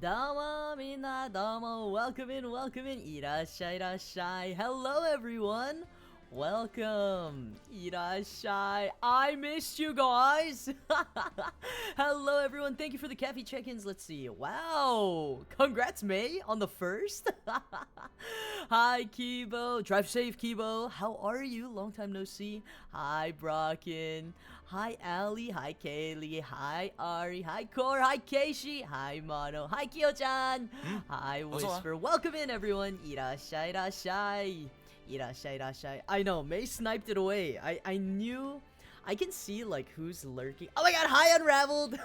Domo minna domo, welcome in, irashai irashai. Hello everyone, welcome, irashai. I missed you guys. Hello everyone, thank you for the cafe check-ins. Let's see, wow, congrats May on the first. Hi Kibo, drive safe Kibo, how are you, long time no see. Hi Brocken, hi Ali, hi Kaylee, hi Ari, hi Core, hi Keishi, hi Mono, hi Kyo-chan, hi Whisper. Welcome in everyone. Irashai irashai. Irashai irashai. I know, May sniped it away. I knew. I can see like who's lurking. Oh my god, hi Unraveled.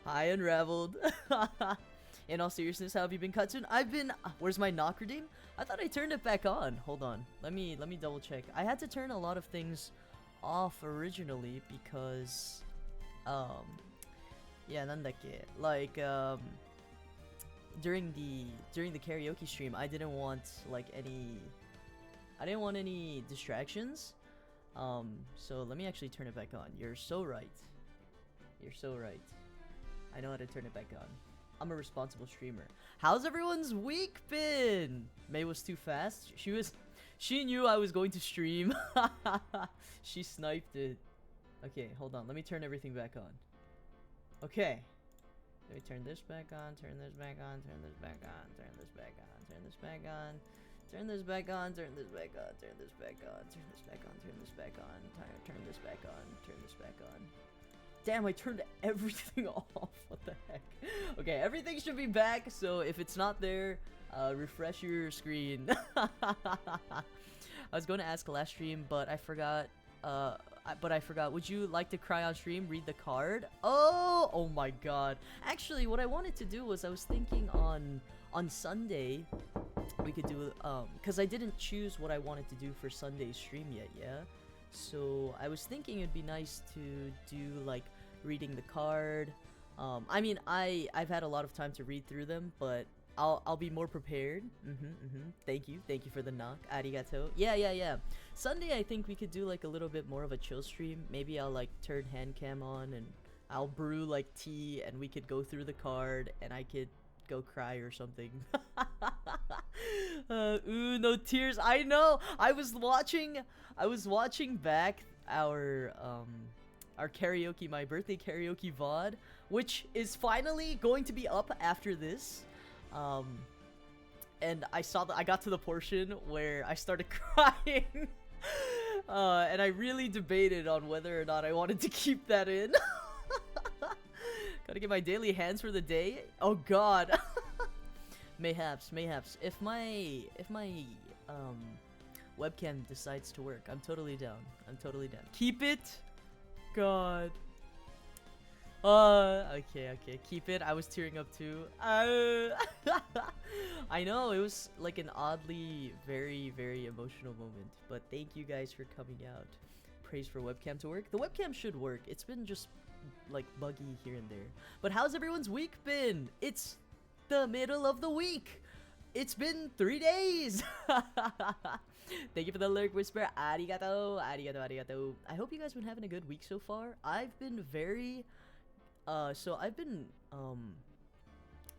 Hi Unraveled. In all seriousness, how have you been, Katsun? I've been. Where's my knock redeem? I thought I turned it back on. Hold on. Let me double check. I had to turn a lot of things off originally because yeah, nandakke, like during the karaoke stream I didn't want like any distractions, so let me actually turn it back on. You're so right, I know how to turn it back on. I'm a responsible streamer. How's everyone's week been? May was too fast. She knew I was going to stream. She sniped it. Okay, hold on. Let me turn everything back on. Okay. Let me turn this back on, turn this back on, turn this back on, turn this back on, turn this back on, turn this back on, turn this back on, turn this back on, turn this back on, turn this back on, turn this back on, turn this back on. Damn, I turned everything off. What the heck? Okay, everything should be back, so if it's not there, refresh your screen. I was going to ask last stream, but I forgot. Would you like to cry on stream? Read the card? Oh my god. Actually, what I wanted to do was I was thinking on Sunday we could do because I didn't choose what I wanted to do for Sunday's stream yet, yeah? So I was thinking it'd be nice to do like reading the card. I mean, I've had a lot of time to read through them, but I'll be more prepared. Thank you for the knock. Arigato. Yeah. Sunday I think we could do like a little bit more of a chill stream. Maybe I'll like turn hand cam on and I'll brew like tea and we could go through the card and I could go cry or something. Ooh, no tears. I know. I was watching back our karaoke, my birthday karaoke VOD, which is finally going to be up after this. And I got to the portion where I started crying. And I really debated on whether or not I wanted to keep that in. Gotta get my daily hands for the day. Oh god. Mayhaps. If my webcam decides to work, I'm totally down. Keep it? God. Okay. Keep it. I was tearing up too. I know, it was like an oddly very, very emotional moment. But thank you guys for coming out. Praise for webcam to work. The webcam should work. It's been just like buggy here and there. But how's everyone's week been? It's the middle of the week. It's been 3 days. Thank you for the lurk, Whisper. Arigato. I hope you guys been having a good week so far. I've been very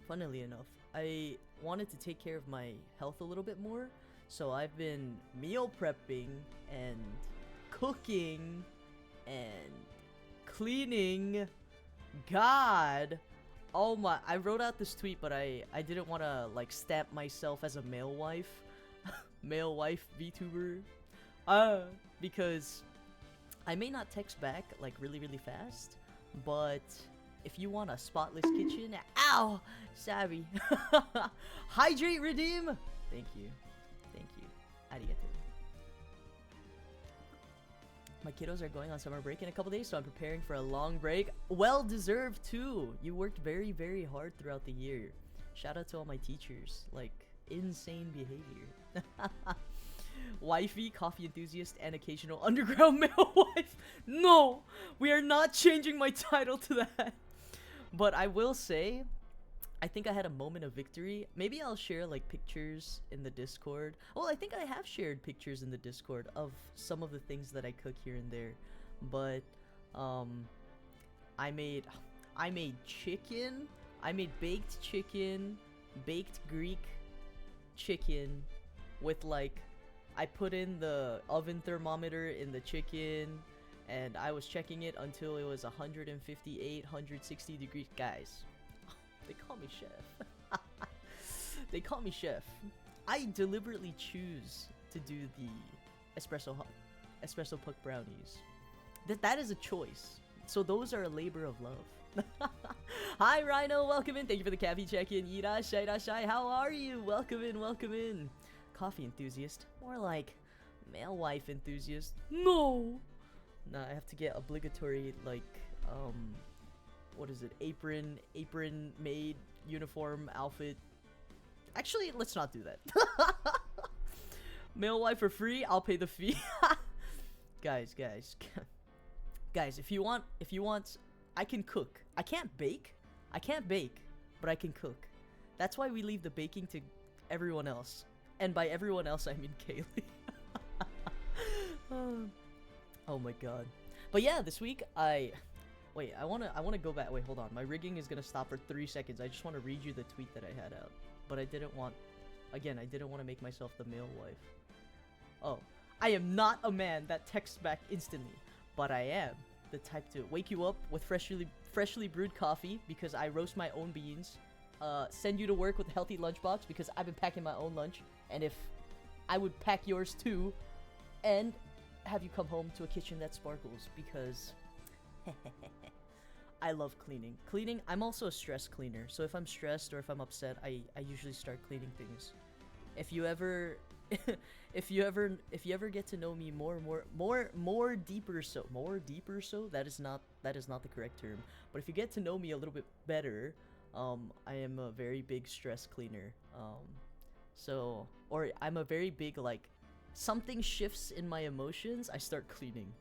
funnily enough, I wanted to take care of my health a little bit more, so I've been meal prepping and cooking and cleaning. God, oh my, I wrote out this tweet, but I didn't want to like stamp myself as a male wife VTuber, because I may not text back like really fast, but if you want a spotless kitchen, ow, savvy. Hydrate redeem. Thank you. Arigato. My kiddos are going on summer break in a couple days, so I'm preparing for a long break. Well deserved too. You worked very, very hard throughout the year. Shout out to all my teachers. Like, insane behavior. Wifey, coffee enthusiast, and occasional underground male wife. No, we are not changing my title to that. But I will say, I think I had a moment of victory. Maybe I'll share like pictures in the Discord. Well, I think I have shared pictures in the Discord of some of the things that I cook here and there. But I made chicken I made baked chicken, baked Greek chicken with like, I put in the oven thermometer in the chicken and I was checking it until it was 158, 160 degrees. Guys, they call me chef. They call me chef. I deliberately choose to do the espresso puck brownies. That is a choice. So those are a labor of love. Hi Rhino, welcome in. Thank you for the cafe check-in. Irashai, how are you? Welcome in, welcome in. Coffee enthusiast. More like male wife enthusiast. No! Nah, I have to get obligatory, like, what is it? Apron made, uniform, outfit. Actually, let's not do that. Male wife for free, I'll pay the fee. Guys, if you want, I can cook. I can't bake, but I can cook. That's why we leave the baking to everyone else. And by everyone else, I mean Kaylee. Oh my god. But yeah, this week, I wanna go back. Wait, hold on. My rigging is gonna stop for 3 seconds. I just want to read you the tweet that I had out. But I didn't want to make myself the male wife. Oh, I am not a man that texts back instantly, but I am the type to wake you up with freshly brewed coffee because I roast my own beans, send you to work with a healthy lunchbox because I've been packing my own lunch, and if I would pack yours too, and have you come home to a kitchen that sparkles because I love cleaning. I'm also a stress cleaner, so if I'm stressed or if I'm upset, I usually start cleaning things. If you ever get to know me more deeper so, that is not the correct term, but if you get to know me a little bit better, I am a very big stress cleaner. Or I'm a very big, like, something shifts in my emotions, I start cleaning.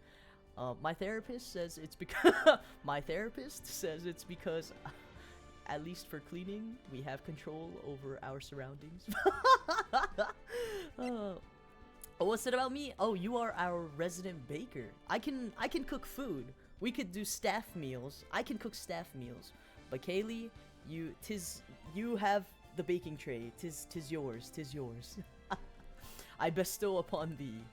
My therapist says it's because at least for cleaning, we have control over our surroundings. What's it about me? Oh, you are our resident baker. I can cook food. We could do staff meals. I can cook staff meals. But Kaylee, you have the baking tray. Tis yours. I bestow upon thee.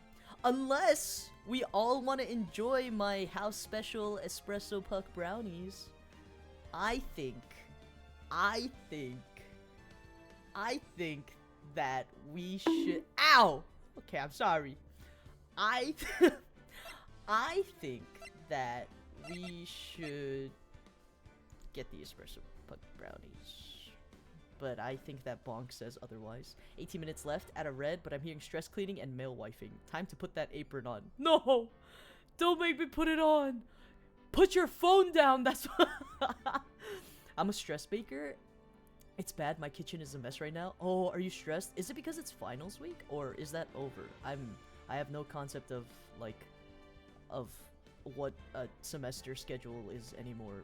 Unless we all want to enjoy my house special espresso puck brownies, I think that we should. Ow! Okay, I'm sorry. I think that we should get the espresso puck brownies. But I think that Bonk says otherwise. 18 minutes left at a red, but I'm hearing stress cleaning and male wifing. Time to put that apron on. No! Don't make me put it on! Put your phone down! That's what I'm a stress baker. It's bad, my kitchen is a mess right now. Oh, are you stressed? Is it because it's finals week? Or is that over? I have no concept of, like, of what a semester schedule is anymore.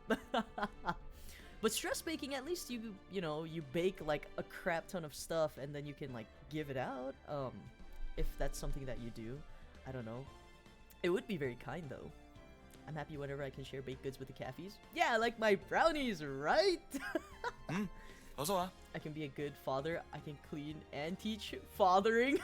But stress baking, at least you bake like a crap ton of stuff and then you can like give it out. If that's something that you do, I don't know. It would be very kind though. I'm happy whenever I can share baked goods with the cafes. Yeah, like my brownies, right? I can be a good father. I can clean and teach fathering.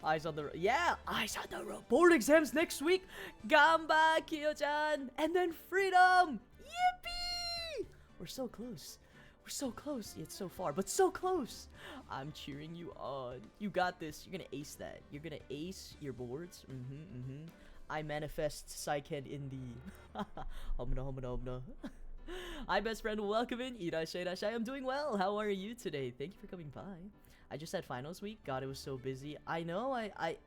Eyes on the road. Board exams next week. Gamba, Kiyo-chan, and then freedom. Yippee! We're so close. It's so far, but so close. I'm cheering you on. You got this. You're gonna ace that. You're gonna ace your boards. I manifest Saiken in the Homna. Hi, best friend. Welcome in. Irashai. I'm doing well. How are you today? Thank you for coming by. I just had finals week. God, it was so busy. I know. I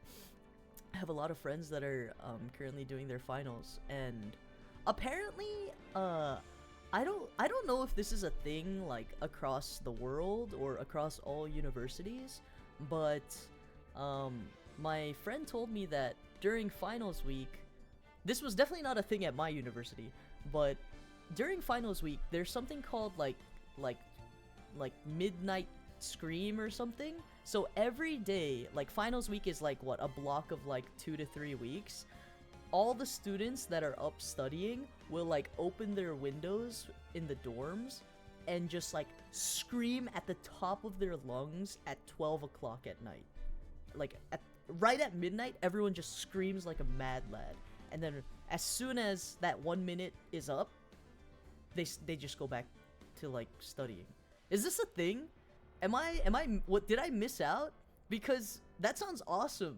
have a lot of friends that are currently doing their finals, and apparently, I don't know if this is a thing like across the world or across all universities, but my friend told me that during finals week, this was definitely not a thing at my university, but during finals week, there's something called like midnight scream or something. So every day, like finals week is like what, a block of like 2 to 3 weeks. All the students that are up studying will like open their windows in the dorms and just like scream at the top of their lungs at 12 o'clock at night. Like right at midnight, everyone just screams like a mad lad. And then as soon as that 1 minute is up, they just go back to like studying. Is this a thing? What did I miss out? Because that sounds awesome.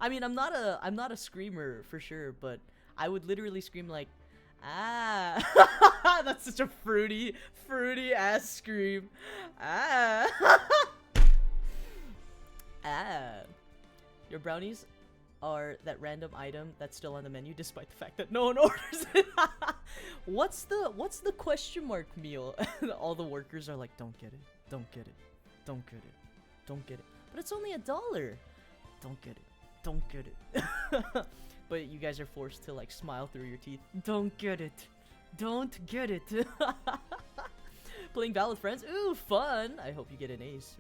I mean, I'm not a screamer for sure, but I would literally scream like, ah. That's such a fruity ass scream. Ah. Ah. Your brownies are that random item that's still on the menu despite the fact that no one orders it. What's the question mark meal? All the workers are like, don't get it, don't get it, don't get it, don't get it. But it's only $1. Don't get it, don't get it. But you guys are forced to like smile through your teeth. Don't get it, don't get it. Playing Val with friends, ooh, fun. I hope you get an ace.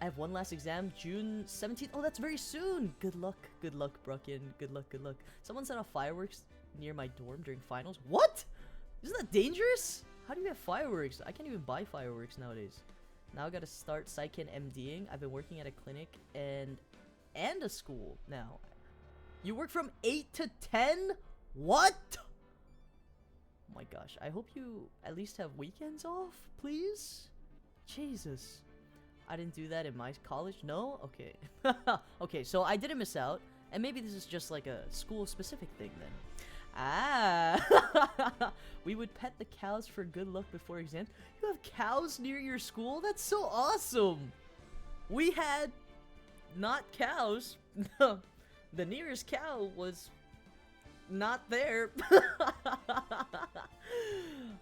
I have one last exam, June 17th. Oh, that's very soon. Good luck, Bruckin. Good luck. Someone set off fireworks near my dorm during finals. What? Isn't that dangerous? How do you have fireworks? I can't even buy fireworks nowadays. Now I gotta start psych and MDing. I've been working at a clinic and a school now. You work from 8 to 10? What? Oh my gosh. I hope you at least have weekends off, please? Jesus. I didn't do that in my college? No? Okay. Okay, so I didn't miss out. And maybe this is just like a school-specific thing then. Ah! We would pet the cows for good luck before exams. You have cows near your school? That's so awesome! We had not cows. The nearest cow was not there.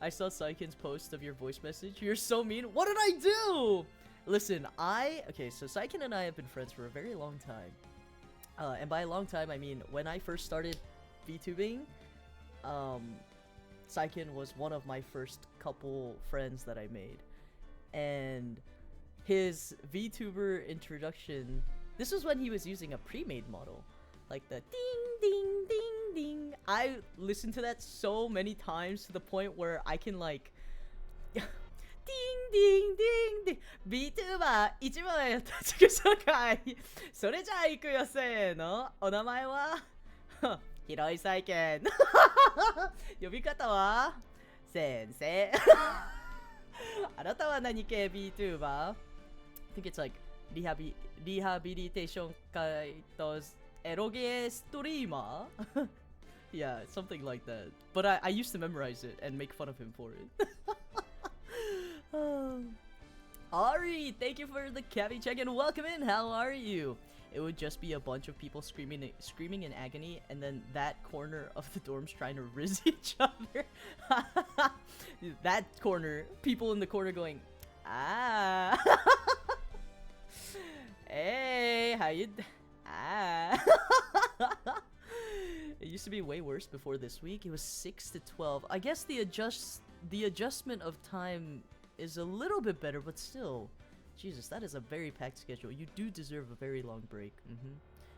I saw Saikin's post of your voice message. You're so mean. What did I do? Listen, okay, so Saikin and I have been friends for a very long time. And by a long time, I mean when I first started VTubing, Saikin was one of my first couple friends that I made. And his VTuber introduction, this was when he was using a pre-made model. Like the ding, ding, ding, ding. I listened to that so many times to the point where I can like... ding, ding, ding, ding. VTuber 1万円たちくさかい。それじゃあ行くよ、せーの。お名前は広い債券。呼び方は先生。あなたは何系 VTuber? I think it's like リハビリテーション会とエロゲーストリーマー Yeah, something like that. But I used to memorize it and make fun of him for it. Ari, thank you for the cavi check and welcome in. How are you? It would just be a bunch of people screaming in agony, and then that corner of the dorms trying to riz each other. That corner, people in the corner going, ah. Hey, how you? Ah. It used to be way worse before this week. It was 6 to 12. I guess the adjustment of time is a little bit better, but still, Jesus, that is a very packed schedule. You do deserve a very long break.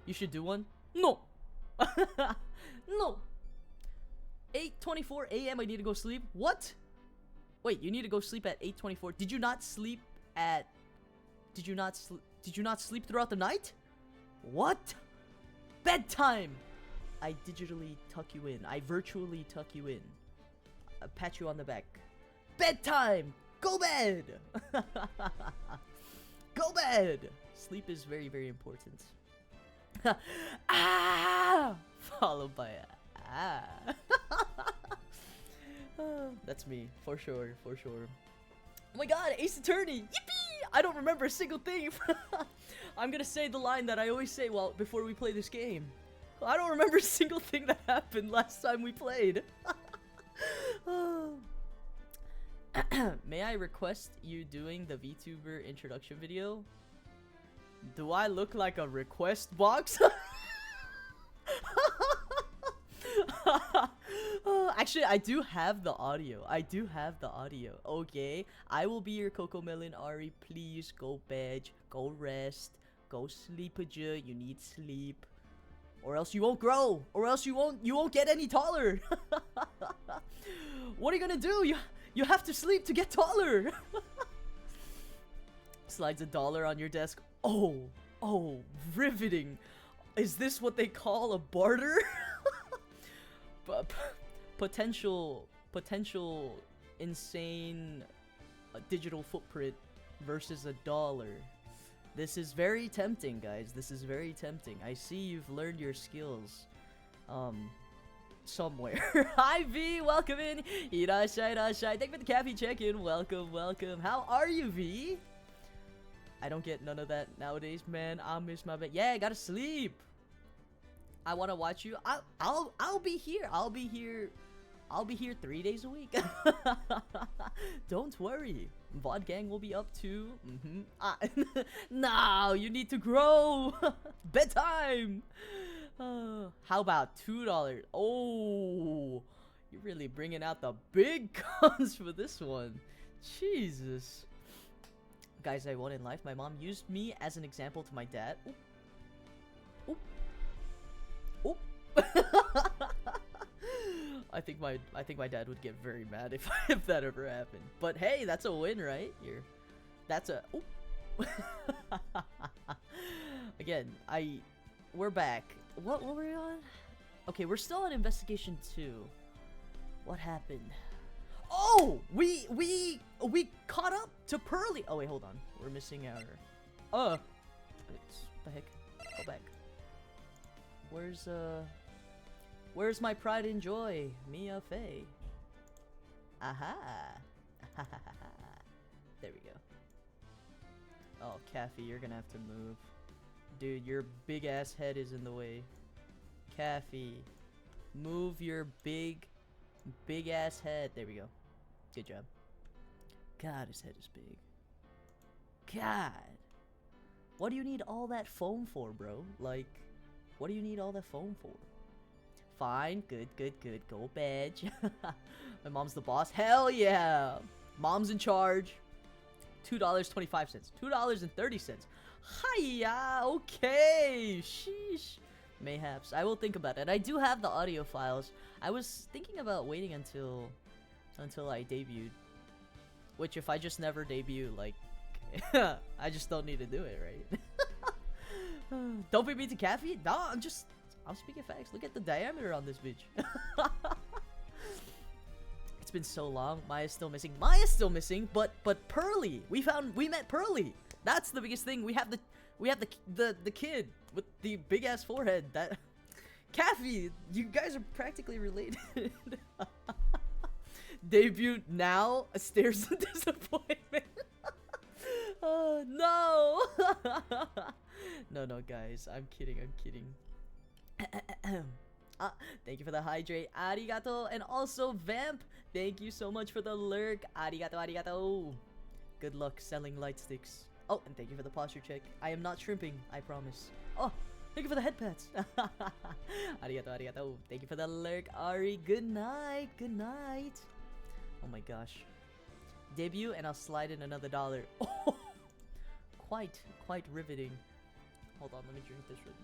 You should do one. No. No. 8:24 a.m. I need to go sleep. What? Wait, you need to go sleep at 8:24. Did you not sleep throughout the night? What? Bedtime. I digitally tuck you in. I virtually tuck you in. I pat you on the back. Bedtime. Go bed. Go bed. Sleep is very, very important. Ah! Followed by ah. That's me, for sure, for sure. Oh my god, Ace Attorney! Yippee! I don't remember a single thing. I'm gonna say the line that I always say before we play this game. I don't remember a single thing that happened last time we played. May I request you doing the VTuber introduction video? Do I look like a request box? Actually, I do have the audio. Okay, I will be your Cocomelon, Ari. Please go bed, go rest, go sleep. You need sleep, or else you won't grow, or else you won't get any taller. What are you gonna do? You have to sleep to get taller. Slides $1 on your desk. Oh, riveting. Is this what they call a barter? potential insane digital footprint versus $1. This is very tempting, guys. This is very tempting. I see you've learned your skills somewhere. Hi V, welcome in. Irashai, irashai. Thank you for the cafe check-in. Welcome. How are you, V? I don't get none of that nowadays, man. I miss my bed. Yeah, I gotta sleep. I wanna watch you. I'll be here. I'll be here 3 days a week. Don't worry. VOD gang will be up too. No, you need to grow. Bedtime. How about $2? Oh, you're really bringing out the big guns for this one. Jesus. Guys, I won in life. My mom used me as an example to my dad. Oop. Oop. I think my dad would get very mad if that ever happened. But hey, that's a win, right? That's a oop. Again, we're back. What were we on? Okay, we're still on investigation 2. What happened? Oh, we caught up to Pearly. Oh wait, hold on. We're missing our it's the heck? Go back. Where's my pride and joy? MAYA FEY. Aha. There we go. Oh, Kathy, you're gonna have to move. Dude, your big ass head is in the way. Kathy, move your big ass head. There we go. Good job. God, his head is big. God. What do you need all that foam for, bro? Like, what do you need all that foam for? Fine. Good. Go badge. My mom's the boss. Hell yeah. Mom's in charge. $2.25. $2.30. Hiya. Okay. Sheesh. Mayhaps. I will think about it. I do have the audio files. I was thinking about waiting until I debuted. Which, if I just never debut, like, I just don't need to do it, right? Don't be mean to Kathy? No, I'm speaking facts. Look at the diameter on this bitch. It's been so long. Maya's still missing. But Pearly. We met Pearly. That's the biggest thing. We have the kid with the big ass forehead. That Kathy, you guys are practically related. Debut now. Stares of disappointment. No. No, guys. I'm kidding. Thank you for the hydrate. Arigato. And also Vamp. Thank you so much for the lurk. Arigato. Good luck selling light sticks. Oh, and thank you for the posture check. I am not shrimping, I promise. Oh, thank you for the head pats. Arigato. Thank you for the lurk, Ari. Good night. Oh my gosh. Debut and I'll slide in another $1. Oh, quite riveting. Hold on, let me drink this ribbon.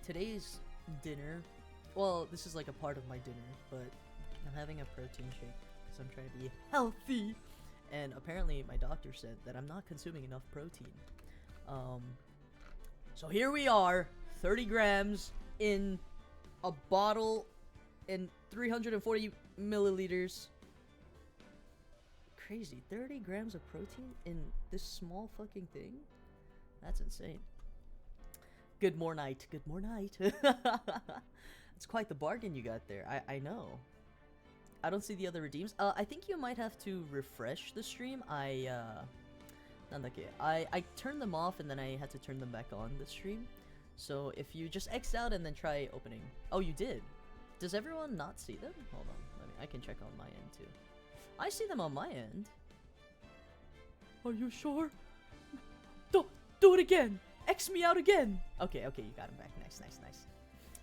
Today's dinner, well, this is like a part of my dinner, but I'm having a protein shake because I'm trying to be healthy. And apparently my doctor said that I'm not consuming enough protein. So here we are, 30 grams in a bottle and 340 milliliters. Crazy, 30 grams of protein in this small fucking thing? That's insane. Good more night. It's quite the bargain you got there. I know. I don't see the other redeems. I think you might have to refresh the stream. I turned them off and then I had to turn them back on the stream. So if you just X out and then try opening. Oh, you did. Does everyone not see them? Hold on. I can check on my end too. I see them on my end. Are you sure? Do it again. X me out again. Okay, you got him back. Nice.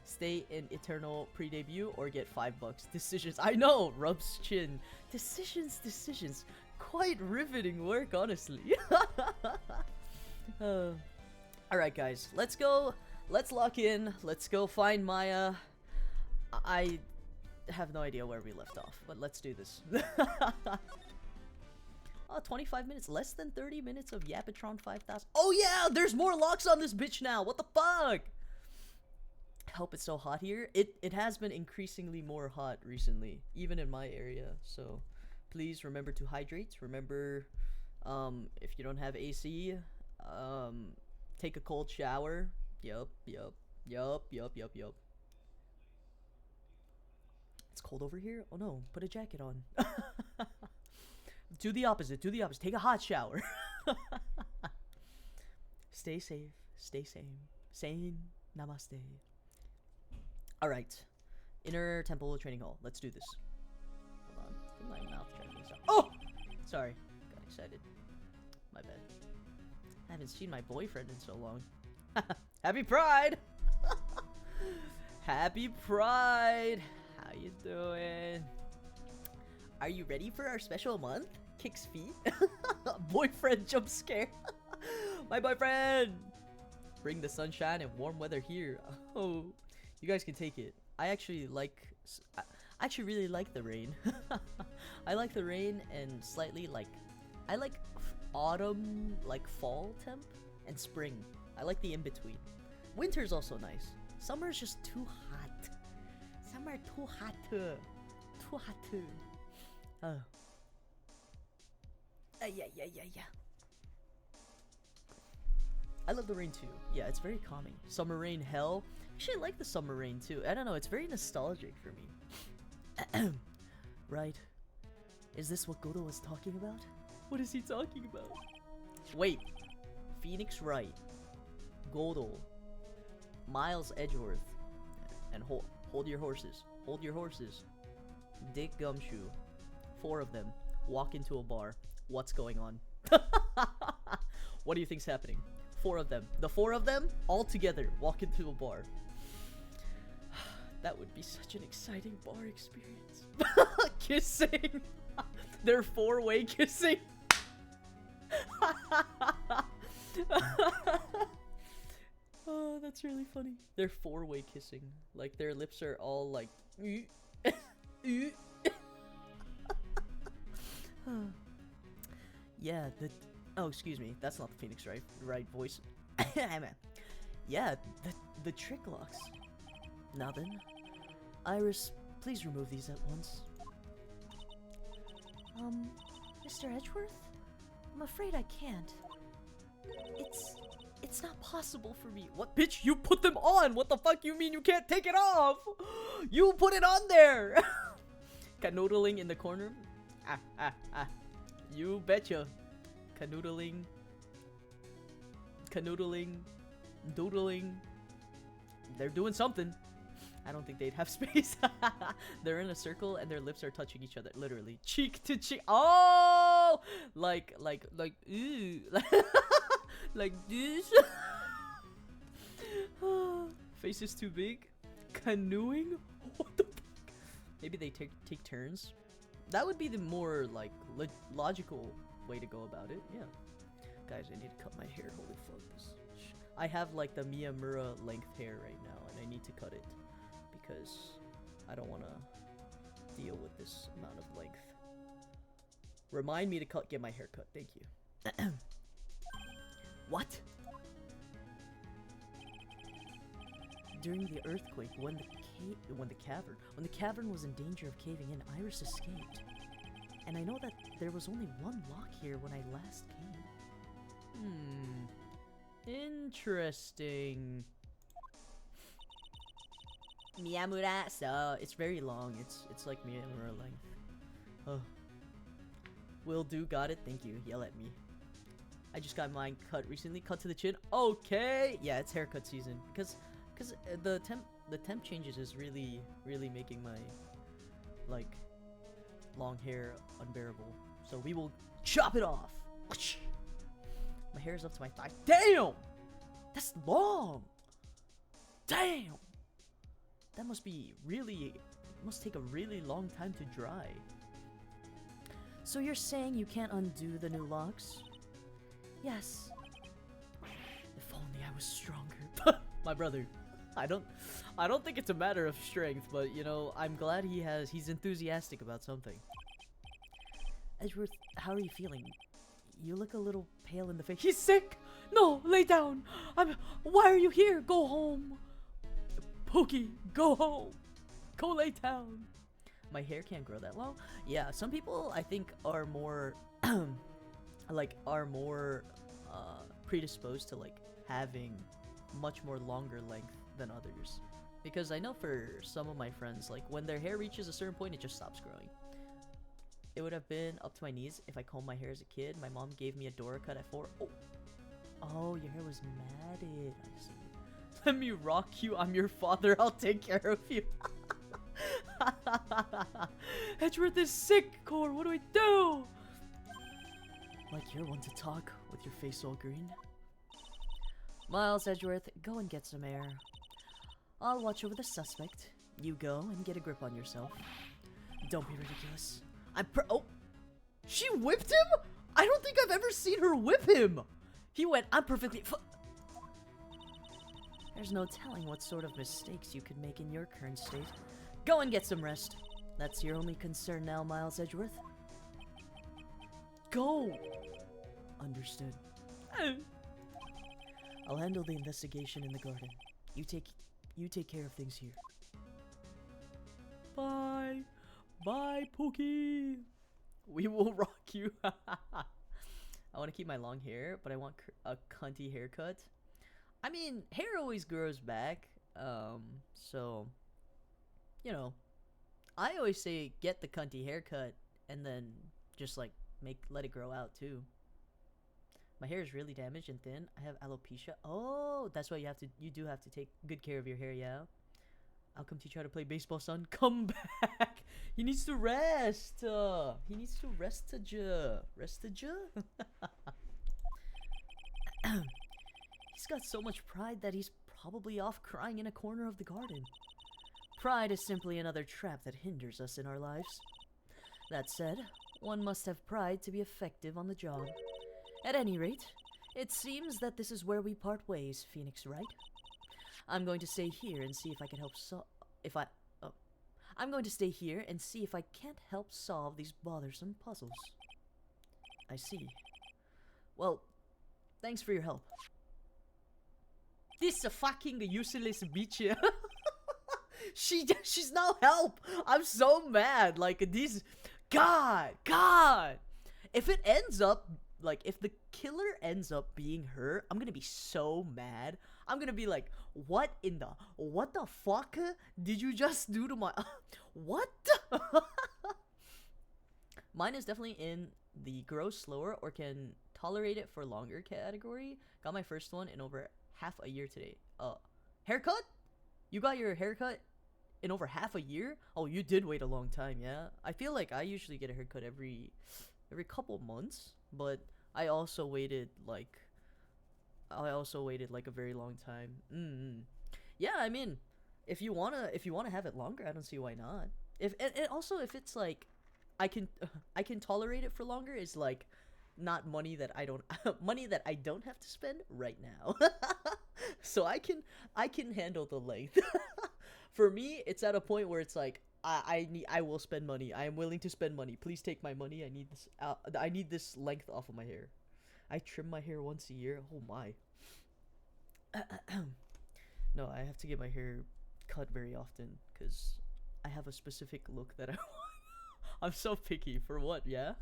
Stay in eternal pre-debut or get $5. Decisions. I know. Rubs chin. Decisions. Quite riveting work, honestly. Uh, Alright, guys. Let's go. Let's lock in. Let's go find Maya. I have no idea where we left off, but let's do this. Oh, 25 minutes. Less than 30 minutes of Yapatron 5000. Oh, yeah! There's more locks on this bitch now. What the fuck? I hope it's so hot here. It has been increasingly more hot recently, even in my area. So, please remember to hydrate. Remember, if you don't have AC, take a cold shower. Yup. It's cold over here? Oh no, put a jacket on. Do the opposite, take a hot shower. Stay safe, stay sane, namaste. Alright, Inner Temple Training Hall, let's do this. Hold on, get my mouth trying to stop. Oh! Sorry, got excited. My bad. I haven't seen my boyfriend in so long. Happy Pride! Happy Pride! How you doing? Are you ready for our special month? Kicks feet? Boyfriend jump scare. My boyfriend! Bring the sunshine and warm weather here. Oh, you guys can take it. I actually really like the rain. I like the rain and slightly I like autumn, like fall temp, and spring. I like the in-between. Winter's also nice. Summer's just too hot. Summer too hot. Too hot. Yeah. I love the rain too. Yeah, it's very calming. Summer rain, hell. Actually, I like the summer rain too. I don't know, it's very nostalgic for me. Right. Is this what Godo was talking about? What is he talking about? Wait. Phoenix Wright. Godo. Miles Edgeworth. And hold your horses. Hold your horses. Dick Gumshoe. 4 of them walk into a bar. What's going on? What do you think's happening? 4 of them. The 4 of them all together walk into a bar. That would be such an exciting bar experience. Kissing. They're 4-way kissing. Oh, that's really funny. They're 4-way kissing. Like their lips are all like. Yeah, oh, excuse me, that's not the Phoenix right voice. Yeah, the trick locks. Now then, Iris, please remove these at once. Mr. Edgeworth? I'm afraid I can't. It's not possible for me. What, bitch? You put them on! What the fuck you mean you can't take it off? You put it on there! Canoodling in the corner? You betcha. Canoodling. Doodling. They're doing something. I don't think they'd have space. They're in a circle and their lips are touching each other. Literally. Cheek to cheek. Oh! Like, ooh. Like this. Face is too big. Canoeing? What the fuck? Maybe they take turns. That would be the more like logical way to go about it. Yeah. Guys, I need to cut my hair. Holy fuck. I have like the Miyamura length hair right now and I need to cut it because I don't want to deal with this amount of length. Remind me to get my hair cut. Thank you. What? During the earthquake, when the cavern was in danger of caving in, Iris escaped. And I know that there was only one lock here when I last came. Interesting. Miyamura, so it's very long. It's like Miyamura length. Oh. Will do, got it. Thank you. Yell at me. I just got mine cut recently. Cut to the chin. Okay. Yeah, it's haircut season. Because the temp changes is really making my like long hair unbearable. So we will chop it off. My hair is up to my thigh. Damn! That's long! Damn! That must take a really long time to dry. So you're saying you can't undo the new locks? Yes. I was stronger. My brother. I don't think it's a matter of strength, but you know, I'm glad he's enthusiastic about something. Edgeworth, how are you feeling? You look a little pale in the face. He's sick! No, lay down! Why are you here? Go home! Pookie, go home! Go lay down! My hair can't grow that long? Yeah, some people I think are more predisposed to like having much more longer length than others. Because I know for some of my friends, like when their hair reaches a certain point, it just stops growing. It would have been up to my knees if I combed my hair as a kid. My mom gave me a Dora cut at 4. Oh, your hair was matted. I see. Let me rock you. I'm your father. I'll take care of you. Edgeworth is sick, Core. What do I do? Like you're one to talk with your face all green. Miles, Edgeworth, go and get some air. I'll watch over the suspect. You go and get a grip on yourself. Don't be ridiculous. Oh! She whipped him?! I don't think I've ever seen her whip him! He went, I'm perfectly There's no telling what sort of mistakes you could make in your current state. Go and get some rest. That's your only concern now, Miles Edgeworth. Go! Understood. I'll handle the investigation in the garden. You take care of things here. Bye! Bye, Pookie! We will rock you. I want to keep my long hair, but I want a cunty haircut. I mean, hair always grows back. So, you know, I always say get the cunty haircut and then just like let it grow out too. My hair is really damaged and thin. I have alopecia. Oh, that's why you do have to take good care of your hair, yeah? I'll come teach you how to play baseball, son. Come back. He needs to rest. He needs to rest. He's got so much pride that he's probably off crying in a corner of the garden. Pride is simply another trap that hinders us in our lives. That said, one must have pride to be effective on the job. At any rate, it seems that this is where we part ways, Phoenix Wright. I'm going to stay here and see if I can help I'm going to stay here and see if I can't help solve these bothersome puzzles. I see. Well, thanks for your help. This is a fucking useless bitch. She's no help. I'm so mad. Like these, God. If it ends up like if the killer ends up being her, I'm gonna be so mad. I'm gonna be like, what the fuck did you just do to my what? Mine is definitely in the grow slower or can tolerate it for longer category. Got my first one in over half a year today. Haircut? You got your haircut in over half a year? Oh, you did wait a long time, yeah? I feel like I usually get a haircut every couple months, but I also waited like a very long time. Yeah, I mean, if you wanna have it longer, I don't see why not. If and also if it's like I can tolerate it for longer is like not money that I don't have to spend right now. So I can handle the length. For me, it's at a point where it's like I will spend money. I am willing to spend money. Please take my money. I need this length off of my hair. I trim my hair once a year. Oh my. No, I have to get my hair cut very often because I have a specific look that I want. I'm so picky for what, yeah?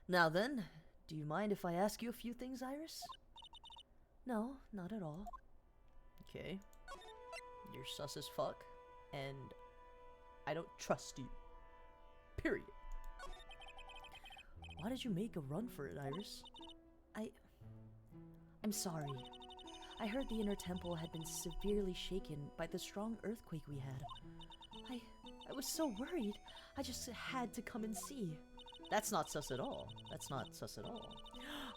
Now then, do you mind if I ask you a few things, Iris? No, not at all. Okay. You're sus as fuck, and I don't trust you. Period. Why did you make a run for it, Iris? I'm sorry. I heard the inner temple had been severely shaken by the strong earthquake we had. I was so worried, I just had to come and see. That's not sus at all.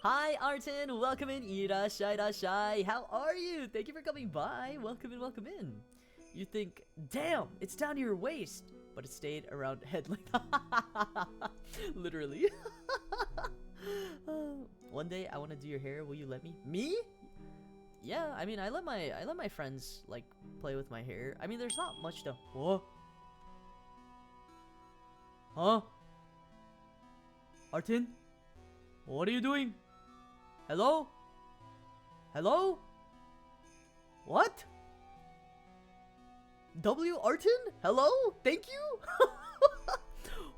Hi, Artin! Welcome in, Irashai. How are you? Thank you for coming by. Welcome in. You think, damn, it's down to your waist, but it stayed around head length. Literally. One day I want to do your hair. Will you let me? Me? Yeah, I mean, I let my friends like play with my hair. I mean, there's not much to. Whoa. Huh? Artin? What are you doing? Hello? Hello? What? W. Artin? Hello? Thank you?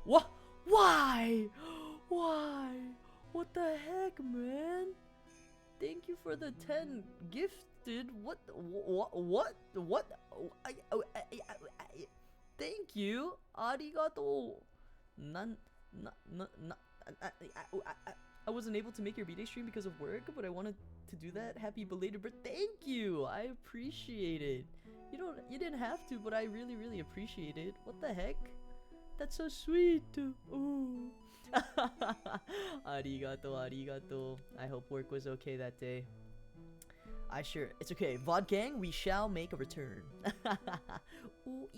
What? Why? Why? What the heck, man? Thank you for the 10 gifted. What? Thank you. Arigato. I wasn't able to make your B-Day stream because of work, but I wanted to do that. Happy belated birthday. Thank you. I appreciate it. You didn't have to, but I really appreciate it. What the heck? That's so sweet. Ooh. Arigato, arigato. I hope work was okay that day. It's okay. VOD gang, we shall make a return. Ooh,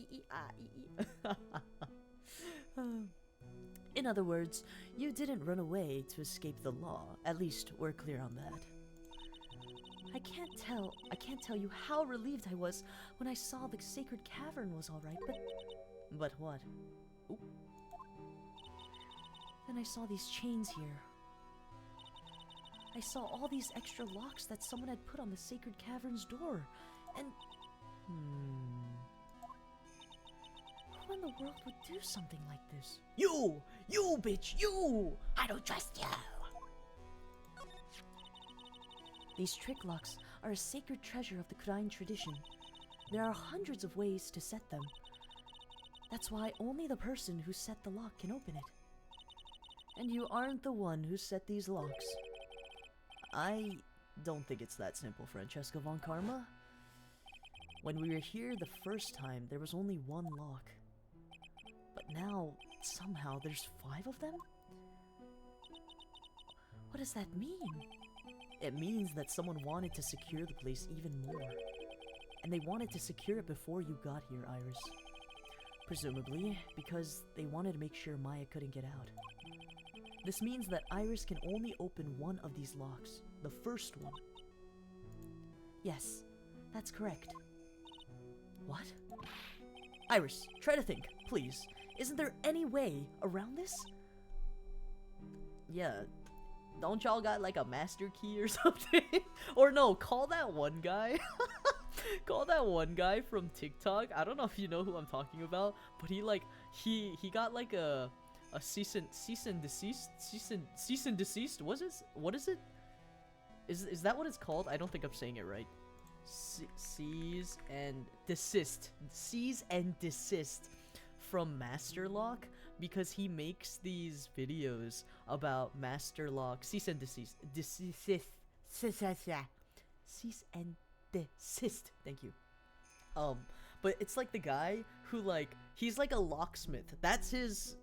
In other words, you didn't run away to escape the law. At least we're clear on that. I can't tell you how relieved I was when I saw the sacred cavern was alright, but what? Ooh. Then I saw these chains here. I saw all these extra locks that someone had put on the sacred cavern's door, and who in the world would do something like this? You bitch, you! I don't trust you! These trick locks are a sacred treasure of the Kurine tradition. There are hundreds of ways to set them. That's why only the person who set the lock can open it. And you aren't the one who set these locks. I don't think it's that simple, Francesca von Karma. When we were here the first time, there was only one lock. But now, somehow, there's 5 of them? What does that mean? It means that someone wanted to secure the place even more. And they wanted to secure it before you got here, Iris. Presumably, because they wanted to make sure Maya couldn't get out. This means that Iris can only open one of these locks, the first one. Yes, that's correct. What? Iris, try to think, please. Isn't there any way around this? Yeah, don't y'all got like a master key or something? Or no, call that one guy. Call that one guy from TikTok. I don't know if you know who I'm talking about, but he got like a cease and desist. What is it? Is that what it's called? I don't think I'm saying it right. Cease and desist from Master Lock, because he makes these videos about Master Lock. Cease and desist. Cease and desist. Thank you. But it's like the guy who he's like a locksmith. That's his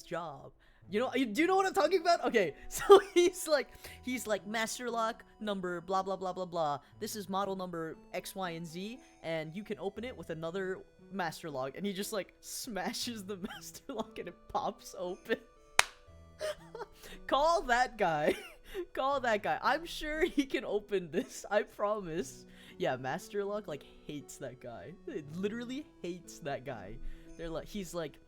job. Do you know what I'm talking about? Okay, so he's like Master Lock number blah blah blah blah blah. This is model number X, Y, and Z, and you can open it with another Master Lock, and he just smashes the Master Lock and it pops open. Call that guy. Call that guy. I'm sure he can open this. I promise. Yeah, Master Lock hates that guy. It literally hates that guy. He's like,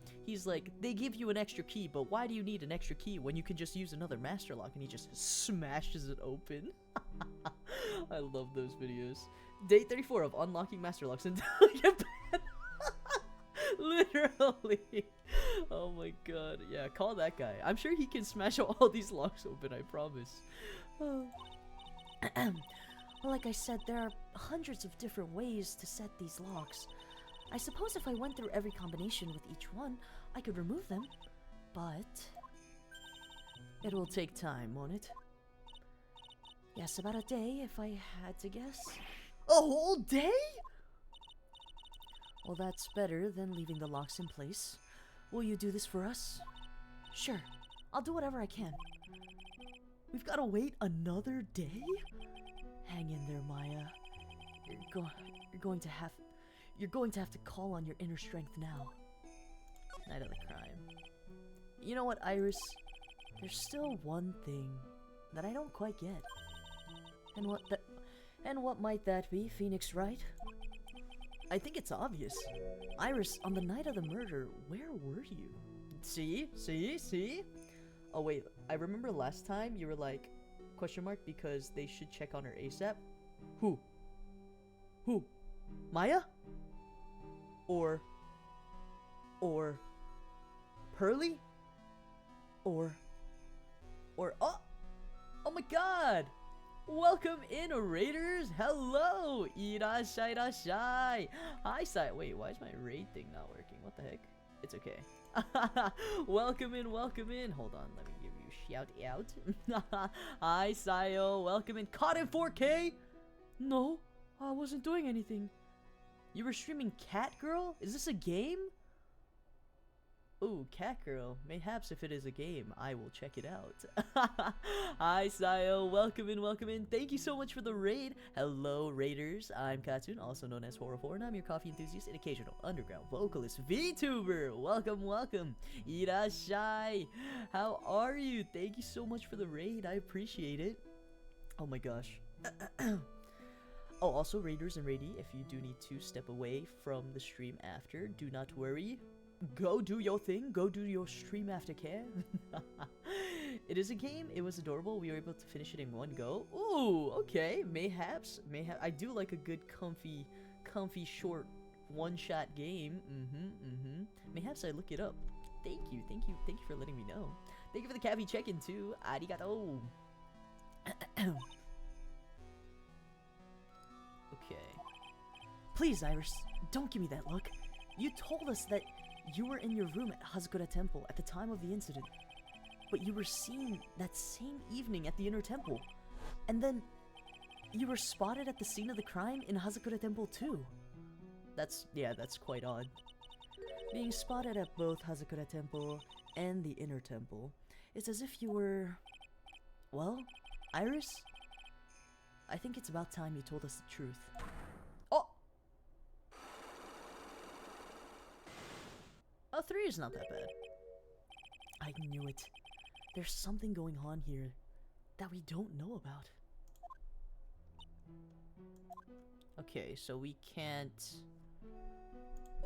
they give you an extra key, but why do you need an extra key when you can just use another Master Lock? And he just smashes it open. I love those videos. Day 34 of unlocking Master Locks in Japan. Literally. Oh my god. Yeah, call that guy. I'm sure he can smash all these locks open, I promise. Well, like I said, there are hundreds of different ways to set these locks. I suppose if I went through every combination with each one, I could remove them, but it will take time, won't it? Yes, about a day, if I had to guess. A whole day? Well, that's better than leaving the locks in place. Will you do this for us? Sure, I'll do whatever I can. We've got to wait another day? Hang in there, Maya. You're going to have to call on your inner strength now. Night of the crime. You know what, Iris? There's still one thing that I don't quite get. And what might that be, Phoenix Wright? I think it's obvious. Iris, on the night of the murder, where were you? See? Oh wait, I remember last time you were like, question mark, because they should check on her ASAP. Who? Maya? Or Pearly? Or oh my god! Welcome in, Raiders! Hello! Irashai! Hi, Sai. Wait, why is my raid thing not working? What the heck? It's okay. Welcome in. Hold on, let me give you a shout out. Hi, Sayo. Welcome in. Caught in 4K? No, I wasn't doing anything. You were streaming Cat Girl? Is this a game? Ooh, Cat Girl. Mayhaps if it is a game, I will check it out. Hi, Sayo. Welcome in. Thank you so much for the raid. Hello, Raiders. I'm Katsun, also known as Horror4, and I'm your coffee enthusiast and occasional underground vocalist VTuber. Welcome. Irashai. How are you? Thank you so much for the raid. I appreciate it. Oh my gosh. Oh, also, Raiders and Raidie, if you do need to step away from the stream after, do not worry. Go do your thing. Go do your stream aftercare. It is a game. It was adorable. We were able to finish it in one go. Ooh, okay. Mayhaps. I do like a good, comfy, short, one-shot game. Mayhaps I look it up. Thank you for letting me know. Thank you for the cafe check-in too. Arigato. Okay. Please, Iris, don't give me that look. You told us that you were in your room at Hazakura Temple at the time of the incident, but you were seen that same evening at the Inner Temple, and then you were spotted at the scene of the crime in Hazakura Temple too. That's quite odd. Being spotted at both Hazakura Temple and the Inner Temple, it's as if you were... Well, Iris, I think it's about time you told us the truth. Oh! 3 is not that bad. I knew it. There's something going on here that we don't know about. Okay, so we can't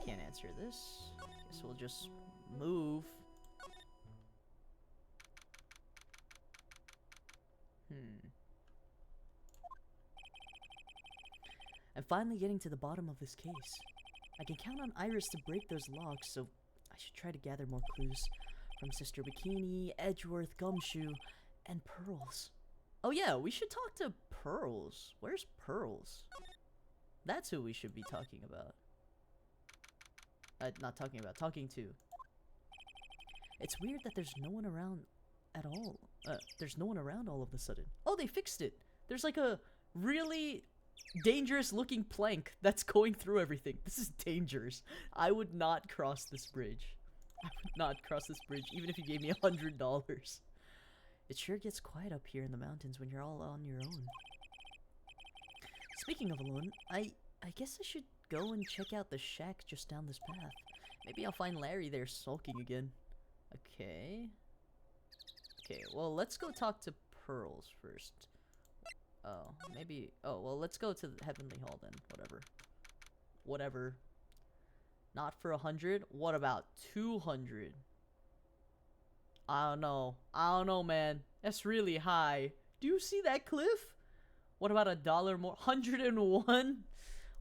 answer this. Guess we'll just move. I'm finally getting to the bottom of this case. I can count on Iris to break those logs, so I should try to gather more clues from Sister Bikini, Edgeworth, Gumshoe, and Pearls. Oh yeah, we should talk to Pearls. Where's Pearls? That's who we should be talking about. Not talking about, talking to. It's weird that there's no one around at all. There's no one around all of a sudden. Oh, they fixed it. There's like a really dangerous looking plank that's going through everything. This is dangerous. I would not cross this bridge. I would not cross this bridge, even if you gave me $100. It sure gets quiet up here in the mountains when you're all on your own. Speaking of alone, I guess I should go and check out the shack just down this path. Maybe I'll find Larry there sulking again. Okay, well, let's go talk to Pearls first. Oh, maybe... Oh, well, let's go to the Heavenly Hall then. Whatever. Not for 100? What about 200? I don't know, man. That's really high. Do you see that cliff? What about $1 more? 101?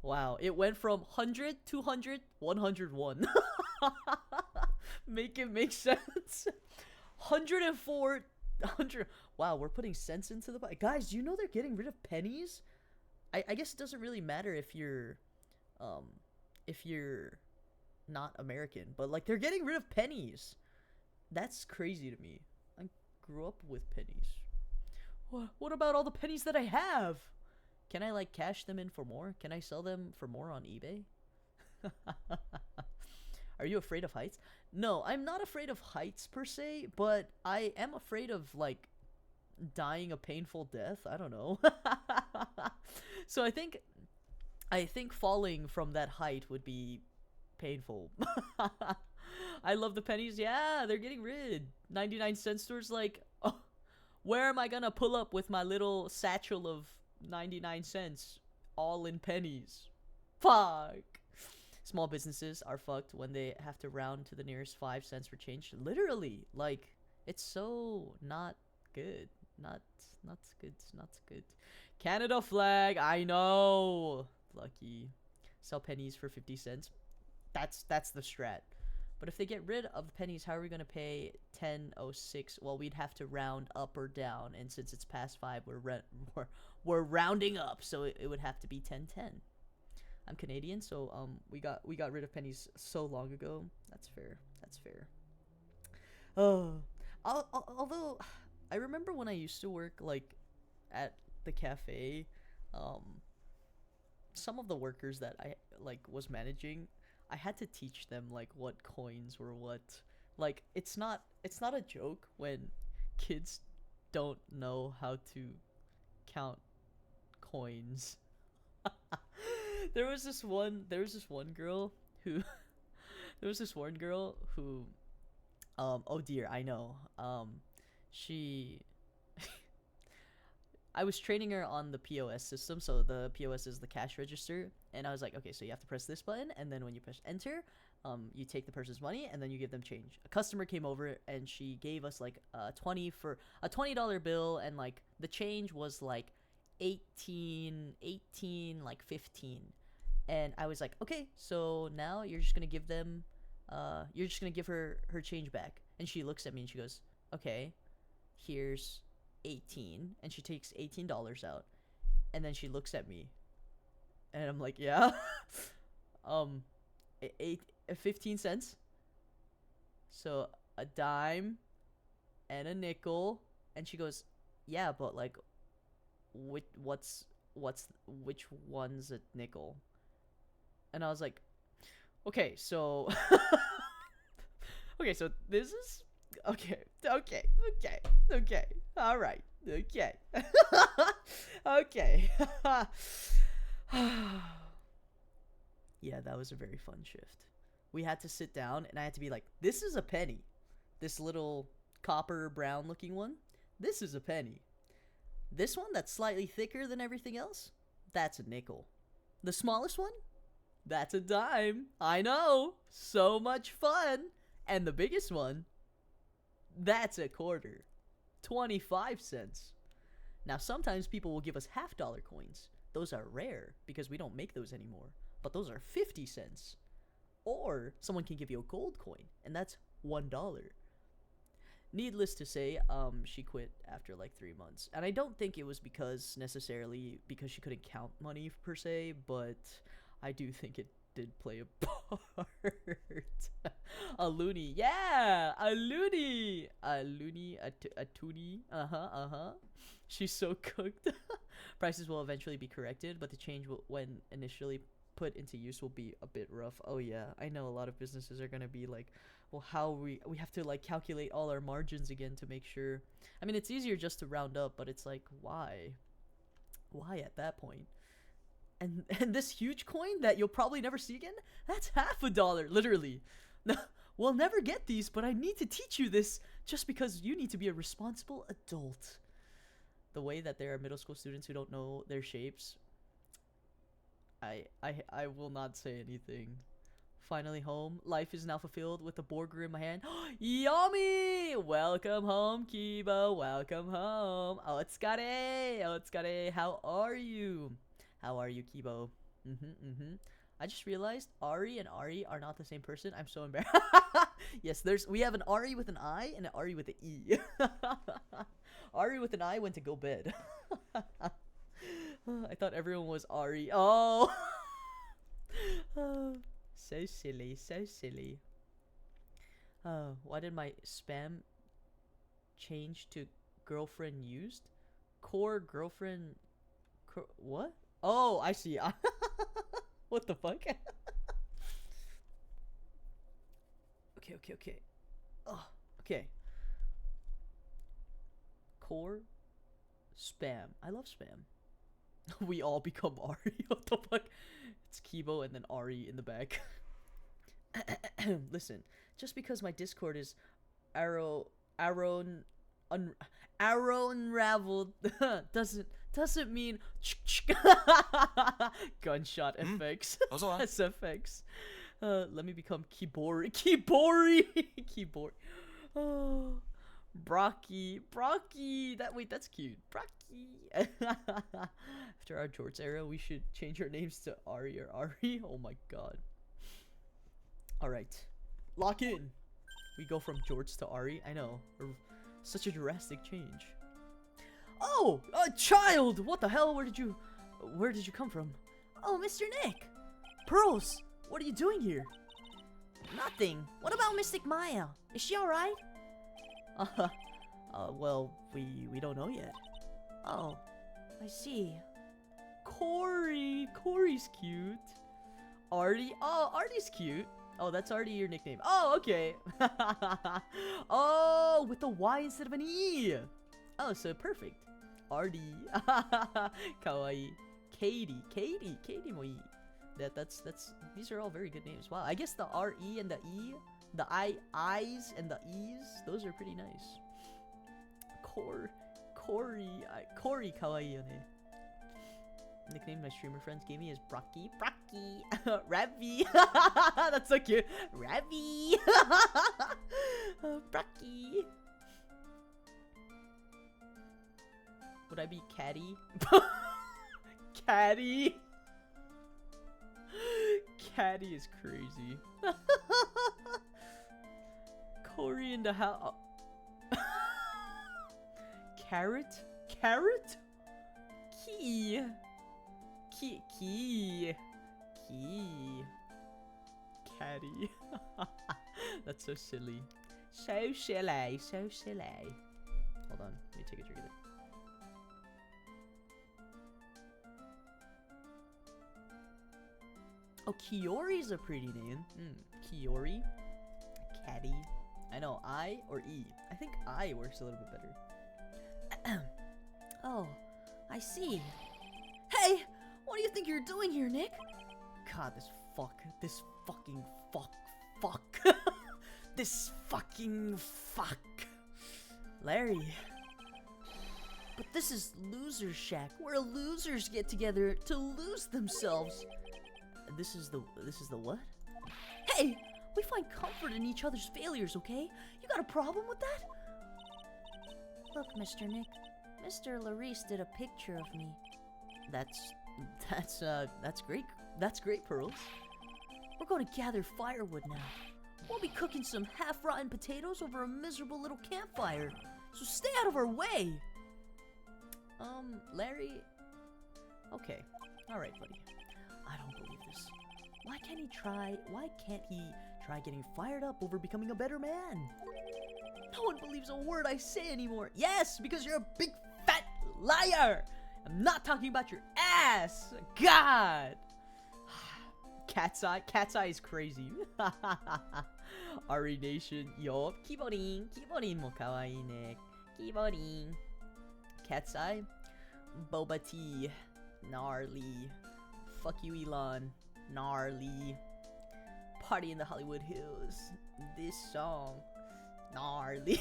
Wow, it went from 100, 200, 101. Make it make sense. 104, 100. Wow, we're putting cents into the... Guys, do you know they're getting rid of pennies? I guess it doesn't really matter if you're not American, but like they're getting rid of pennies. That's crazy to me. I grew up with pennies. What about all the pennies that I have? Can I like cash them in for more? Can I sell them for more on eBay? Are you afraid of heights? No, I'm not afraid of heights per se, but I am afraid of like dying a painful death. I don't know. So I think falling from that height would be painful. I love the pennies. Yeah, they're getting rid. 99-cent stores like, oh, Where am I gonna pull up with my little satchel of 99 cents, all in pennies? Fuck. Small businesses are fucked when they have to round to the nearest 5 cents for change. Literally, like, it's so not good. Not good. Not good. Canada flag. I know. Lucky. Sell pennies for 50 cents. That's the strat. But if they get rid of the pennies, how are we gonna pay 10.06? Well, we'd have to round up or down, and since it's past 5, we're rounding up, so it would have to be 10.10. I'm Canadian, so we got rid of pennies so long ago. That's fair. That's fair. Oh, although I remember when I used to work like at the cafe, some of the workers that I like was managing, I had to teach them like what coins were what. Like it's not a joke when kids don't know how to count coins. There was this one girl who oh dear, I know. She I was training her on the POS system, so the POS is the cash register, and I was like, okay, so you have to press this button, and then when you press enter, you take the person's money, and then you give them change. A customer came over, and she gave us like a $20 bill, and like the change was like 18, like 15, and I was like, okay, so now you're just gonna give her her change back, and she looks at me and she goes, okay, here's 18, and she takes $18 out, and then she looks at me and I'm like, yeah. 15 cents, so a dime and a nickel, and she goes, yeah, but like which one's a nickel? And I was like, okay, so okay, so this is okay, all right, okay. Okay. Yeah, that was a very fun shift. We had to sit down, and I had to be like, this is a penny. This little copper brown looking one, this is a penny. This one that's slightly thicker than everything else, that's a nickel. The smallest one, that's a dime. I know, so much fun. And the biggest one, that's a quarter. 25 cents. Now, sometimes people will give us $half coins. Those are rare because we don't make those anymore. But those are 50 cents. Or someone can give you a gold coin, and that's $1. Needless to say, she quit after like 3 months. And I don't think it was necessarily because she couldn't count money per se, but I do think it did play a part. A loony. Yeah, a loony. A loony, a toonie. She's so cooked. Prices will eventually be corrected, but the change when initially put into use will be a bit rough. Oh yeah, I know a lot of businesses are gonna be like, well, how we have to like calculate all our margins again to make sure. I mean, it's easier just to round up, but it's like, why at that point? And this huge coin that you'll probably never see again, that's $half, literally. We'll never get these, but I need to teach you this just because you need to be a responsible adult. The way that there are middle school students who don't know their shapes, I will not say anything. Finally home. Life is now fulfilled with the burger in my hand. Yummy! Welcome home, Kibo. Welcome home. Otsukare. How are you? How are you, Kibo? I just realized Ari and Ari are not the same person. I'm so embarrassed. Yes, we have an Ari with an I and an Ari with an E. Ari with an I went to go bed. I thought everyone was Ari. Oh. So silly, so silly. Why did my spam change to girlfriend used? Core girlfriend. What? Oh, I see. What the fuck? Okay. Oh, okay. Core spam. I love spam. We all become Ari. What the fuck? It's Kibo and then Ari in the back. Listen, just because my Discord is Aron arrow unraveled doesn't mean gunshot effects. SFX. Let me become Kibori. Keyboard. Oh, Brocky. That's cute. Brocky. After our George era, we should change our names to Ari or Ari. Oh my god. All right, lock in. We go from George to Ari. I know, such a drastic change. Oh, a child! What the hell? Where did you come from? Oh, Mr. Nick. Pearls, what are you doing here? Nothing. What about Mystic Maya? Is she alright? Well, we don't know yet. Oh, I see. Corey's cute. Artie? Oh, Artie's cute. Oh, that's already your nickname. Oh, okay. Oh, with the Y instead of an E. Oh, so perfect. Artie. Kawaii. Katie mo ii. That's these are all very good names. Wow, I guess the R-E and the E, the I's and the E's, those are pretty nice. Corey kawaii yo ne. Nickname my streamer friends gave me is Brocky. Ravi. That's so cute. Ravi. Brocky. Would I be Caddy? Caddy. Caddy is crazy. Corey in the house. Carrot? Key. Caddy. That's so silly. So silly. Hold on, let me take a drink of it. Oh, Kiori's a pretty name. Kiori. Caddy. I know, I or E. I think I works a little bit better. Oh, I see. Hey! What do you think you're doing here, Nick? God, this fucking fuck. This fucking fuck. Larry. But this is Loser Shack, where losers get together to lose themselves. This is the what? Hey! We find comfort in each other's failures, okay? You got a problem with that? Look, Mr. Nick. Mr. Larice did a picture of me. That's great. That's great, Pearls. We're going to gather firewood now. We'll be cooking some half-rotten potatoes over a miserable little campfire. So stay out of our way. Larry. Okay. All right, buddy. I don't believe this. Why can't he try getting fired up over becoming a better man? No one believes a word I say anymore. Yes, because you're a big fat liar. I'm not talking about your ass. God. Cat's eye is crazy. Ari Nation, yo. Kiborin mo kawaii ne. Kiborin. Cat's eye. Boba tea. Gnarly. Fuck you, Elon. Gnarly. Party in the Hollywood Hills. This song. Gnarly.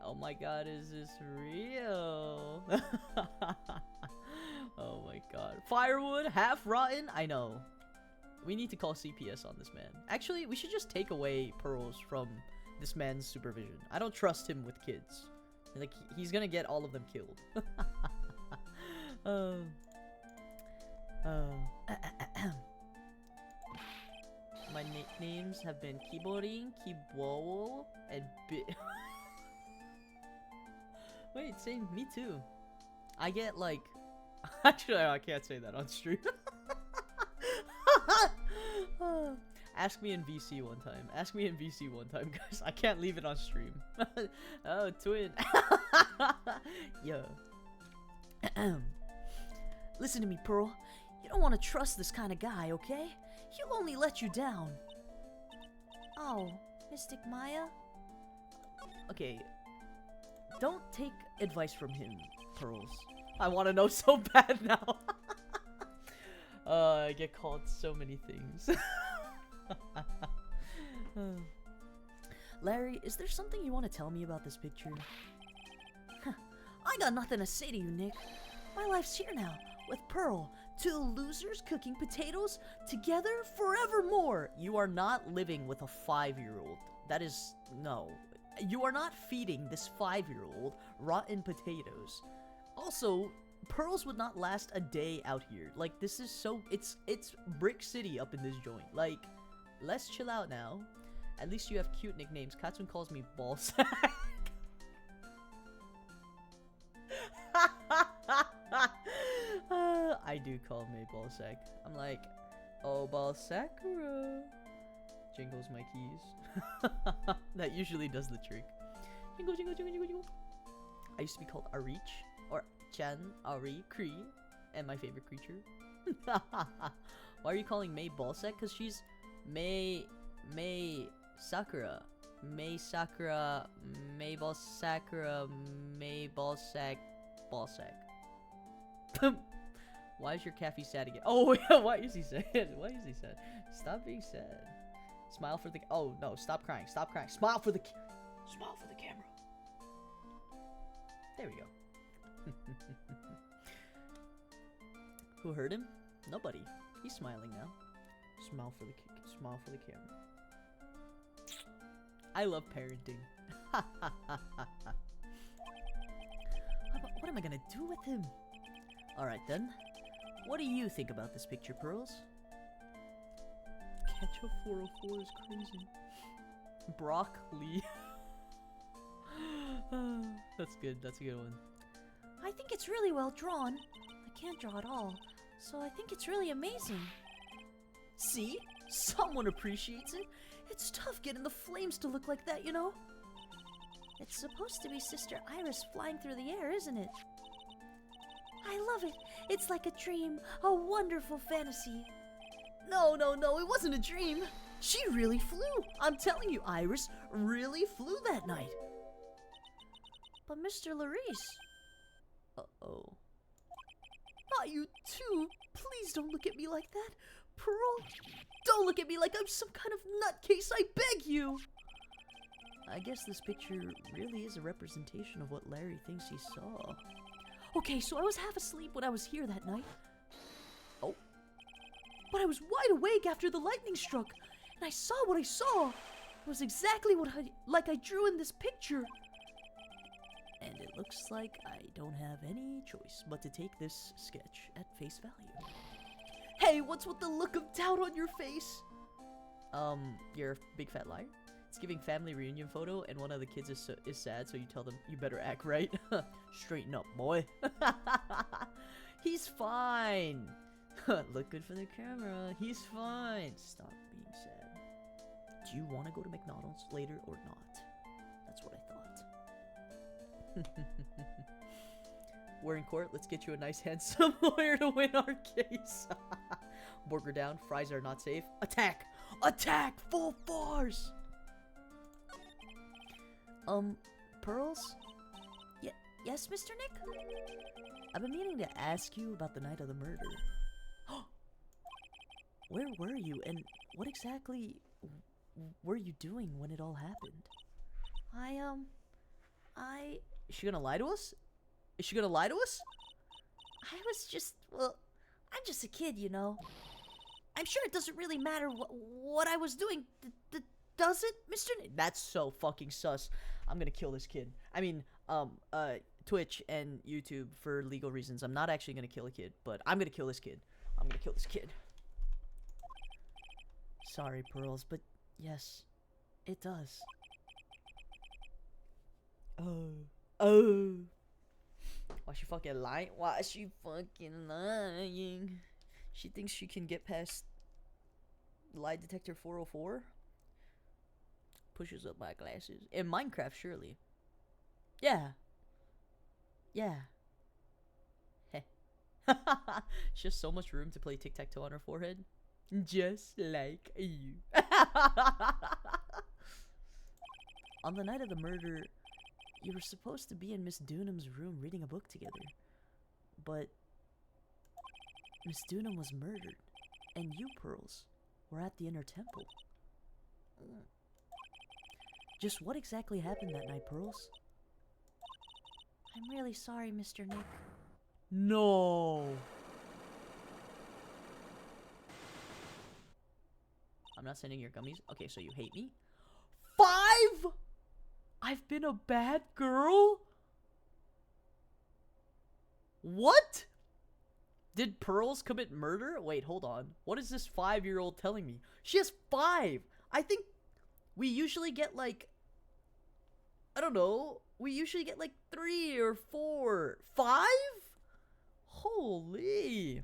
Oh my god, is this real? Oh my god. Firewood, half rotten? I know. We need to call CPS on this man. Actually, we should just take away Pearls from this man's supervision. I don't trust him with kids. Like, he's gonna get all of them killed. My nicknames have been Kiborin, Kibowo, and Wait, same, me too. I get like... Actually, I can't say that on stream. Ask me in VC one time. Ask me in VC one time, guys. I can't leave it on stream. Oh, twin. Yo. Listen to me, Pearl. You don't want to trust this kind of guy, okay? He'll only let you down. Oh, Mystic Maya? Okay. Don't take advice from him, Pearls. I want to know so bad now. I get called so many things. Larry, is there something you want to tell me about this picture? I got nothing to say to you, Nick. My life's here now, with Pearl. 2 losers cooking potatoes together forevermore. You are not living with a 5-year-old. That is, no. You are not feeding this 5-year-old rotten potatoes. Also, pearls would not last a day out here. Like, this is so, it's Brick City up in this joint. Like, let's chill out now. At least you have cute nicknames. Katsune calls me Ballsack. I do call me Ballsack. I'm like, oh, Ballsakura. Jingles my keys. That usually does the trick. Jingle, jingle, jingle, jingle, jingle. I used to be called Arich, or Chan, Ari, Kree, and my favorite creature. Why are you calling May Ballsack? Because she's May Sakura. May Sakura, May Ballsakura, May Ballsack, Ballsack. Why is your cafe sad again? Oh, yeah, why is he sad? Why is he sad? Stop being sad. Smile for the... Oh, no, stop crying. Stop crying. Smile for the... Smile for the camera. There we go. Who hurt him? Nobody. He's smiling now. Smile for the camera. I love parenting. What am I gonna do with him? Alright then. What do you think about this picture, Pearls? Ketchup 404 is crazy. Broccoli. That's good. That's a good one. I think it's really well drawn. I can't draw at all, so I think it's really amazing. See? Someone appreciates it. It's tough getting the flames to look like that, you know? It's supposed to be Sister Iris flying through the air, isn't it? I love it. It's like a dream, a wonderful fantasy. No, it wasn't a dream. She really flew. I'm telling you, Iris really flew that night. But Mr. Larice... Uh-oh. Not you too. Please don't look at me like that. Pearl, don't look at me like I'm some kind of nutcase, I beg you. I guess this picture really is a representation of what Larry thinks he saw. Okay, so I was half asleep when I was here that night. Oh. But I was wide awake after the lightning struck, and I saw what I saw. It was exactly what I drew in this picture. And it looks like I don't have any choice but to take this sketch at face value. Hey, what's with the look of doubt on your face? You're a big fat liar. It's giving family reunion photo, and one of the kids is sad, so you tell them you better act right. Straighten up, boy. He's fine. Look good for the camera. He's fine. Stop being sad. Do you want to go to McDonald's later or not? That's what I thought. We're in court. Let's get you a nice, handsome lawyer to win our case. Burger down. Fries are not safe. Attack! Attack! Full force! Pearls? Yes, Mr. Nick? I've been meaning to ask you about the night of the murder. Where were you, and what exactly were you doing when it all happened? Is she gonna lie to us? Is she gonna lie to us? I was just, well, I'm just a kid, you know. I'm sure it doesn't really matter what I was doing, does it, Mr. Nick? That's so fucking sus. I'm gonna kill this kid. I mean, Twitch and YouTube for legal reasons. I'm not actually gonna kill a kid, but I'm gonna kill this kid. I'm gonna kill this kid. Sorry, Pearls, but yes, it does. Oh. Why she fucking lying? Why is she fucking lying? She thinks she can get past lie detector 404? Pushes up my glasses. In Minecraft, surely. Yeah. Heh. Just so much room to play tic-tac-toe on her forehead. Just like you. On the night of the murder, you were supposed to be in Miss Dunham's room reading a book together. But Miss Dunham was murdered, and you, Pearls, were at the inner temple. Just what exactly happened that night, Pearls? I'm really sorry, Mr. Nick. No. I'm not sending your gummies. Okay, so you hate me? 5? I've been a bad girl? What? Did Pearls commit murder? Wait, hold on. What is this 5-year-old telling me? She has 5. I think we usually get like, I don't know. We usually get like 3 or 4. 5? Holy.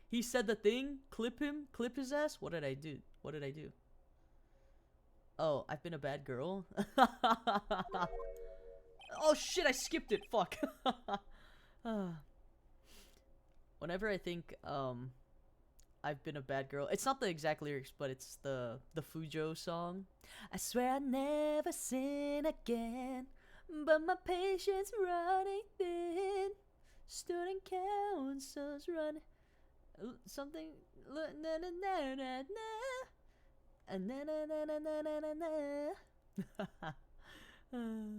He said the thing. Clip him. Clip his ass. What did I do? What did I do? Oh, I've been a bad girl. Oh shit, I skipped it. Fuck. Whenever I think I've been a bad girl, it's not the exact lyrics, but it's the Fujo song. I swear I'll never sin again, but my patience running thin. Student councils running something na na na na na na na na na na.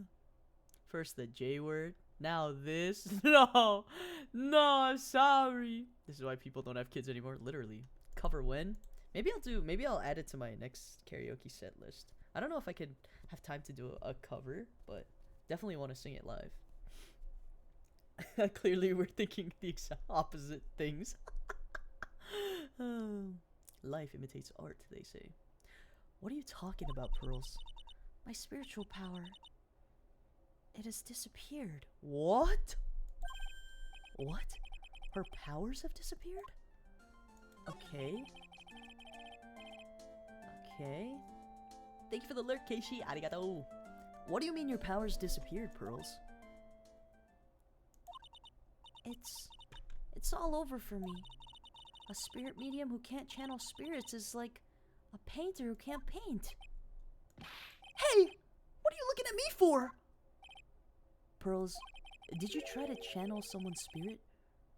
First the J word, now this. No, no, I'm sorry. This is why people don't have kids anymore. Literally. Cover when? Maybe I'll add it to my next karaoke set list. I don't know if I could have time to do a cover, but definitely want to sing it live. Clearly we're thinking the exact opposite things. Life imitates art, they say. What are you talking about, Pearls? My spiritual power. It has disappeared. What? What? Her powers have disappeared? Okay. Okay. Thank you for the lurk, Keishi. Arigato. What do you mean your powers disappeared, Pearls? It's all over for me. A spirit medium who can't channel spirits is like a painter who can't paint. Hey! What are you looking at me for? Pearls, did you try to channel someone's spirit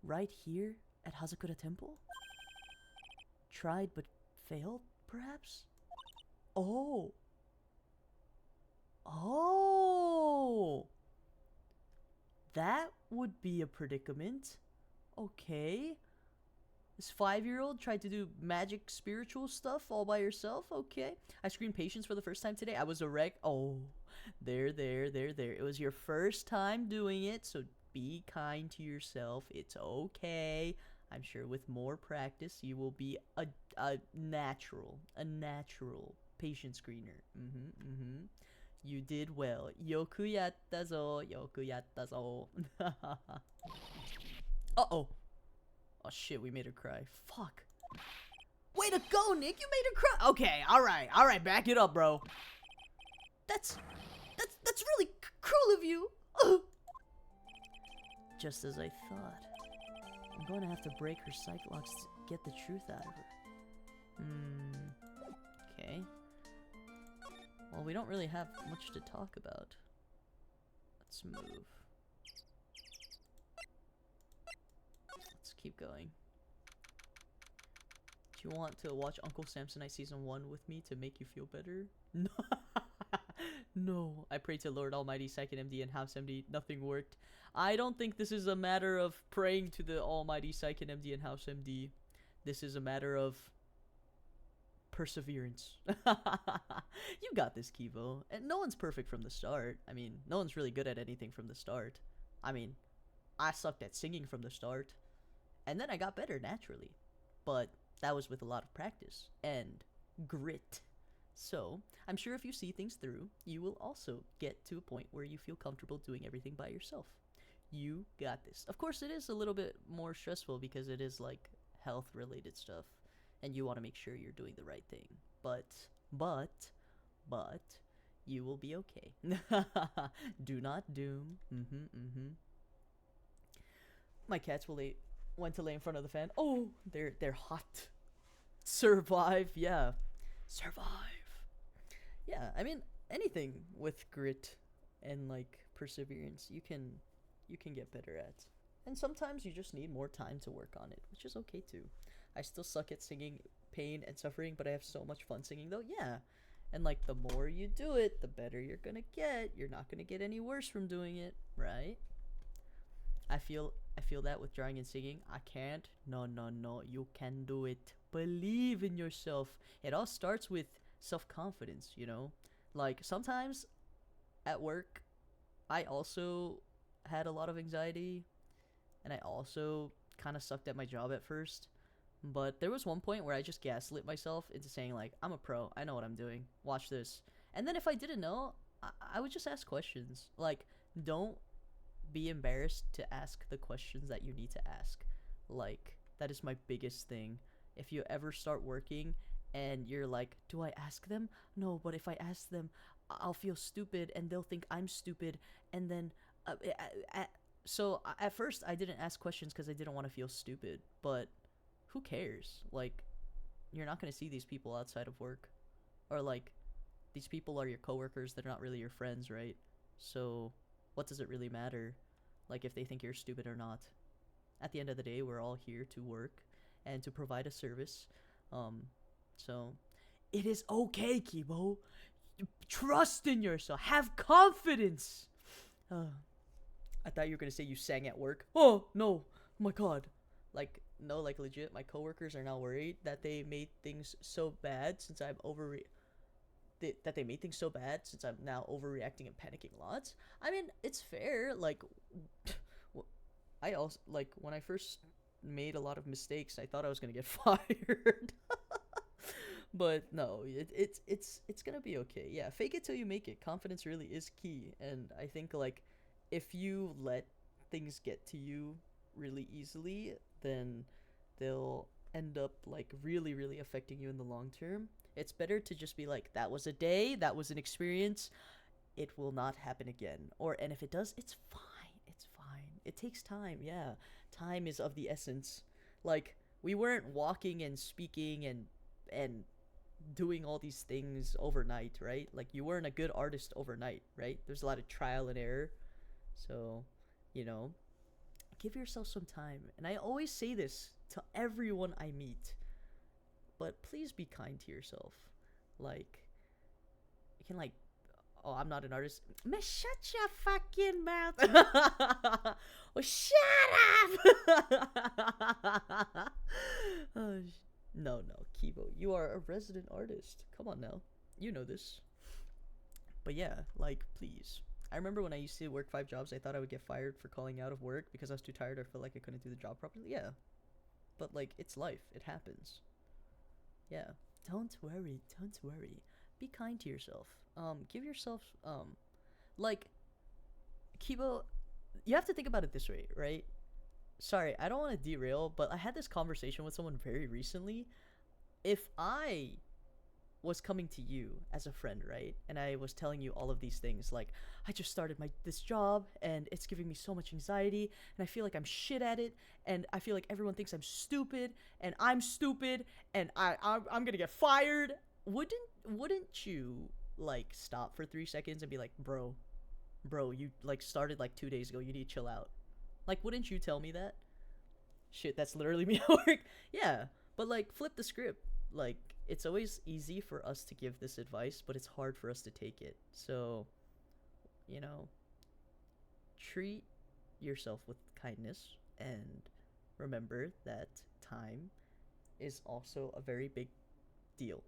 right here at Hazakura Temple? Tried but failed, perhaps? Oh. Oh. That would be a predicament. Okay. This 5-year-old tried to do magic spiritual stuff all by herself. Okay. I screamed patience for the first time today. I was a wreck. Oh. There. It was your first time doing it, so be kind to yourself. It's okay. I'm sure with more practice, you will be a natural patient screener. You did well. Yoku yatta zo, yoku yatta zo. Uh-oh. Oh shit, we made her cry. Fuck. Way to go, Nick. You made her cry. Okay, alright, back it up, bro. That's really cruel of you. Ugh. Just as I thought. I'm going to have to break her psych locks to get the truth out of her. Okay. Well, we don't really have much to talk about. Let's move. Let's keep going. Do you want to watch Uncle Samsonite Season 1 with me to make you feel better? No. No. I pray to Lord Almighty, Second MD, and House MD. Nothing worked. I don't think this is a matter of praying to the Almighty, Second MD, and House MD. This is a matter of perseverance. You got this, Kivo. And no one's perfect from the start. I mean, no one's really good at anything from the start. I mean, I sucked at singing from the start. And then I got better naturally. But that was with a lot of practice and grit. So, I'm sure if you see things through, you will also get to a point where you feel comfortable doing everything by yourself. You got this. Of course, it is a little bit more stressful because it is like health-related stuff. And you want to make sure you're doing the right thing. But, you will be okay. Do not doom. My cats went to lay in front of the fan. Oh, they're hot. Survive, yeah. Survive. Yeah, I mean, anything with grit and like perseverance, you can get better at. And sometimes you just need more time to work on it, which is okay too. I still suck at singing pain and suffering, but I have so much fun singing though. Yeah, And like the more you do it, the better you're gonna get. You're not gonna get any worse from doing it, right? I feel that with drawing and singing. I can't. No, no, no. You can do it. Believe in yourself. It all starts with self-confidence, you know? Like sometimes at work, I also had a lot of anxiety and I also kind of sucked at my job at first. But there was one point where I just gaslit myself into saying like, I'm a pro. I know what I'm doing. Watch this. And then if I didn't know, I would just ask questions. Like, don't be embarrassed to ask the questions that you need to ask. Like, that is my biggest thing. If you ever start working and you're like, do I ask them? No, but if I ask them, I'll feel stupid and they'll think I'm stupid. And then, so at first I didn't ask questions because I didn't want to feel stupid. But who cares? Like, you're not going to see these people outside of work. Or like, these people are your coworkers. They're not really your friends, right? So what does it really matter? Like, if they think you're stupid or not. At the end of the day, we're all here to work and to provide a service. So it is okay, Kibo. Trust in yourself. Have confidence. I thought you were gonna say you sang at work. Oh no, oh my god. Like, no, like legit, my coworkers are now worried that they made things so bad since I'm that they made things so bad since I'm now overreacting and panicking lots. I mean, it's fair. Like, I also, like, when I first made a lot of mistakes, I thought I was gonna get fired. But no, it's gonna be okay. Yeah, fake it till you make it. Confidence really is key, and I think like if you let things get to you really easily, then they'll end up like really, really affecting you in the long term. It's better to just be like, that was a day, that was an experience, it will not happen again. And if it does, it's fine. It's fine. It takes time. Yeah, time is of the essence. Like, we weren't walking and speaking and doing all these things overnight, right? Like, you weren't a good artist overnight, right? There's a lot of trial and error. So, you know, give yourself some time. And I always say this to everyone I meet, but please be kind to yourself. Like, you can like, oh, I'm not an artist. Man, shut your fucking mouth. Oh, shut up. Oh, no, Kibo, you are a resident artist. Come on now, you know this. But yeah, like, please. I remember when I used to work 5 jobs, I thought I would get fired for calling out of work because I was too tired or felt like I couldn't do the job properly. Yeah, but like, it's life. It happens. Yeah. Don't worry. Be kind to yourself. Give yourself, like, Kibo, you have to think about it this way, right? Sorry, I don't want to derail, but I had this conversation with someone very recently. If I was coming to you as a friend, right, and I was telling you all of these things, like, I just started this job and it's giving me so much anxiety and I feel like I'm shit at it and I feel like everyone thinks I'm stupid and I'm stupid and I'm gonna get fired, wouldn't you like stop for 3 seconds and be like, bro, you like started like 2 days ago, you need to chill out? Like, wouldn't you tell me that? Shit, that's literally me at work. Yeah, but like, flip the script. Like, it's always easy for us to give this advice, but it's hard for us to take it. So, you know, treat yourself with kindness and remember that time is also a very big deal.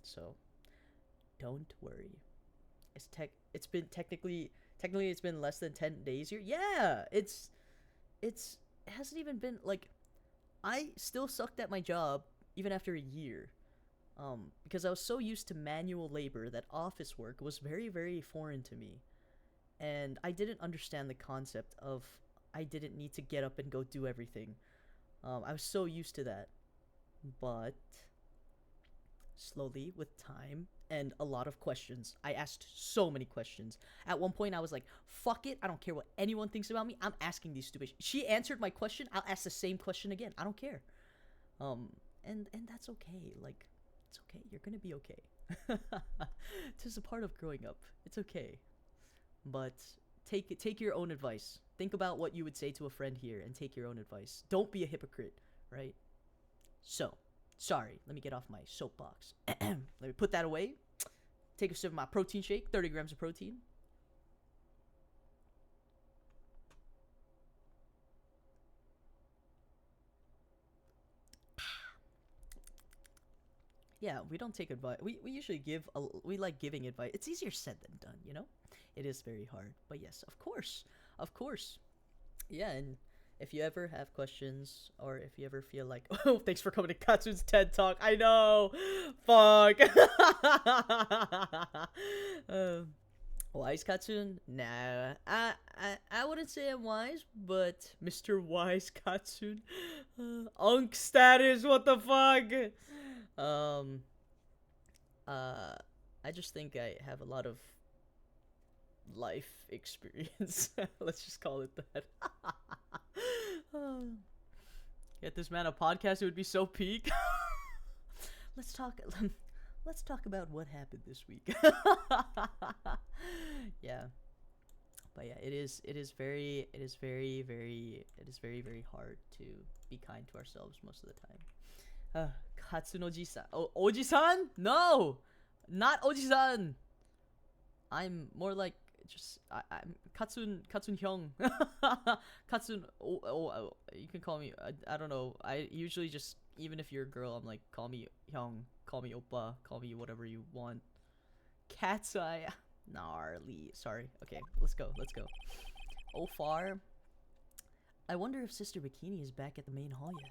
So, don't worry. It's been technically it's been less than 10 days here. Yeah, it hasn't even been like, I still sucked at my job even after a year. Because I was so used to manual labor that office work was very, very foreign to me. And I didn't understand the concept of I didn't need to get up and go do everything. I was so used to that. But slowly, with time and a lot of questions, I asked so many questions. At one point, I was like, fuck it. I don't care what anyone thinks about me. I'm asking these stupid. She answered my question. I'll ask the same question again. I don't care. And that's okay. Like, it's okay. You're gonna be okay. It's just a part of growing up. It's okay. But take your own advice. Think about what you would say to a friend here and take your own advice. Don't be a hypocrite, right? So, sorry. Let me get off my soapbox. Let me put that away. take a sip of my protein shake, 30 grams of protein. Yeah, we don't take advice. We usually give, we like giving advice. It's easier said than done, you know? It is very hard. But yes, of course. Of course. Yeah, and if you ever have questions, or if you ever feel like, oh, thanks for coming to Katsun's TED Talk. I know. Fuck. Wise Katsun? Nah. I wouldn't say I'm wise, but Mr. Wise Katsun. Unk status, what the fuck? I just think I have a lot of life experience. Let's just call it that. Get this man a podcast, it would be so peak. let's talk about what happened this week. Yeah. But yeah, it is very hard to be kind to ourselves most of the time. Katsunoji-san. Oh, Oji-san? No! Not Oji-san! I'm more like just I'm Katsun Hyung. Katsun you can call me I don't know. I usually just, even if you're a girl, I'm like, call me Hyung, call me Oppa, call me whatever you want. Cat's eye. Gnarly. Sorry. Okay, let's go. Oh far. I wonder if Sister Bikini is back at the main hall yet.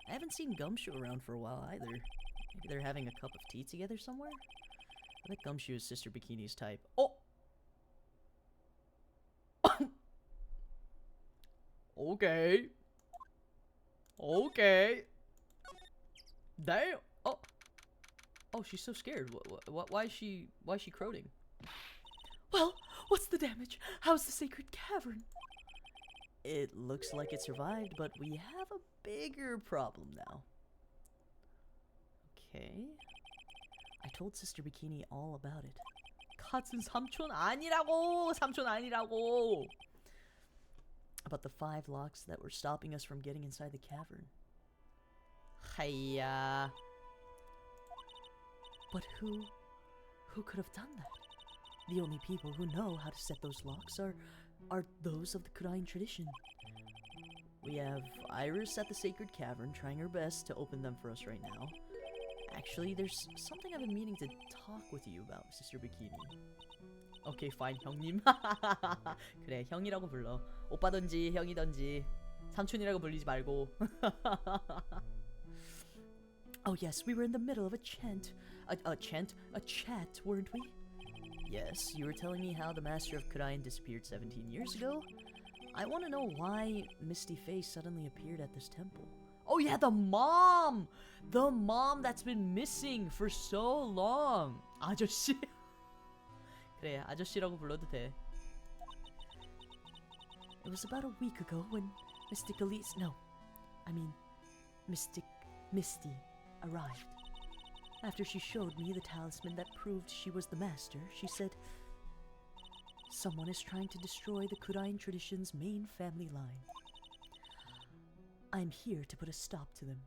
I haven't seen Gumshoe around for a while either. Maybe they're having a cup of tea together somewhere? I bet Gumshoe is Sister Bikini's type. Oh! Okay. Okay. Damn. Oh. Oh, she's so scared. Why is she crowing? Well, what's the damage? How's the sacred cavern? It looks like it survived, but we have a bigger problem now. Okay. I told Sister Bikini all about it. Katsun 삼촌 아니라고! 삼촌 아니라고! About the 5 locks that were stopping us from getting inside the cavern. Hiya. But who could have done that? The only people who know how to set those locks are those of the Kurain tradition. We have Iris at the Sacred Cavern trying her best to open them for us right now. Actually, there's something I've been meaning to talk with you about, Sister Bikini. Okay, fine, 형님. 그래, 형이라고 불러. 오빠든지 형이든지 삼촌이라고 불리지 말고. Oh yes, we were in the middle of a chat, weren't we? Yes, you were telling me how the Master of Kurain disappeared 17 years ago. I want to know why Misty Fey suddenly appeared at this temple. Oh yeah, the mom! The mom that's been missing for so long. 아저씨. 그래, 아저씨라고 불러도 돼. It was about a week ago when Mystic Misty arrived. After she showed me the talisman that proved she was the master, she said, "Someone is trying to destroy the Kurain tradition's main family line. I'm here to put a stop to them."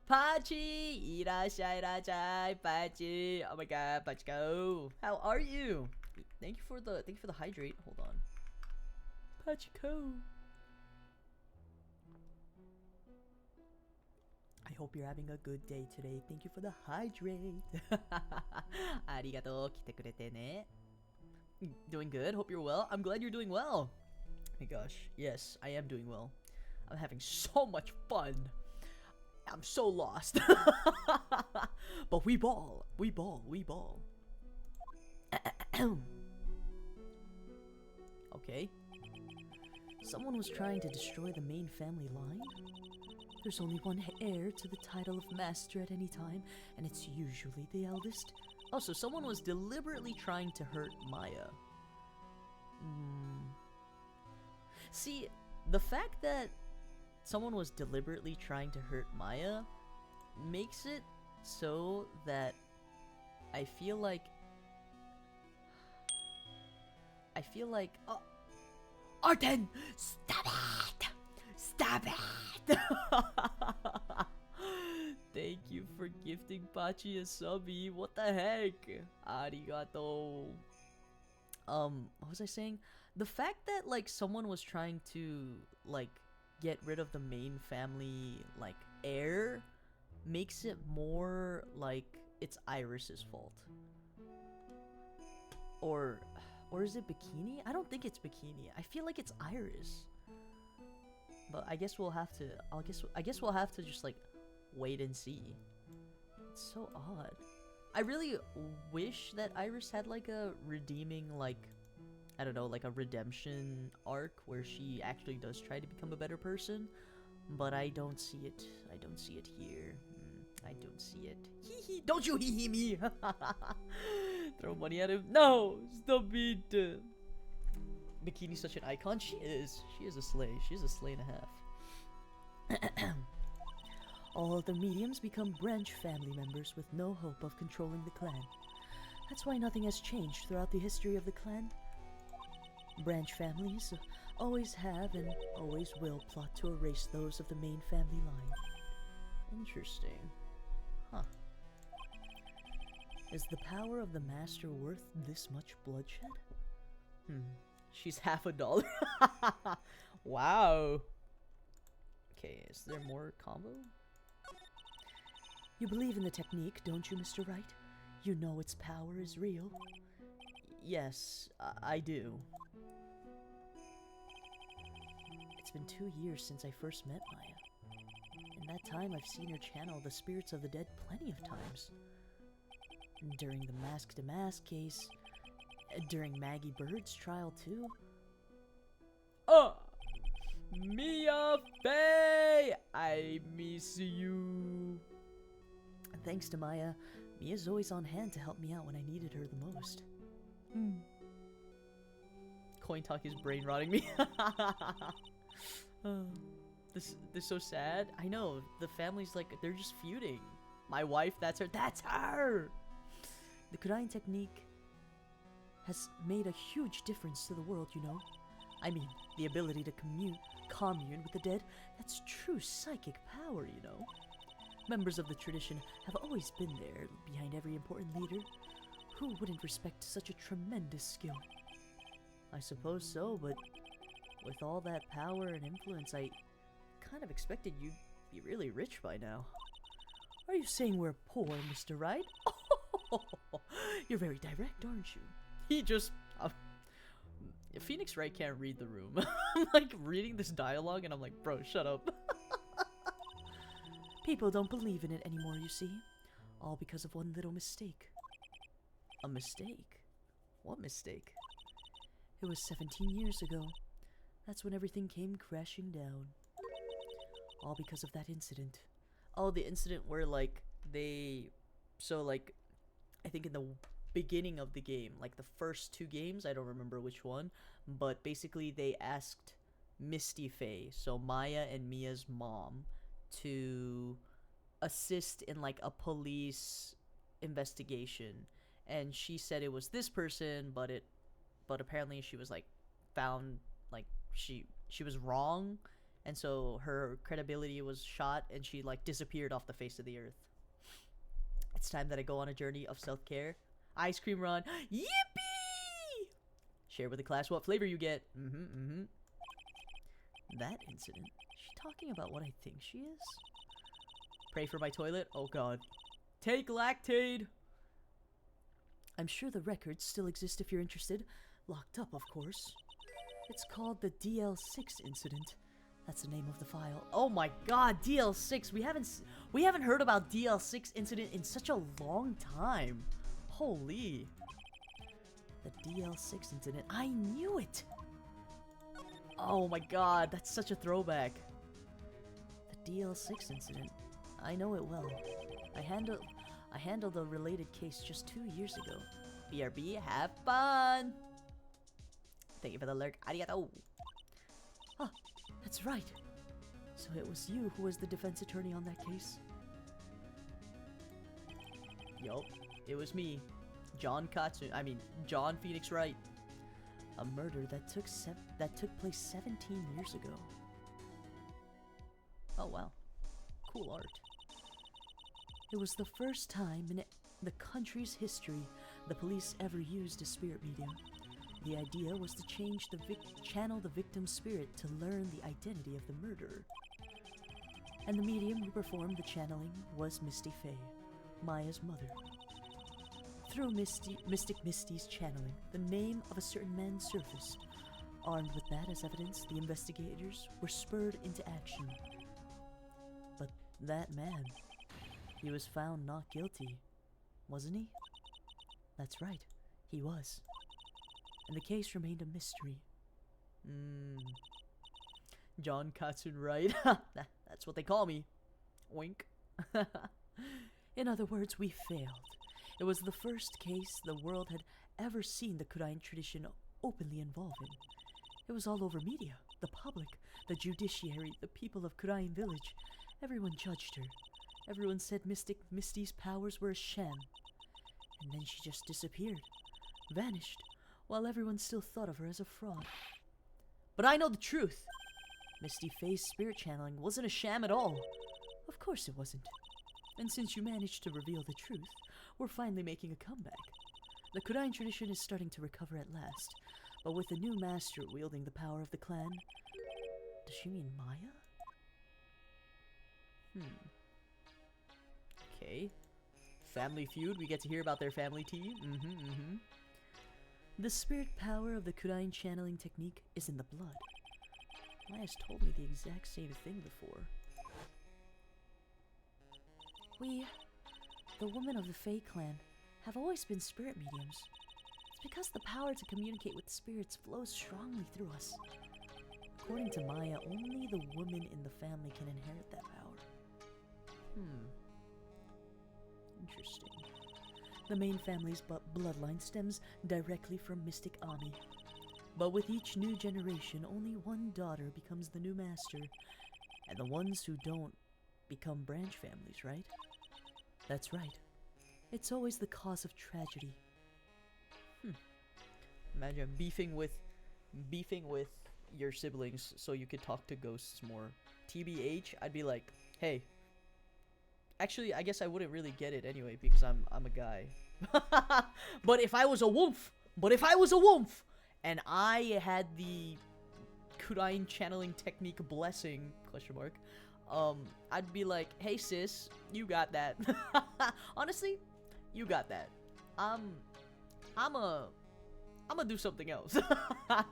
Pachi! Irashairajai, Pachi! Oh my god, Pachiko! How are you? Thank you for the hydrate. Hold on. Pachiko! I hope you're having a good day today. Thank you for the hydrate. Arigato, kite kurete ne. Doing good. Hope you're well. I'm glad you're doing well. Oh my gosh. Yes, I am doing well. I'm having so much fun. I'm so lost. But we ball. Okay. Someone was trying to destroy the main family line. There's only one heir to the title of master at any time, and it's usually the eldest. Oh, so someone was deliberately trying to hurt Maya. See, the fact that someone was deliberately trying to hurt Maya makes it so that I feel like oh, Arden, stop it! Thank you for gifting Pachi a subby. What the heck? Arigato. What was I saying? The fact that like someone was trying to like get rid of the main family like heir makes it more like it's Iris's fault. Or is it Bikini? I don't think it's Bikini. I feel like it's Iris. But I guess we'll have to I guess we'll have to just like wait and see. It's so odd. I really wish that Iris had like a redeeming like I don't know, like a redemption arc where she actually does try to become a better person, but I don't see it. I don't see it here. I don't see it. Hee hee, don't you hee hee me! Throw money at him. No! Stop it! Bikini's such an icon. She is. She is a slay. She's a slay and a half. All of the mediums become branch family members with no hope of controlling the clan. That's why nothing has changed throughout the history of the clan. Branch families always have and always will plot to erase those of the main family line. Interesting. Huh. Is the power of the master worth this much bloodshed? She's $50. Wow. Okay, is there more combo? You believe in the technique, don't you, Mr. Wright? You know its power is real. Yes, I do. It's been 2 years since I first met Maya. In that time, I've seen her channel the spirits of the dead plenty of times. During the Mask to Mask case, during Maggie Bird's trial too. Maya Fey! I miss you. Thanks to Maya, Mia's always on hand to help me out when I needed her the most. Coin talk is brain rotting me. This is so sad. I know, the family's like, they're just feuding. My wife, that's her. That's her! The Kurain technique has made a huge difference to the world, you know. I mean, the ability to commune with the dead, that's true psychic power, you know. Members of the tradition have always been there, behind every important leader. Who wouldn't respect such a tremendous skill? I suppose so, but with all that power and influence, I kind of expected you'd be really rich by now. Are you saying we're poor, Mr. Wright? You're very direct, aren't you? He just... Phoenix Wright can't read the room. I'm like reading this dialogue and I'm like, bro, shut up. People don't believe in it anymore, you see. All because of one little mistake. A mistake? What mistake? It was 17 years ago. That's when everything came crashing down. All because of that incident. Oh, the incident where like they... So like, I think in the beginning of the game, like the first 2 games, I don't remember which one, but basically they asked Misty Faye, so Maya and Mia's mom, to assist in like a police investigation, and she said it was this person, but apparently she was like found like she was wrong, and so her credibility was shot and she like disappeared off the face of the earth. It's time that I go on a journey of self-care. Ice cream run. Yippee! Share with the class what flavor you get. That incident? Is she talking about what I think she is? Pray for my toilet? Oh god. Take Lactaid! I'm sure the records still exist if you're interested. Locked up, of course. It's called the DL6 incident. That's the name of the file. Oh my god, DL6. We haven't heard about DL6 incident in such a long time. Holy. The DL6 incident. I knew it! Oh my god, that's such a throwback. The DL6 incident. I know it well. I handled a related case just 2 years ago. BRB, have fun! Thank you for the lurk. Arigato! Ah, that's right. So it was you who was the defense attorney on that case? Yup, it was me. John Phoenix Wright. A murder that took place 17 years ago. Oh wow. Cool art. It was the first time in the country's history the police ever used a spirit medium. The idea was to channel the victim's spirit to learn the identity of the murderer. And the medium who performed the channeling was Misty Fey, Maya's mother. Through Mystic Misty's channeling, the name of a certain man surfaced. Armed with that as evidence, the investigators were spurred into action. But that man, he was found not guilty, wasn't he? That's right, he was. And the case remained a mystery. John Katsun, right? That's what they call me. Wink. In other words, we failed. It was the first case the world had ever seen the Kurain tradition openly involved in. It was all over media, the public, the judiciary, the people of Kurain village. Everyone judged her. Everyone said Mystic Misty's powers were a sham. And then she just disappeared, vanished, while everyone still thought of her as a fraud. But I know the truth. Misty Fey's spirit channeling wasn't a sham at all. Of course it wasn't. And since you managed to reveal the truth, we're finally making a comeback. The Kurain tradition is starting to recover at last, but with the new master wielding the power of the clan... Does she mean Maya? Okay. Family feud, we get to hear about their family tea. The spirit power of the Kurain channeling technique is in the blood. Maya's told me the exact same thing before. We, the women of the Fey clan, have always been spirit mediums. It's because the power to communicate with spirits flows strongly through us. According to Maya, only the woman in the family can inherit that power. Interesting. The main family's bloodline stems directly from Mystic Ami. But with each new generation, only one daughter becomes the new master, and the ones who don't become branch families, right? That's right. It's always the cause of tragedy. Imagine beefing with your siblings so you could talk to ghosts more. TBH, I'd be like, hey. Actually, I guess I wouldn't really get it anyway because I'm a guy. But if I was a wolf, and I had the Kurain channeling technique blessing, question mark, I'd be like, hey sis, you got that. Honestly, you got that. I'm gonna do something else. I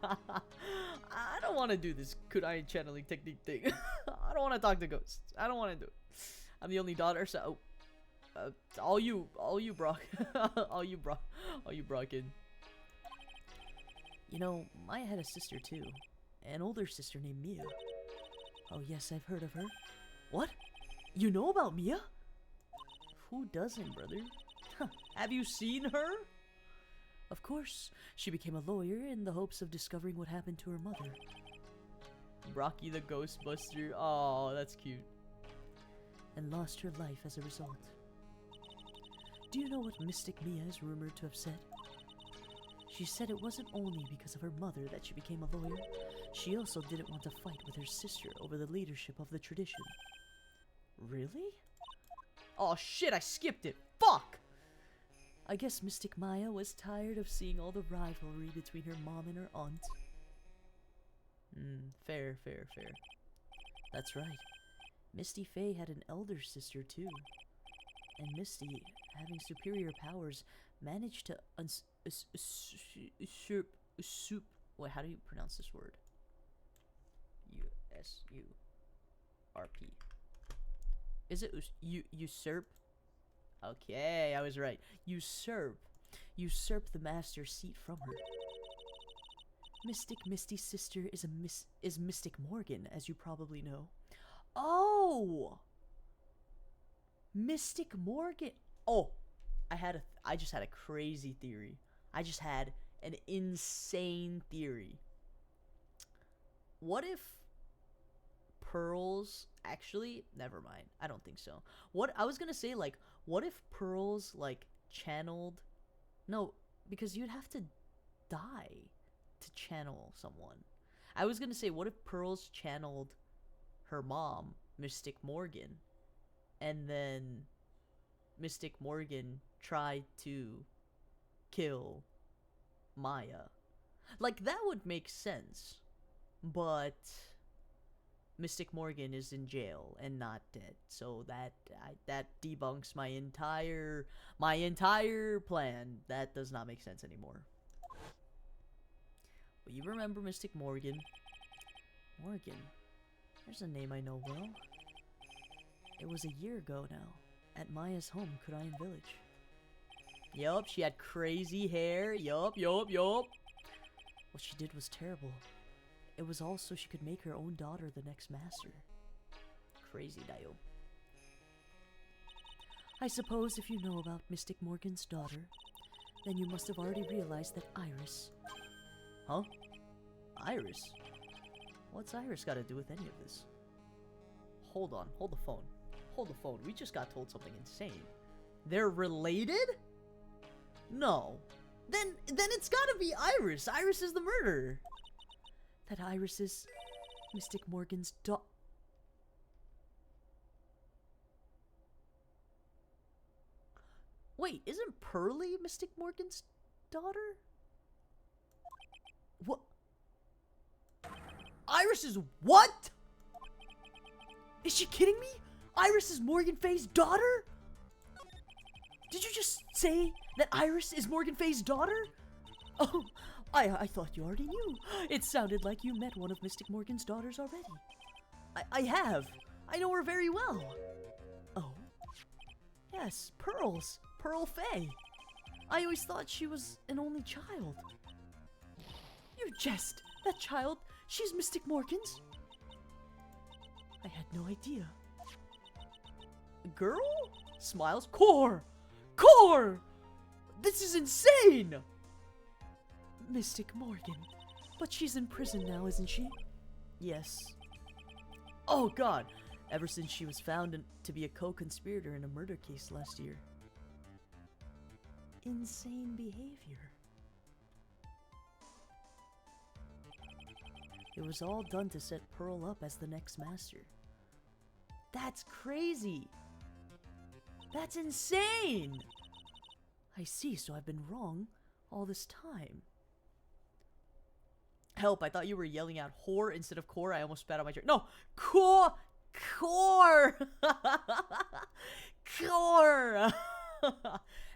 don't want to do this Kurain channeling technique thing. I don't want to talk to ghosts. I don't want to do it. I'm the only daughter, so all you Brock, all you Brockin. You know, Maya had a sister too, an older sister named Mia. Oh yes, I've heard of her. What? You know about Mia? Who doesn't, brother? Have you seen her? Of course. She became a lawyer in the hopes of discovering what happened to her mother. Brocky the Ghostbuster. Oh, that's cute. And lost her life as a result. Do you know what Mystic Mia is rumored to have said? She said it wasn't only because of her mother that she became a lawyer. She also didn't want to fight with her sister over the leadership of the tradition. Really? Oh shit, I skipped it. Fuck! I guess Mystic Maya was tired of seeing all the rivalry between her mom and her aunt. Fair. That's right. Misty Fey had an elder sister too. And Misty, having superior powers, managed to usurp. Wait, how do you pronounce this word? U-S-U-R-P. Is it usurp? Okay, I was right. Usurp the master's seat from her. Mystic Misty's sister is Mystic Morgan, as you probably know. Oh! Mystic Morgan. Oh, I just had a crazy theory. I just had an insane theory. What if Pearls actually, never mind. I don't think so. What I was going to say, like, what if Pearls like channeled, no, because you'd have to die to channel someone. I was going to say, what if Pearls channeled her mom, Mystic Morgan, and then Mystic Morgan tried to kill Maya. Like, that would make sense. But Mystic Morgan is in jail and not dead. So that debunks my entire plan. That does not make sense anymore. But you remember Mystic Morgan. Morgan. There's a name I know well. It was a year ago now, at Maya's home, Korean village. Yup, she had crazy hair. Yup. What she did was terrible. It was all so she could make her own daughter the next master. Crazy Dio. I suppose if you know about Mystic Morgan's daughter, then you must have already realized that Iris... Huh? Iris? What's Iris got to do with any of this? Hold on, hold the phone. We just got told something insane. They're related? No. Then it's gotta be Iris. Iris is the murderer. That Iris is Mystic Morgan's daughter. Wait, isn't Pearly Mystic Morgan's daughter? What? Iris is what? Is she kidding me? Iris is Morgan Fey's daughter? Did you just say that Iris is Morgan Fey's daughter? Oh, I thought you already knew. It sounded like you met one of Mystic Morgan's daughters already. I have. I know her very well. Oh? Yes, Pearl Fey. I always thought she was an only child. You jest. That child, she's Mystic Morgan's? I had no idea. Girl? Smiles. Core! This is insane! Mystic Morgan. But she's in prison now, isn't she? Yes. Oh god! Ever since she was found to be a co-conspirator in a murder case last year. Insane behavior. It was all done to set Pearl up as the next master. That's crazy! That's insane! I see, so I've been wrong all this time. Help, I thought you were yelling out whore instead of core. I almost spat out my drink. No! Core!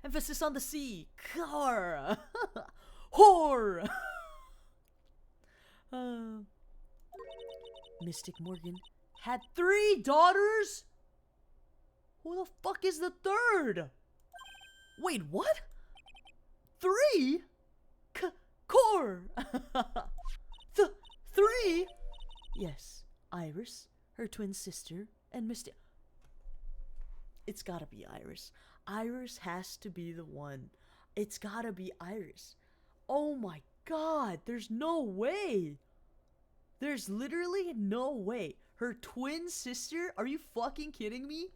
Emphasis on the C. Core! Whore! Mystic Morgan had 3 daughters? Who the fuck is the third? Wait, what? 3? Core! 3? Yes, Iris, her twin sister, and Mystic... It's gotta be Iris. Iris has to be the one. It's gotta be Iris. Oh my god, there's no way. There's literally no way. Her twin sister? Are you fucking kidding me?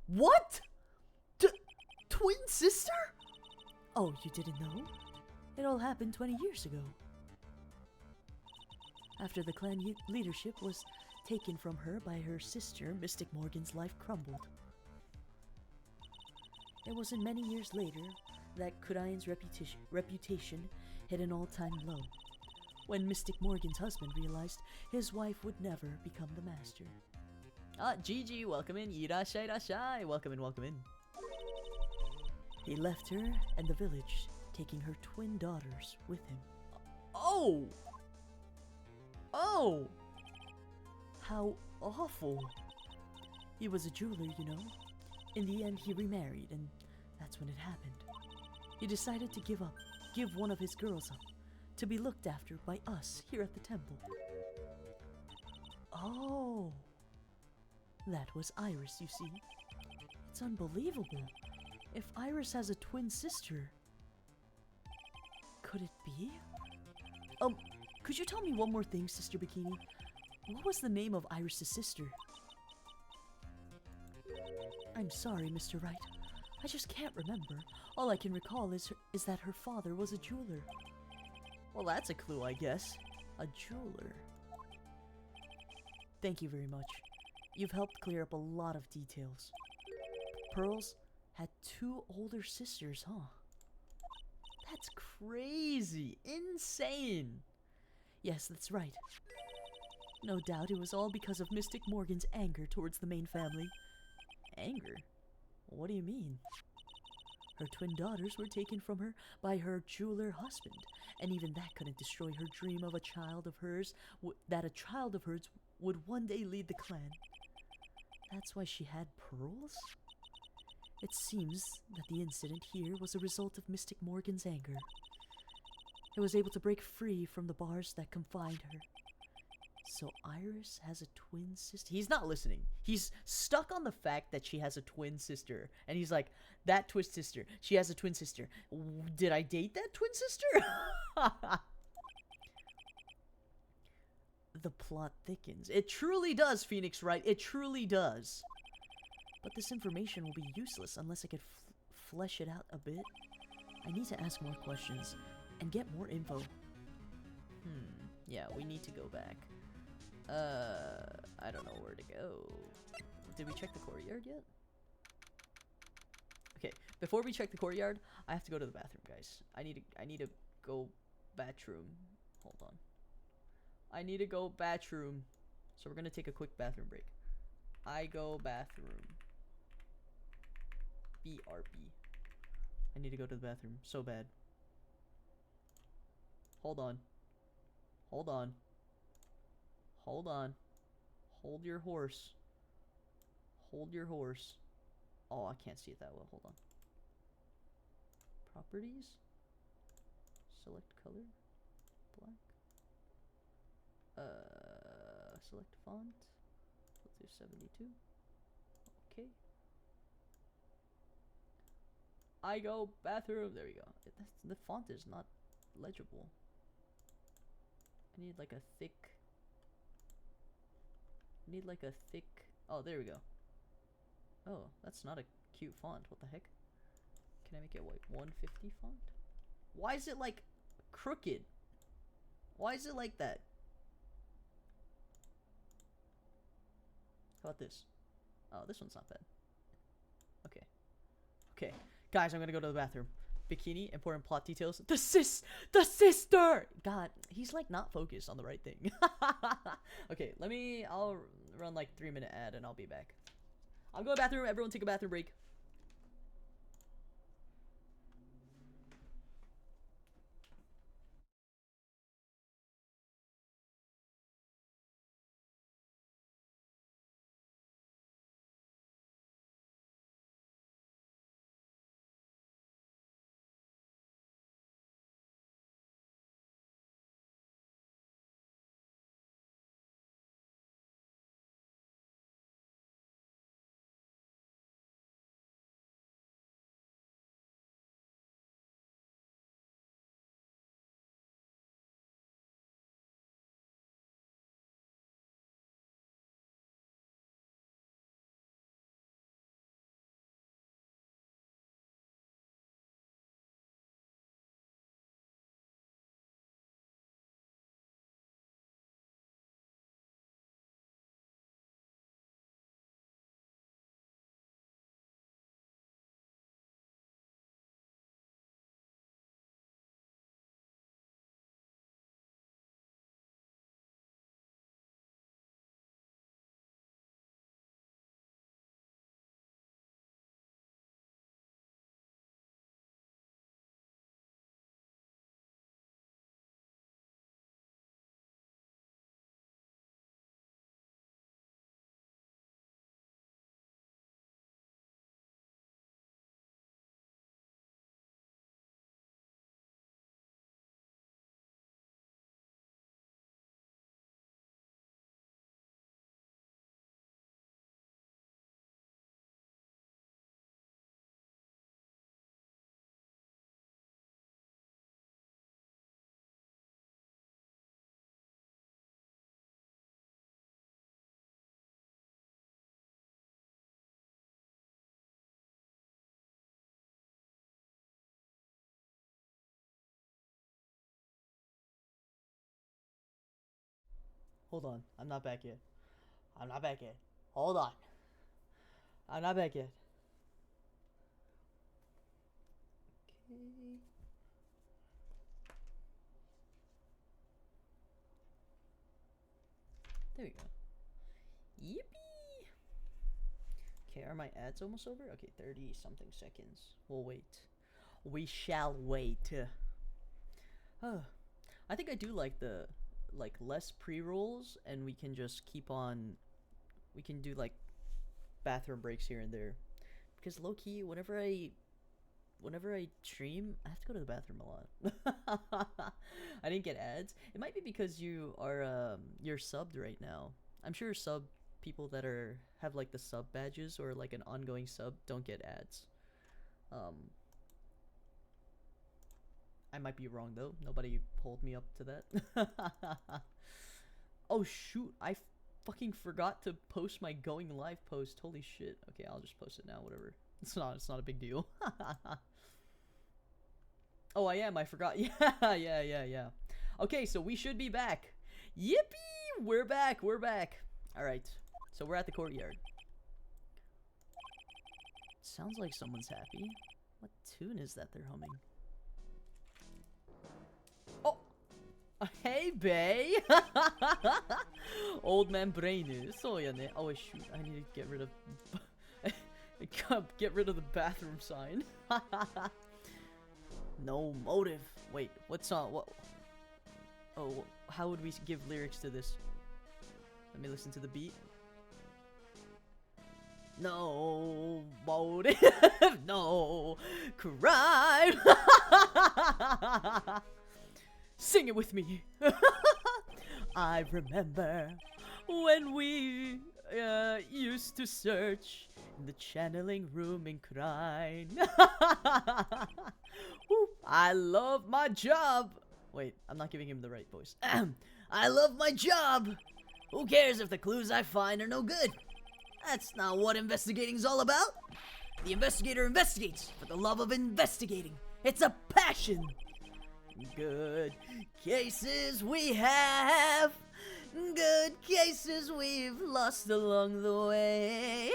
What? Twin sister? Oh, you didn't know? It all happened 20 years ago. After the clan leadership was taken from her by her sister, Mystic Morgan's life crumbled. It wasn't many years later that Kurain's reputation hit an all-time low, when Mystic Morgan's husband realized his wife would never become the master. Gigi, welcome in. Irashai, irashai. Welcome in. He left her and the village, taking her twin daughters with him. Oh! How awful. He was a jeweler, you know. In the end, he remarried, and that's when it happened. He decided to give one of his girls up, to be looked after by us here at the temple. Oh. That was Iris, you see. It's unbelievable. If Iris has a twin sister... Could it be? Could you tell me one more thing, Sister Bikini? What was the name of Iris' sister? I'm sorry, Mr. Wright. I just can't remember. All I can recall is that her father was a jeweler. Well, that's a clue, I guess. A jeweler. Thank you very much. You've helped clear up a lot of details. Pearls, had 2 older sisters, huh? That's crazy. Insane. Yes, that's right. No doubt it was all because of Mystic Morgan's anger towards the main family. Anger? What do you mean? Her twin daughters were taken from her by her jeweler husband, and even that couldn't destroy her dream of a child of hers, that a child of hers would one day lead the clan. That's why she had pearls? It seems that the incident here was a result of Mystic Morgan's anger. It was able to break free from the bars that confined her. So Iris has a twin sister. He's not listening. He's stuck on the fact that she has a twin sister. And he's like, that twin sister. She has a twin sister. Did I date that twin sister? The plot thickens. It truly does, Phoenix Wright. It truly does. But this information will be useless unless I could flesh it out a bit. I need to ask more questions and get more info. Yeah, we need to go back. I don't know where to go. Did we check the courtyard yet? Okay, before we check the courtyard, I have to go to the bathroom, guys. I need to go bathroom. Hold on. I need to go bathroom. So we're gonna take a quick bathroom break. I go bathroom. BRB. I need to go to the bathroom so bad. Hold on. Hold on. Hold on. Hold your horse. Hold your horse. Oh, I can't see it that well. Hold on. Properties. Select color. Black. Select font. Let's do 72. Okay. I go bathroom. There we go. The font is not legible. I need like a thick. Oh, there we go. Oh, that's not a cute font. What the heck? Can I make it like 150 font? Why is it like crooked? Why is it like that? How about this? Oh, this one's not bad. Okay. Okay. Guys, I'm gonna go to the bathroom. Bikini, important plot details. The sister! God, he's like not focused on the right thing. Okay, I'll run like 3-minute ad and I'll be back. I'll go to the bathroom. Everyone take a bathroom break. Hold on. I'm not back yet. I'm not back yet. Hold on. I'm not back yet. There we go. Yippee! Okay, are my ads almost over? Okay, 30 something seconds. We'll wait. We shall wait. I think I do like the less pre-rolls, and we can just keep on. We can do like bathroom breaks here and there, because low key, whenever I stream, I have to go to the bathroom a lot. I didn't get ads. It might be because you are you're subbed right now. I'm sure sub people that have like the sub badges or like an ongoing sub don't get ads. I might be wrong though. Nobody hold me up to that. Oh shoot! I fucking forgot to post my going live post. Holy shit! Okay, I'll just post it now. Whatever. It's not a big deal. Oh, I am. I forgot. Yeah. Okay, so we should be back. Yippee! We're back. All right. So we're at the courtyard. Sounds like someone's happy. What tune is that they're humming? Oh! Hey, bae! Old man brain. So yeah, oh shoot! I need to get rid of the bathroom sign. No motive. Wait, what song? What? Oh, how would we give lyrics to this? Let me listen to the beat. No motive, no crime. Sing it with me. I remember when we used to search in the channeling room and cry. I love my job. Wait, I'm not giving him the right voice. I love my job. Who cares if the clues I find are no good? That's not what investigating's all about. The investigator investigates for the love of investigating. It's a passion. Good cases we have. Good cases we've lost along the way.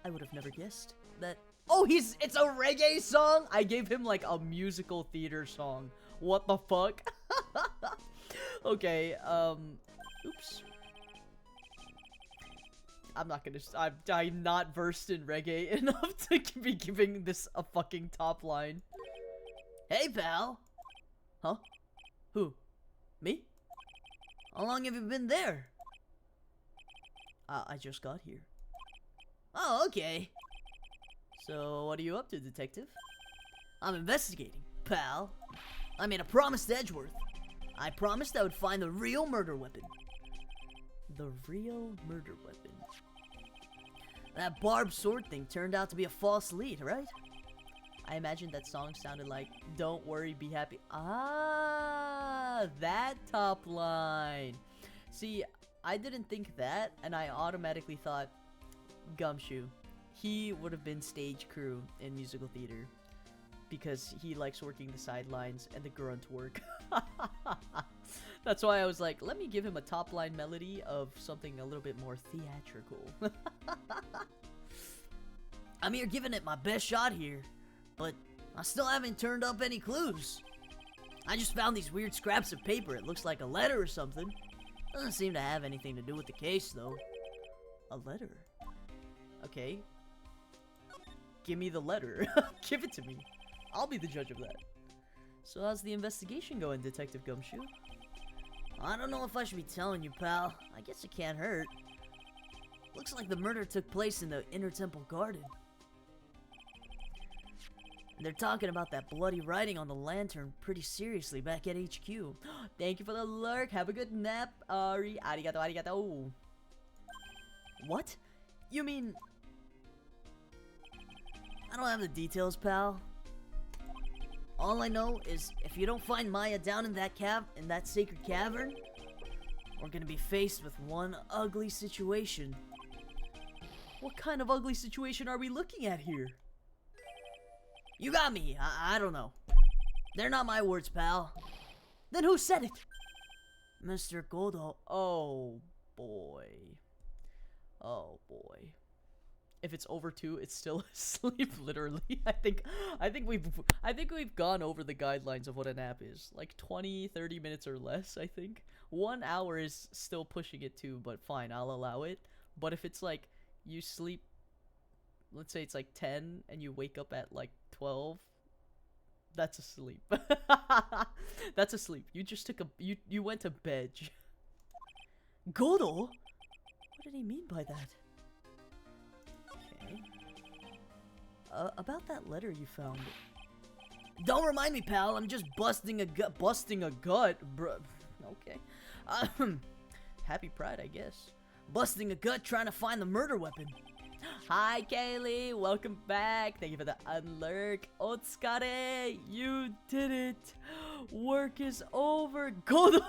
I would have never guessed that. Oh, it's a reggae song? I gave him like a musical theater song. What the fuck? Okay, oops. I'm not versed in reggae enough to be giving this a fucking top line. Hey, pal. Huh? Who? Me? How long have you been there? I just got here. Oh, okay. So, what are you up to, detective? I'm investigating, pal. I made a promise to Edgeworth. I promised I would find the real murder weapon. The real murder weapon. That barbed sword thing turned out to be a false lead, right? I imagined that song sounded like, "Don't worry, be happy." Ah, that top line. See, I didn't think that, and I automatically thought Gumshoe. He would have been stage crew in musical theater because he likes working the sidelines and the grunt work. That's why I was like, let me give him a top line melody of something a little bit more theatrical. I'm here giving it my best shot here, but I still haven't turned up any clues. I just found these weird scraps of paper. It looks like a letter or something. Doesn't seem to have anything to do with the case, though. A letter? Okay. Give me the letter. Give it to me. I'll be the judge of that. So how's the investigation going, Detective Gumshoe? I don't know if I should be telling you, pal. I guess it can't hurt. Looks like the murder took place in the Inner Temple Garden. And they're talking about that bloody writing on the lantern pretty seriously back at HQ. Thank you for the lurk. Have a good nap, Ari. Arigato, arigato. What? You mean... I don't have the details, pal. All I know is if you don't find Maya down in that sacred cavern, we're gonna be faced with one ugly situation. What kind of ugly situation are we looking at here? You got me. I don't know. They're not my words, pal. Then who said it? Mr. Godo. Oh, boy. Oh, boy. if it's over 2, it's still asleep. Literally, I think we've gone over the guidelines of what a nap is. Like 20-30 minutes or less. I think 1 hour is still pushing it too, but fine, I'll allow it. But if it's like you sleep, let's say it's like 10 and you wake up at like 12, that's asleep. That's asleep. You just took a you went to bed. Godo? What did he mean by that? Okay. About that letter you found. Don't remind me, pal. I'm just busting a gut, bro. Okay. Happy Pride, I guess. Busting a gut, trying to find the murder weapon. Hi, Kaylee. Welcome back. Thank you for the unlurk. Otsukare. You did it. Work is over. Godo.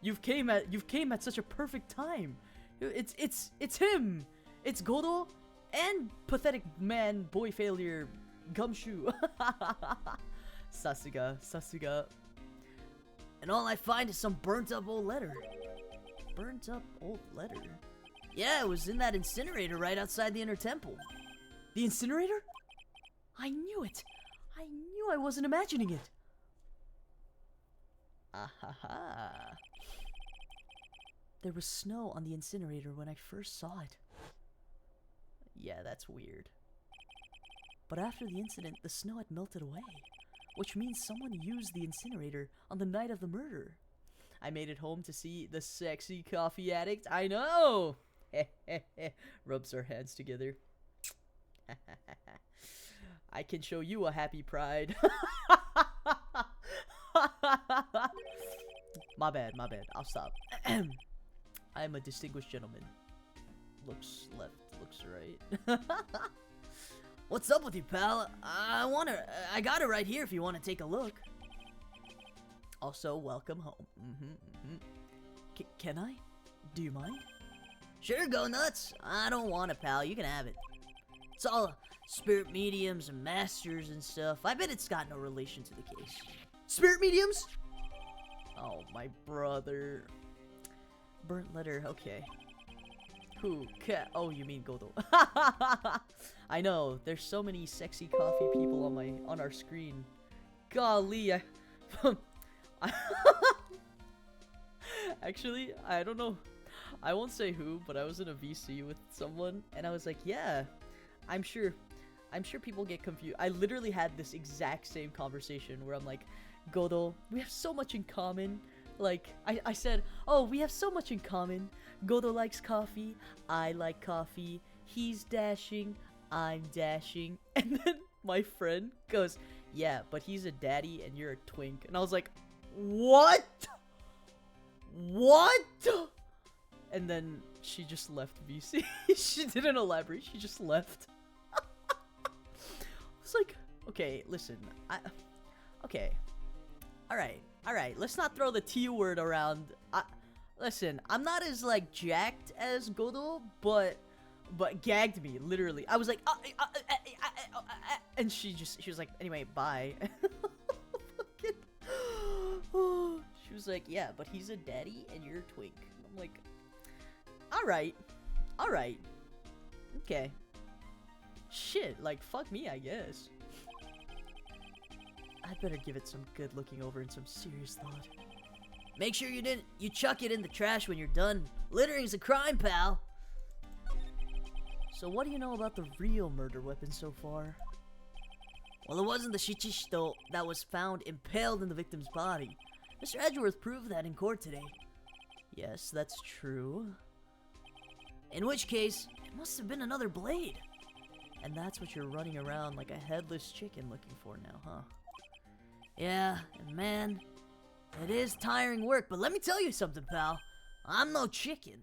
You've came at such a perfect time. It's him. It's Godo and pathetic man boy failure Gumshoe. Sasuga. And all I find is some burnt up old letter. Burnt up old letter? Yeah, it was in that incinerator right outside the inner temple. The incinerator? I knew it. I knew I wasn't imagining it. Ahaha. There was snow on the incinerator when I first saw it. Yeah, that's weird. But after the incident, the snow had melted away, which means someone used the incinerator on the night of the murder. I made it home to see the sexy coffee addict. I know! Rubs our hands together. I can show you a happy pride. My bad. I'll stop. I'm a distinguished gentleman. Looks left, looks right. What's up with you, pal? I got it right here if you want to take a look. Also, welcome home. Can I? Do you mind? Sure, go nuts. I don't want it, pal. You can have it. It's all spirit mediums and masters and stuff. I bet it's got no relation to the case. Spirit mediums? Oh, my brother. Burnt letter, okay. Who? Oh, you mean Godo. I know, there's so many sexy coffee people on our screen. Golly, Actually, I don't know. I won't say who, but I was in a VC with someone, and I was like, yeah, I'm sure people get confused. I literally had this exact same conversation where I'm like, Godo, we have so much in common. Like, I said, oh, we have so much in common. Godo likes coffee, I like coffee, he's dashing, I'm dashing. And then my friend goes, yeah, but he's a daddy and you're a twink. And I was like, what? And then she just left VC. She didn't elaborate, she just left. I was like, okay, listen, okay. Alright, let's not throw the T word around. Listen, I'm not as, like, jacked as Godo, but gagged me, literally. I was like, and she was like, anyway, bye. She was like, yeah, but he's a daddy and you're a twink. I'm like, alright. Okay. Shit, like, fuck me, I guess. I'd better give it some good looking over and some serious thought. Make sure you chuck it in the trash when you're done. Littering's a crime, pal. So what do you know about the real murder weapon so far? Well, it wasn't the shichishito that was found impaled in the victim's body. Mr. Edgeworth proved that in court today. Yes, that's true. In which case, it must have been another blade. And that's what you're running around like a headless chicken looking for now, huh? Yeah, and man, it is tiring work, but let me tell you something, pal. I'm no chicken.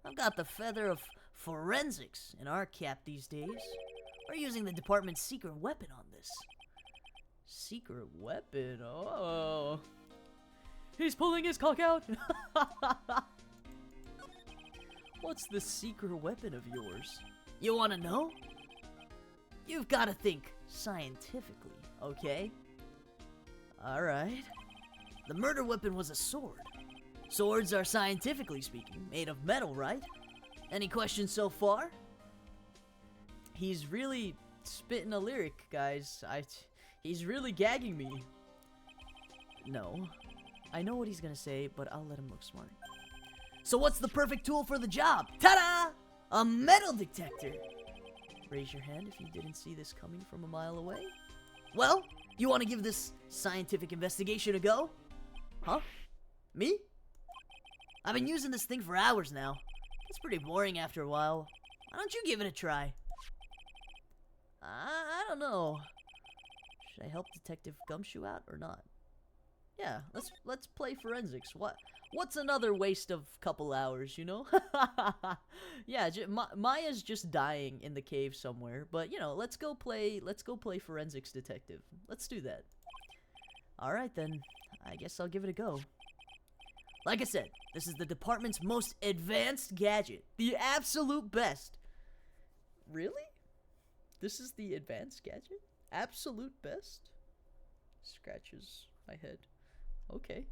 I've got the feather of forensics in our cap these days. We're using the department's secret weapon on this. Secret weapon? Oh. He's pulling his cock out. What's the secret weapon of yours? You want to know? You've got to think scientifically, okay? Alright. The murder weapon was a sword. Swords are, scientifically speaking, made of metal, right? Any questions so far? He's really spitting a lyric, guys. He's really gagging me. No. I know what he's gonna say, but I'll let him look smart. So what's the perfect tool for the job? Ta-da! A metal detector! Raise your hand if you didn't see this coming from a mile away. Well, you want to give this scientific investigation a go? Huh? Me? I've been using this thing for hours now. It's pretty boring after a while. Why don't you give it a try? I don't know. Should I help Detective Gumshoe out or not? Yeah, let's play forensics. What's another waste of couple hours, you know? Yeah, Maya's just dying in the cave somewhere, but you know, let's go play forensics detective. Let's do that. All right then. I guess I'll give it a go. Like I said, this is the department's most advanced gadget. The absolute best. Really? This is the advanced gadget? Absolute best? Scratches my head. Okay.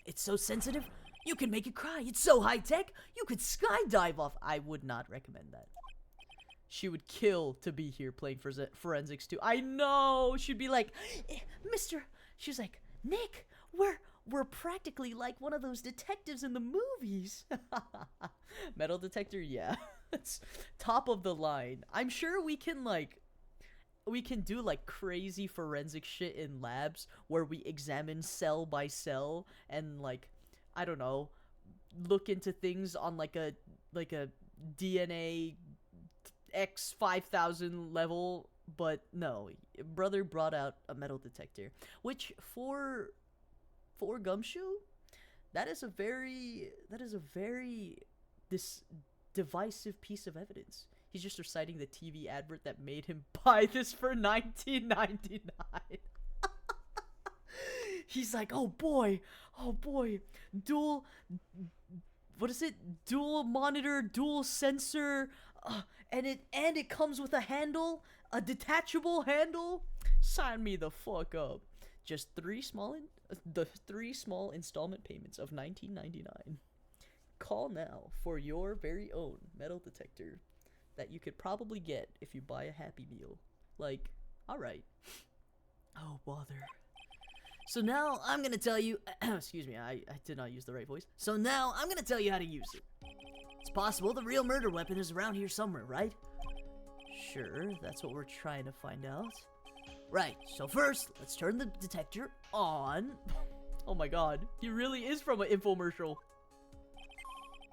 It's so sensitive, you can make it cry. It's so high-tech, you could skydive off. I would not recommend that. She would kill to be here playing forensics too. I know! She'd be like, Mister... She's like, Nick, we're practically like one of those detectives in the movies. Metal detector, yeah. It's top of the line. I'm sure we can do like crazy forensic shit in labs where we examine cell by cell and like, I don't know, look into things on like a DNA X 5000 level. But no, brother brought out a metal detector, which for Gumshoe, that is a very divisive piece of evidence. He's just reciting the TV advert that made him buy this for $19.99. He's like, oh boy, dual monitor, dual sensor, and it comes with a handle, a detachable handle. Sign me the fuck up. Just three small installment payments of $19.99. Call now for your very own metal detector that you could probably get if you buy a Happy Meal. Like, alright. Oh, bother. So now I'm gonna tell you... excuse me, I did not use the right voice. So now I'm gonna tell you how to use it. It's possible the real murder weapon is around here somewhere, right? Sure, that's what we're trying to find out. Right, so first, let's turn the detector on. Oh my god, he really is from an infomercial.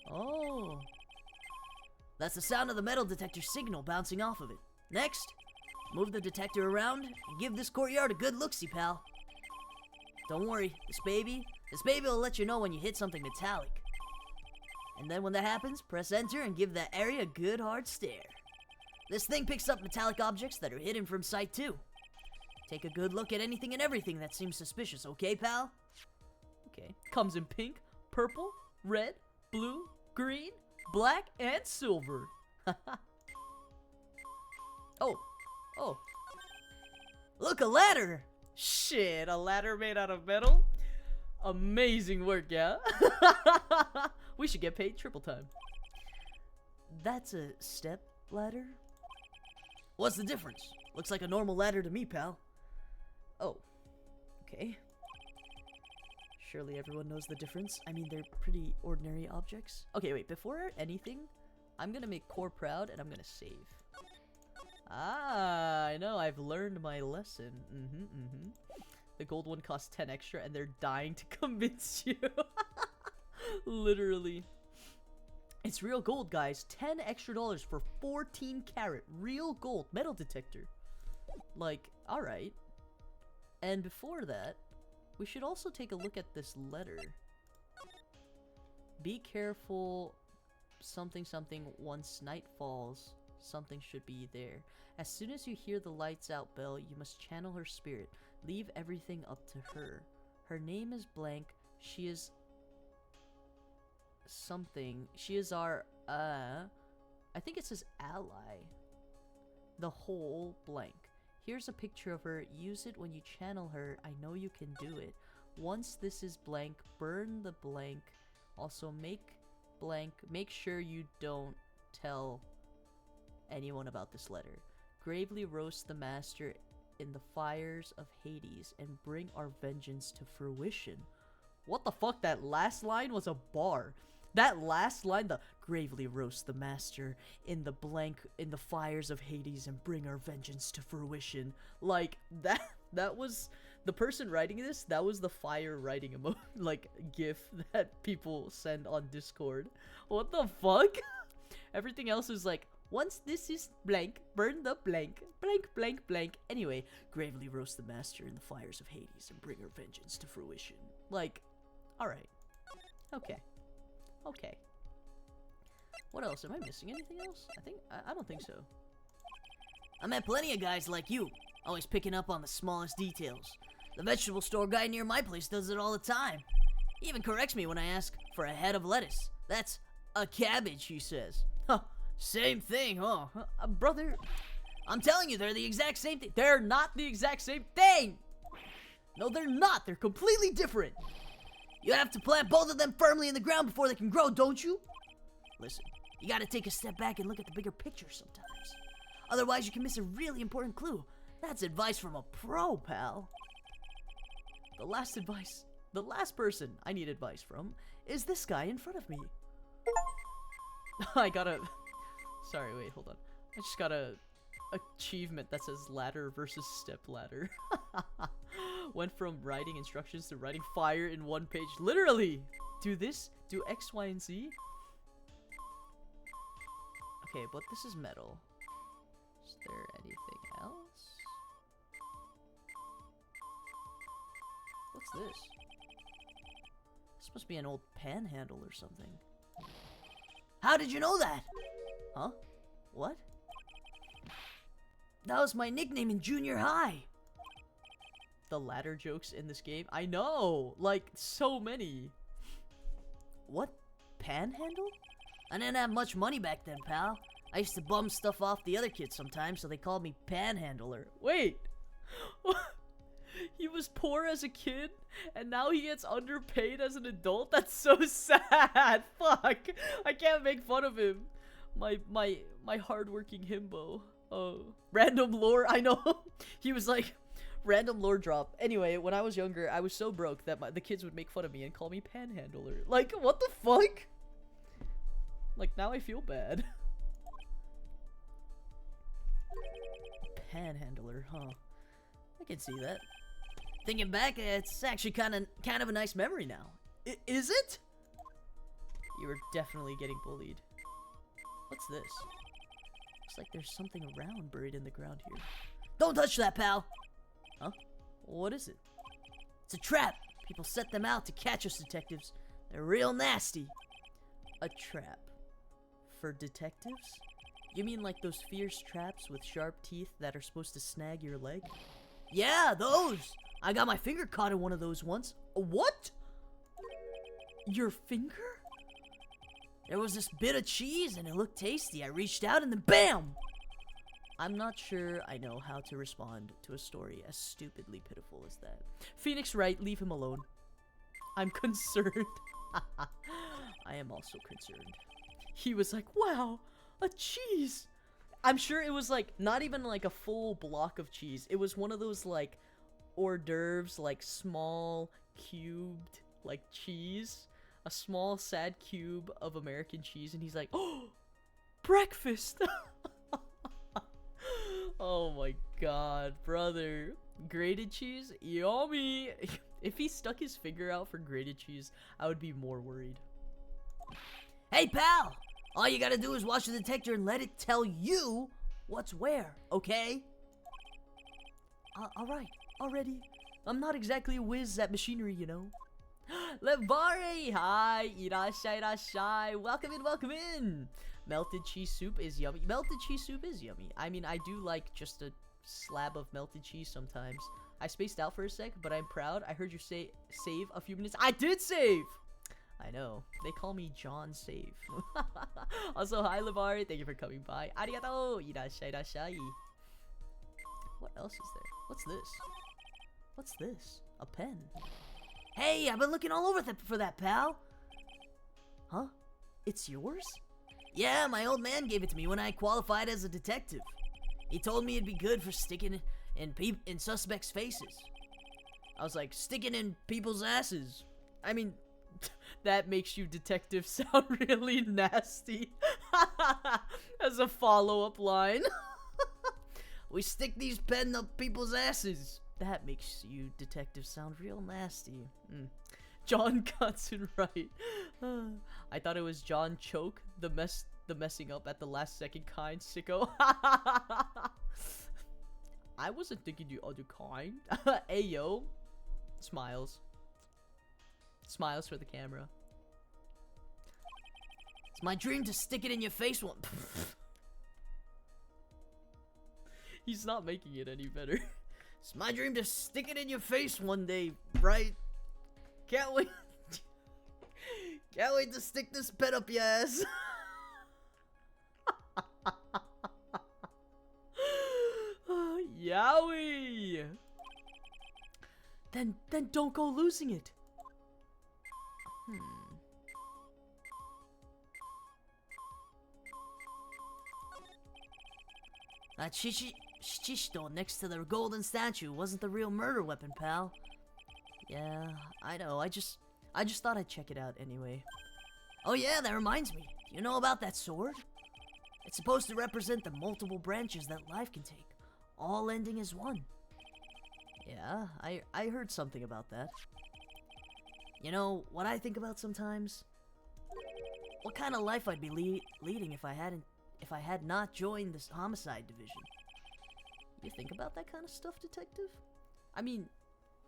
Oh. That's the sound of the metal detector signal bouncing off of it. Next, move the detector around and give this courtyard a good look-see, pal. Don't worry, this baby will let you know when you hit something metallic. And then when that happens, press enter and give that area a good hard stare. This thing picks up metallic objects that are hidden from sight too. Take a good look at anything and everything that seems suspicious, okay, pal? Okay. Comes in pink, purple, red, blue, green, black, and silver. Oh. Look, a ladder! Shit, a ladder made out of metal? Amazing work, yeah? We should get paid triple time. That's a step ladder? What's the difference? Looks like a normal ladder to me, pal. Oh. Okay. Surely everyone knows the difference. I mean, they're pretty ordinary objects. Okay, wait, before anything, I'm gonna make Core proud and I'm gonna save. Ah, I know, I've learned my lesson. The gold one costs 10 extra and they're dying to convince you. Literally. It's real gold, guys. $10 extra for 14 karat real gold metal detector. Like, alright. And before that, we should also take a look at this letter. Be careful, something something, once night falls, something should be there. As soon as you hear the lights out bell, you must channel her spirit. Leave everything up to her. Her name is blank. She is something. She is our, I think it says ally. The whole blank. Here's a picture of her. Use it when you channel her. I know you can do it. Once this is blank, burn the blank. Also make blank. Make sure you don't tell anyone about this letter. Gravely roast the master in the fires of Hades and bring our vengeance to fruition. What the fuck? That last line was a bar. That last line, the gravely roast the master in the fires of Hades and bring our vengeance to fruition. Like that was the person writing this. That was the fire writing like gif that people send on Discord. What the fuck? Everything else is like, once this is blank, burn the blank, blank, blank, blank. Anyway, gravely roast the master in the fires of Hades and bring our vengeance to fruition. Like, alright. Okay. Okay. What else? Am I missing anything else? I don't think so. I met plenty of guys like you, always picking up on the smallest details. The vegetable store guy near my place does it all the time. He even corrects me when I ask for a head of lettuce. That's a cabbage, he says. Huh, same thing, huh? Brother, I'm telling you, they're the exact same thing. they're not the exact same thing! No, they're not! They're completely different! You have to plant both of them firmly in the ground before they can grow, don't you? Listen, you gotta take a step back and look at the bigger picture sometimes. Otherwise, you can miss a really important clue. That's advice from a pro, pal. The last person I need advice from is this guy in front of me. I got a... Sorry, wait, hold on. I just got a achievement that says ladder versus step ladder. Went from writing instructions to writing fire in one page. Literally! Do this, do X, Y, and Z. Okay, but this is metal. Is there anything else? What's this? This must be an old panhandle or something. How did you know that? Huh? What? That was my nickname in junior high. The ladder jokes in this game? I know! Like, so many. What? Panhandle? I didn't have much money back then, pal. I used to bum stuff off the other kids sometimes, so they called me Panhandler. Wait! He was poor as a kid, and now he gets underpaid as an adult? That's so sad! Fuck! I can't make fun of him. My hardworking himbo. Oh. Random lore, I know. He was like, random lore drop. Anyway, when I was younger, I was so broke that the kids would make fun of me and call me Panhandler. Like, what the fuck? Like, now I feel bad. Panhandler, huh? I can see that. Thinking back, it's actually kind of a nice memory now. Is it? You were definitely getting bullied. What's this? Looks like there's something around buried in the ground here. Don't touch that, pal. Huh? What is it? It's a trap. People set them out to catch us detectives. They're real nasty. A trap? For detectives? You mean like those fierce traps with sharp teeth that are supposed to snag your leg? Yeah, those. I got my finger caught in one of those once. What? Your finger? There was this bit of cheese and it looked tasty. I reached out and then BAM! I'm not sure I know how to respond to a story as stupidly pitiful as that. Phoenix Wright, leave him alone. I'm concerned. I am also concerned. He was like, wow, a cheese. I'm sure it was like, not even like a full block of cheese. It was one of those like hors d'oeuvres, like small cubed like cheese. A small sad cube of American cheese. And he's like, oh, breakfast. Oh my god, brother. Grated cheese? Yummy. If he stuck his finger out for grated cheese, I would be more worried. Hey, pal! All you gotta do is watch the detector and let it tell you what's where, okay? Alright, already. I'm not exactly a whiz at machinery, you know. Levari! Hi! Irashai, irashai! Welcome in, welcome in! Melted cheese soup is yummy. Melted cheese soup is yummy. I mean, I do like just a slab of melted cheese sometimes. I spaced out for a sec, but I'm proud. I heard you say save a few minutes. I did save! I know. They call me John Save. Also, hi Levari. Thank you for coming by. Arigato! Irashai, irashai. What else is there? What's this? What's this? A pen. Hey, I've been looking all over for that, pal. Huh? It's yours? Yeah, my old man gave it to me when I qualified as a detective. He told me it'd be good for sticking in suspects' faces. I was like, sticking in people's asses. I mean, that makes you detective sound really nasty. As a follow-up line. We stick these pen up people's asses. That makes you detective sound real nasty. John Cutson, right. I thought it was John Choke, the messing up at the last second kind, sicko. I wasn't thinking the other kind. Ayo. Smiles. Smiles for the camera. It's my dream to stick it in your face one. He's not making it any better. It's my dream to stick it in your face one day, right? Can't wait. Can't wait to stick this pen up your ass. Yowie. Then don't go losing it. That Shishito next to the golden statue wasn't the real murder weapon, pal. Yeah, I know. I just thought I'd check it out anyway. Oh yeah, that reminds me. Do you know about that sword? It's supposed to represent the multiple branches that life can take, all ending as one. Yeah, I heard something about that. You know, what I think about sometimes? What kind of life I'd be leading if I had not joined this homicide division. You think about that kind of stuff, detective? I mean,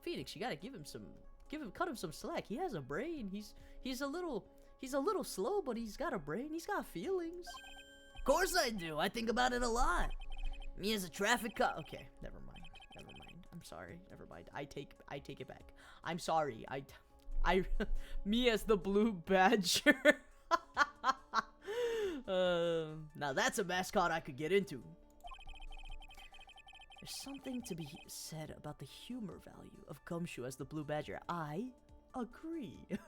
Phoenix, you gotta cut him some slack. He has a brain. He's a little slow, but he's got a brain. He's got feelings. Of course I do. I think about it a lot. Me as a traffic cop. Okay, never mind. I'm sorry. Never mind. I take it back. I'm sorry. Me as the blue badger. Now that's a mascot I could get into. There's something to be said about the humor value of Gumshoe as the blue badger. I agree. Is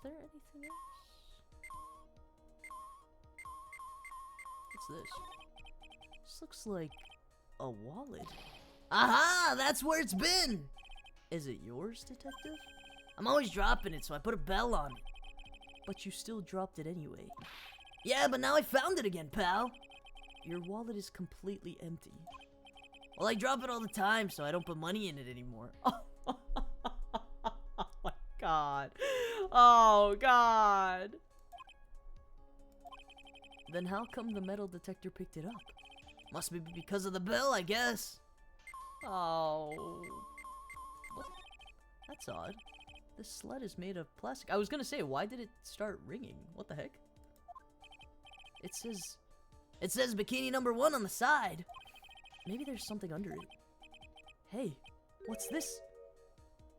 there anything else? What's this? This looks like a wallet. Aha! That's where it's been! Is it yours, detective? I'm always dropping it, so I put a bell on it. But you still dropped it anyway. Yeah, but now I found it again, pal. Your wallet is completely empty. Well, I drop it all the time, so I don't put money in it anymore. Oh my god. Oh god. Then how come the metal detector picked it up? Must be because of the bell, I guess. Oh. What? That's odd. This sled is made of plastic. I was gonna say, why did it start ringing? What the heck? It says bikini number 1 on the side. Maybe there's something under it. Hey, what's this?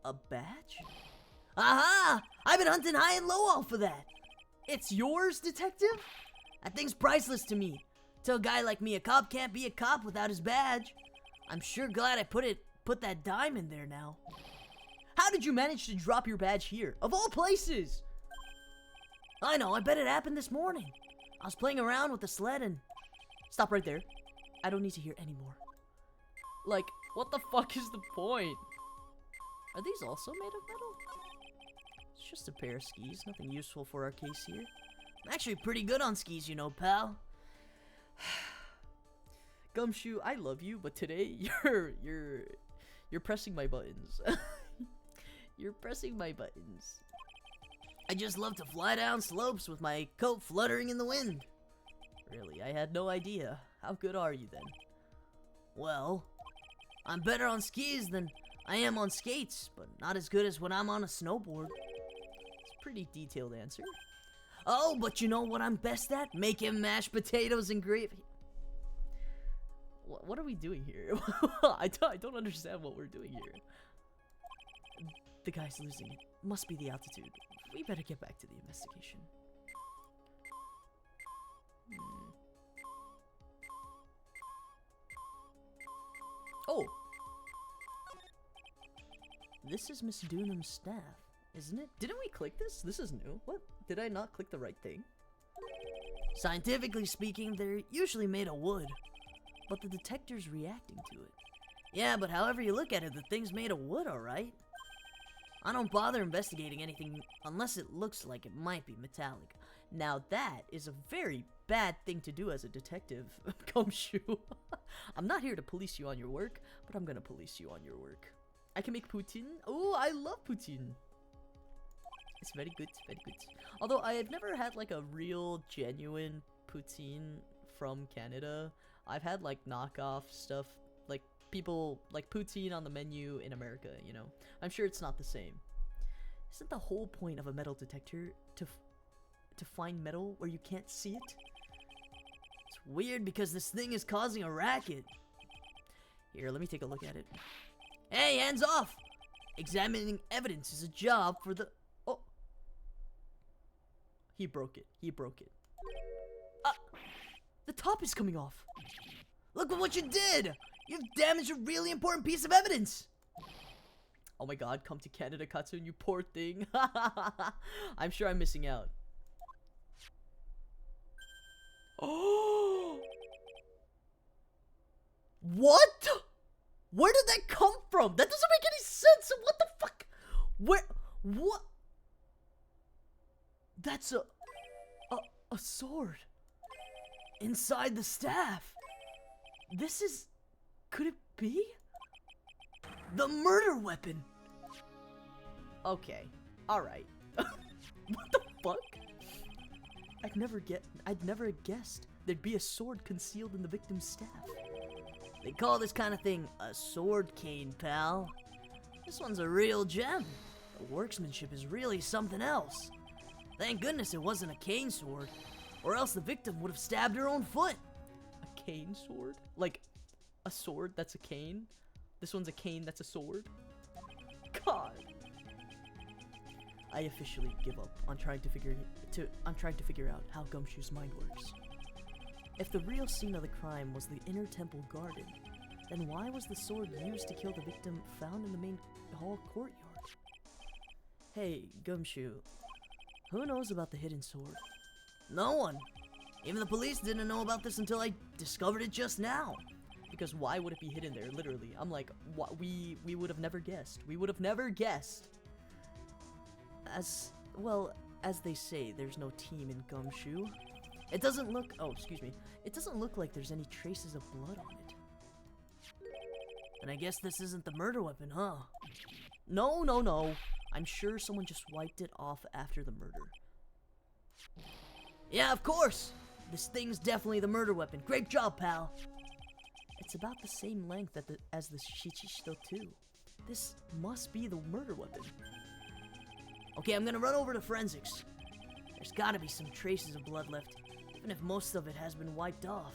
A badge? Aha! I've been hunting high and low all for that. It's yours, detective? That thing's priceless to me. Tell a guy like me, a cop can't be a cop without his badge. I'm sure glad I put that dime in there now. How did you manage to drop your badge here? Of all places! I know, I bet it happened this morning. I was playing around with the sled and... Stop right there. I don't need to hear any more. Like, what the fuck is the point? Are these also made of metal? It's just a pair of skis, nothing useful for our case here. I'm actually pretty good on skis, you know, pal. Gumshoe, I love you, but today you're pressing my buttons. You're pressing my buttons. I just love to fly down slopes with my coat fluttering in the wind. Really, I had no idea. How good are you then? Well, I'm better on skis than I am on skates, but not as good as when I'm on a snowboard. It's a pretty detailed answer. Oh, but you know what I'm best at? Making mashed potatoes and gravy. What are we doing here? I don't understand what we're doing here. The guy's losing it. Must be the altitude. We better get back to the investigation. Oh! This is Miss Dunham's staff, isn't it? Didn't we click this? This is new. What? Did I not click the right thing? Scientifically speaking, they're usually made of wood, but the detector's reacting to it. Yeah, but however you look at it, the thing's made of wood, alright? I don't bother investigating anything unless it looks like it might be metallic. Now that is a very bad thing to do as a detective, Gumshoe. I'm not here to police you on your work, but I'm gonna police you on your work. I can make poutine. Oh, I love poutine. It's very good, very good. Although I have never had like a real genuine poutine from Canada. I've had like knockoff stuff, like people like poutine on the menu in America, you know. I'm sure it's not the same. Isn't the whole point of a metal detector to find metal where you can't see it? It's weird because this thing is causing a racket. Here, let me take a look at it. Hey, hands off! Examining evidence is a job for the... Oh. He broke it. He broke it. The top is coming off. Look at what you did! You've damaged a really important piece of evidence! Oh my god, come to Canada, Katsune, you poor thing. I'm sure I'm missing out. Oh! What? Where did that come from? That doesn't make any sense. What the fuck? Where? What? That's a sword. Inside the staff. This is... Could it be? The murder weapon. Okay. Alright. What the fuck? I'd never guessed there'd be a sword concealed in the victim's staff. They call this kind of thing a sword cane, pal. This one's a real gem. The workmanship is really something else. Thank goodness it wasn't a cane sword, or else the victim would have stabbed her own foot. A cane sword? Like a sword that's a cane? This one's a cane that's a sword? God. I officially give up on trying to figure out how Gumshoe's mind works. If the real scene of the crime was the inner temple garden, then why was the sword used to kill the victim found in the main hall courtyard? Hey, Gumshoe, who knows about the hidden sword? No one. Even the police didn't know about this until I discovered it just now. Because why would it be hidden there, literally? I'm like, what? We would have never guessed. We would have never guessed. As they say, there's no team in Gumshoe. It doesn't look... Oh, excuse me. It doesn't look like there's any traces of blood on it. And I guess this isn't the murder weapon, huh? No, no, no. I'm sure someone just wiped it off after the murder. Yeah, of course! This thing's definitely the murder weapon. Great job, pal! It's about the same length as the Shichishito too. This must be the murder weapon. Okay, I'm gonna run over to forensics. There's gotta be some traces of blood left, even if most of it has been wiped off.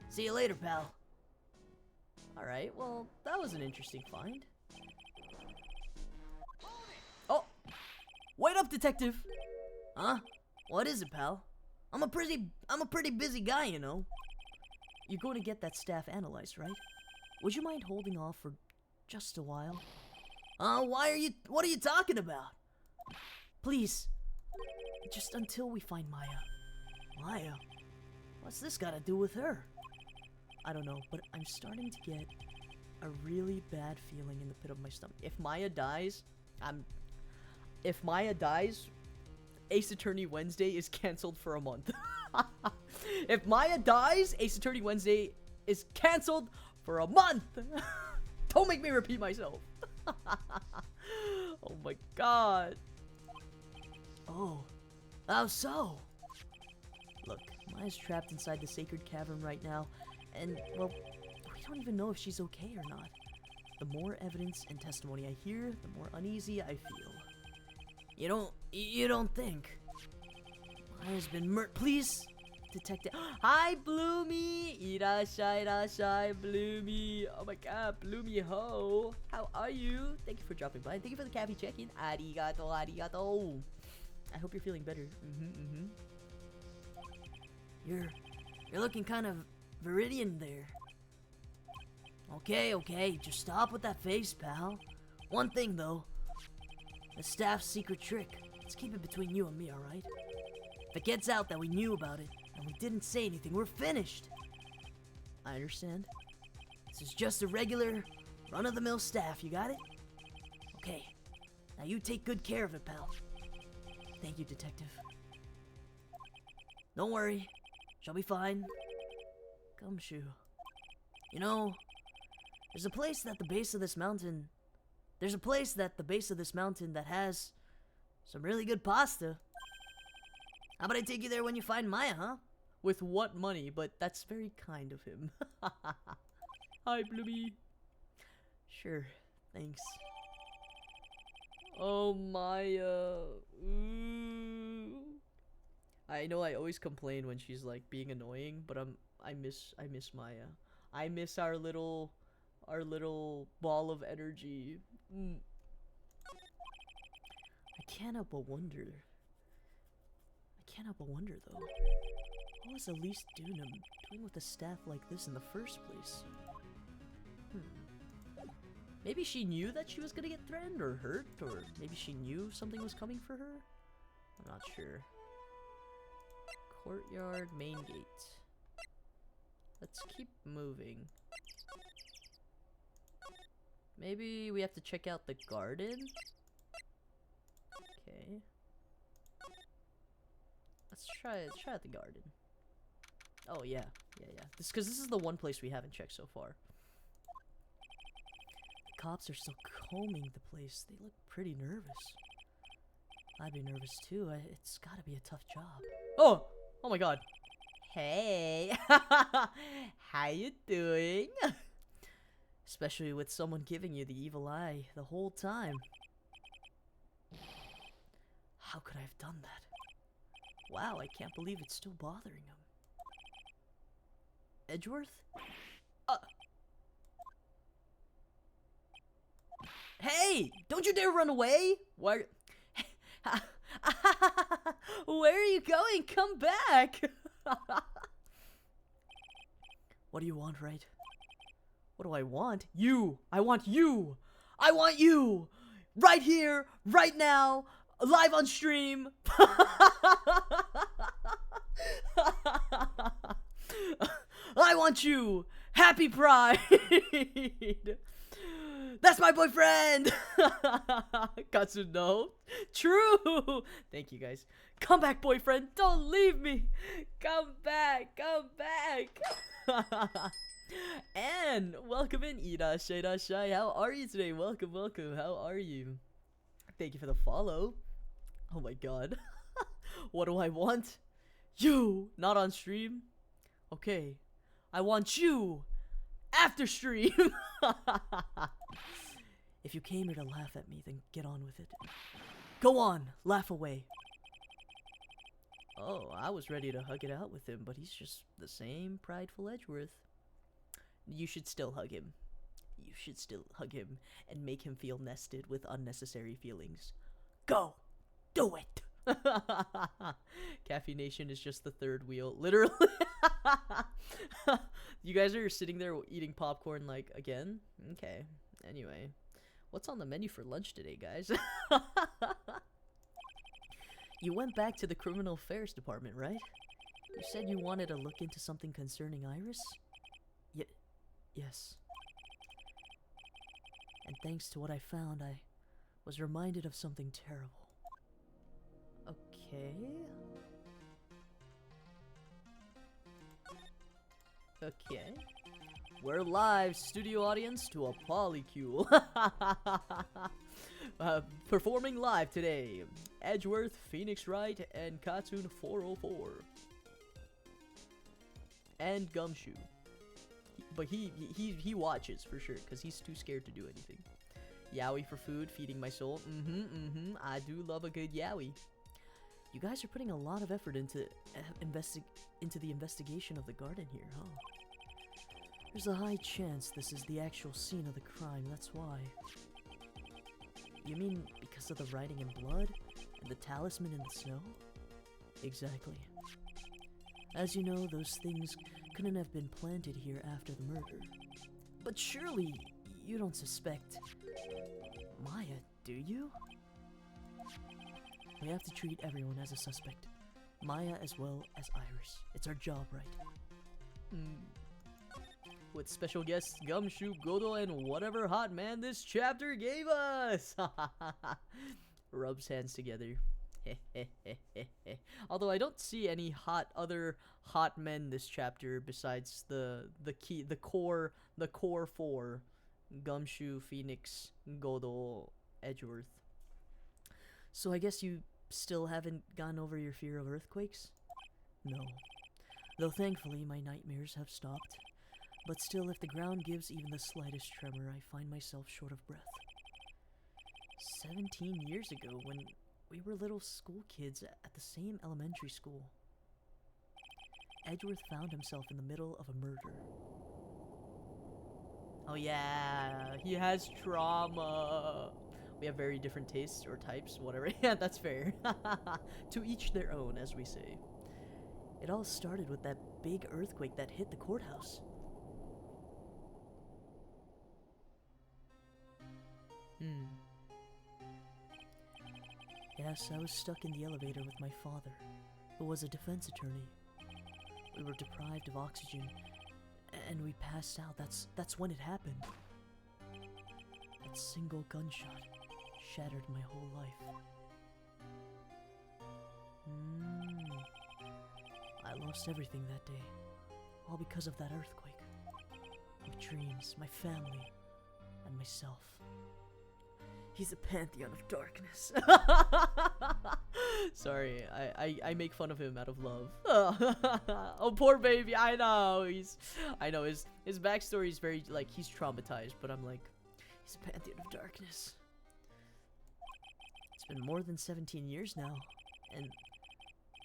See you later, pal. Alright, well, that was an interesting find. Oh! Wait up, detective! Huh? What is it, pal? I'm a pretty busy guy, you know. You're going to get that staff analyzed, right? Would you mind holding off for just a while? What are you talking about? Please. Just until we find Maya. Maya? What's this got to do with her? I don't know, but I'm starting to get a really bad feeling in the pit of my stomach. If Maya dies, Ace Attorney Wednesday is canceled for a month. If Maya dies, Ace Attorney Wednesday is canceled for a month. Don't make me repeat myself. Oh my god. Oh, how so? Look, Maya's trapped inside the sacred cavern right now, and, well, we don't even know if she's okay or not. The more evidence and testimony I hear, the more uneasy I feel. You don't think Maya's been Please, detective. Hi, Bloomy! Irashai, Bloomy. Oh my god, Bloomy ho. How are you? Thank you for dropping by. Thank you for the cafe check-in. Arigato, arigato. I hope you're feeling better. You're looking kind of Viridian there. Okay, just stop with that face, pal. One thing, though. The staff's secret trick. Let's keep it between you and me, alright? If it gets out that we knew about it, and we didn't say anything, we're finished. I understand. This is just a regular, run-of-the-mill staff, you got it? Okay. Now you take good care of it, pal. Thank you, Detective. Don't worry. She'll be fine. Gumshoe. You know, there's a place at the base of this mountain that has some really good pasta. How about I take you there when you find Maya, huh? With what money? But that's very kind of him. Hi, Bloomy. Sure, thanks. Oh, Maya. Ooh. I know I always complain when she's like being annoying, but I miss Maya. I miss our little ball of energy. I can't help but wonder though. What was Elise doing with a staff like this in the first place? Maybe she knew that she was gonna get threatened or hurt, or maybe she knew something was coming for her? I'm not sure. Courtyard, main gate. Let's keep moving. Maybe we have to check out the garden? Okay. Let's try out the garden. Oh yeah. Because this is the one place we haven't checked so far. The cops are still combing the place. They look pretty nervous. I'd be nervous too. It's gotta be a tough job. Oh my god. Hey. How you doing? Especially with someone giving you the evil eye the whole time. How could I have done that? Wow, I can't believe it's still bothering him. Edgeworth? Hey! Don't you dare run away! Why? Where are you going? Come back! What do you want, right? What do I want? You! I want you! I want you! Right here, right now, live on stream! I want you! Happy Pride! That's my boyfriend! Katsuno. True! Thank you guys. Come back, boyfriend! Don't leave me! Come back! Come back! And welcome in, Irashai. How are you today? Welcome. How are you? Thank you for the follow. Oh my god. What do I want? You! Not on stream? Okay. I want you! After stream! If you came here to laugh at me, then get on with it. Go on, laugh away. Oh, I was ready to hug it out with him, but he's just the same prideful Edgeworth. You should still hug him. You should still hug him and make him feel nested with unnecessary feelings. Go! Do it! Caffeination is just the third wheel. Literally. You guys are sitting there eating popcorn like, again? Okay. Anyway. What's on the menu for lunch today, guys? You went back to the criminal affairs department, right? You said you wanted to look into something concerning Iris? Yes. And thanks to what I found, I was reminded of something terrible. Okay. Okay. We're live, studio audience, to a polycule. Performing live today, Edgeworth, Phoenix Wright, and Katsun 404. And Gumshoe. But he watches for sure, because he's too scared to do anything. Yowie for food, feeding my soul. I do love a good yowie. You guys are putting a lot of effort into the investigation of the garden here, huh? There's a high chance this is the actual scene of the crime, that's why. You mean because of the writing in blood? And the talisman in the snow? Exactly. As you know, those things couldn't have been planted here after the murder. But surely, you don't suspect... Maya, do you? We have to treat everyone as a suspect. Maya as well as Iris. It's our job, right? With special guests Gumshoe, Godo, and whatever hot man this chapter gave us! Rubs hands together. Although I don't see any other hot men this chapter besides the core four: Gumshoe, Phoenix, Godo, Edgeworth. So I guess you still haven't gotten over your fear of earthquakes? No. Though thankfully my nightmares have stopped. But still, if the ground gives even the slightest tremor, I find myself short of breath. 17 years ago, when we were little school kids at the same elementary school, Edgeworth found himself in the middle of a murder. Oh yeah, he has trauma. We have very different tastes or types, whatever. Yeah, that's fair. To each their own, as we say. It all started with that big earthquake that hit the courthouse. Yes, I was stuck in the elevator with my father, who was a defense attorney. We were deprived of oxygen, and we passed out. That's when it happened. That single gunshot shattered my whole life. I lost everything that day, all because of that earthquake. My dreams, my family, and myself. He's a pantheon of darkness. Sorry, I make fun of him out of love. Oh, poor baby. I know his backstory is very, like, he's traumatized, but I'm like, he's a pantheon of darkness. It's been more than 17 years now, and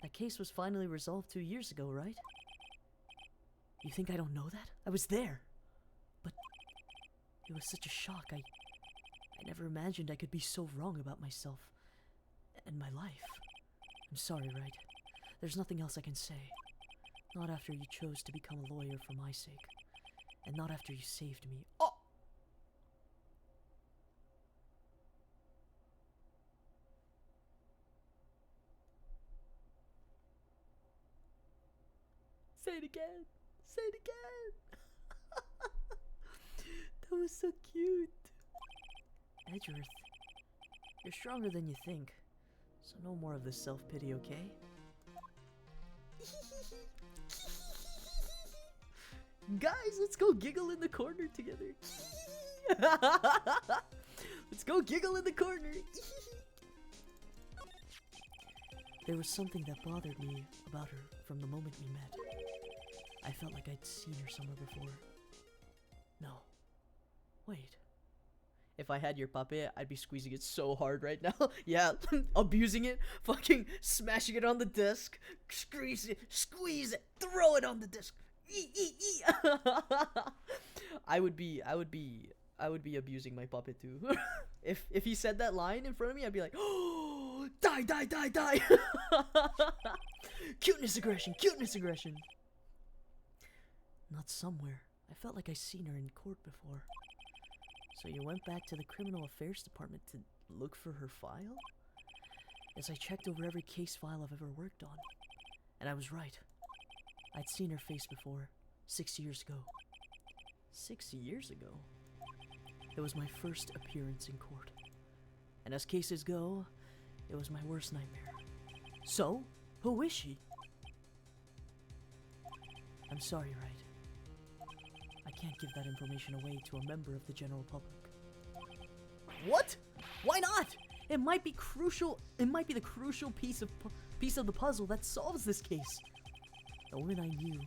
that case was finally resolved 2 years ago, right? You think I don't know that? I was there. But it was such a shock. I never imagined I could be so wrong about myself and my life. I'm sorry, right? There's nothing else I can say. Not after you chose to become a lawyer for my sake. And not after you saved me. Oh! Say it again! Say it again! That was so cute! Edgeworth, you're stronger than you think, so no more of this self-pity, okay? Guys, let's go giggle in the corner together. Let's go giggle in the corner. There was something that bothered me about her from the moment we met. I felt like I'd seen her somewhere before. No. Wait. If I had your puppet, I'd be squeezing it so hard right now. Yeah, abusing it, fucking smashing it on the desk, squeeze it, throw it on the desk. I would be abusing my puppet too. If he said that line in front of me, I'd be like, oh, die, die, die, die. Cuteness aggression, cuteness aggression. Not somewhere. I felt like I seen her in court before. So you went back to the Criminal Affairs Department to look for her file? As I checked over every case file I've ever worked on. And I was right. I'd seen her face before, 6 years ago. 6 years ago? It was my first appearance in court. And as cases go, it was my worst nightmare. So, who is she? I'm sorry, right? I can't give that information away to a member of the general public. What? Why not? It might be crucial. It might be the crucial piece of the puzzle that solves this case. The woman I knew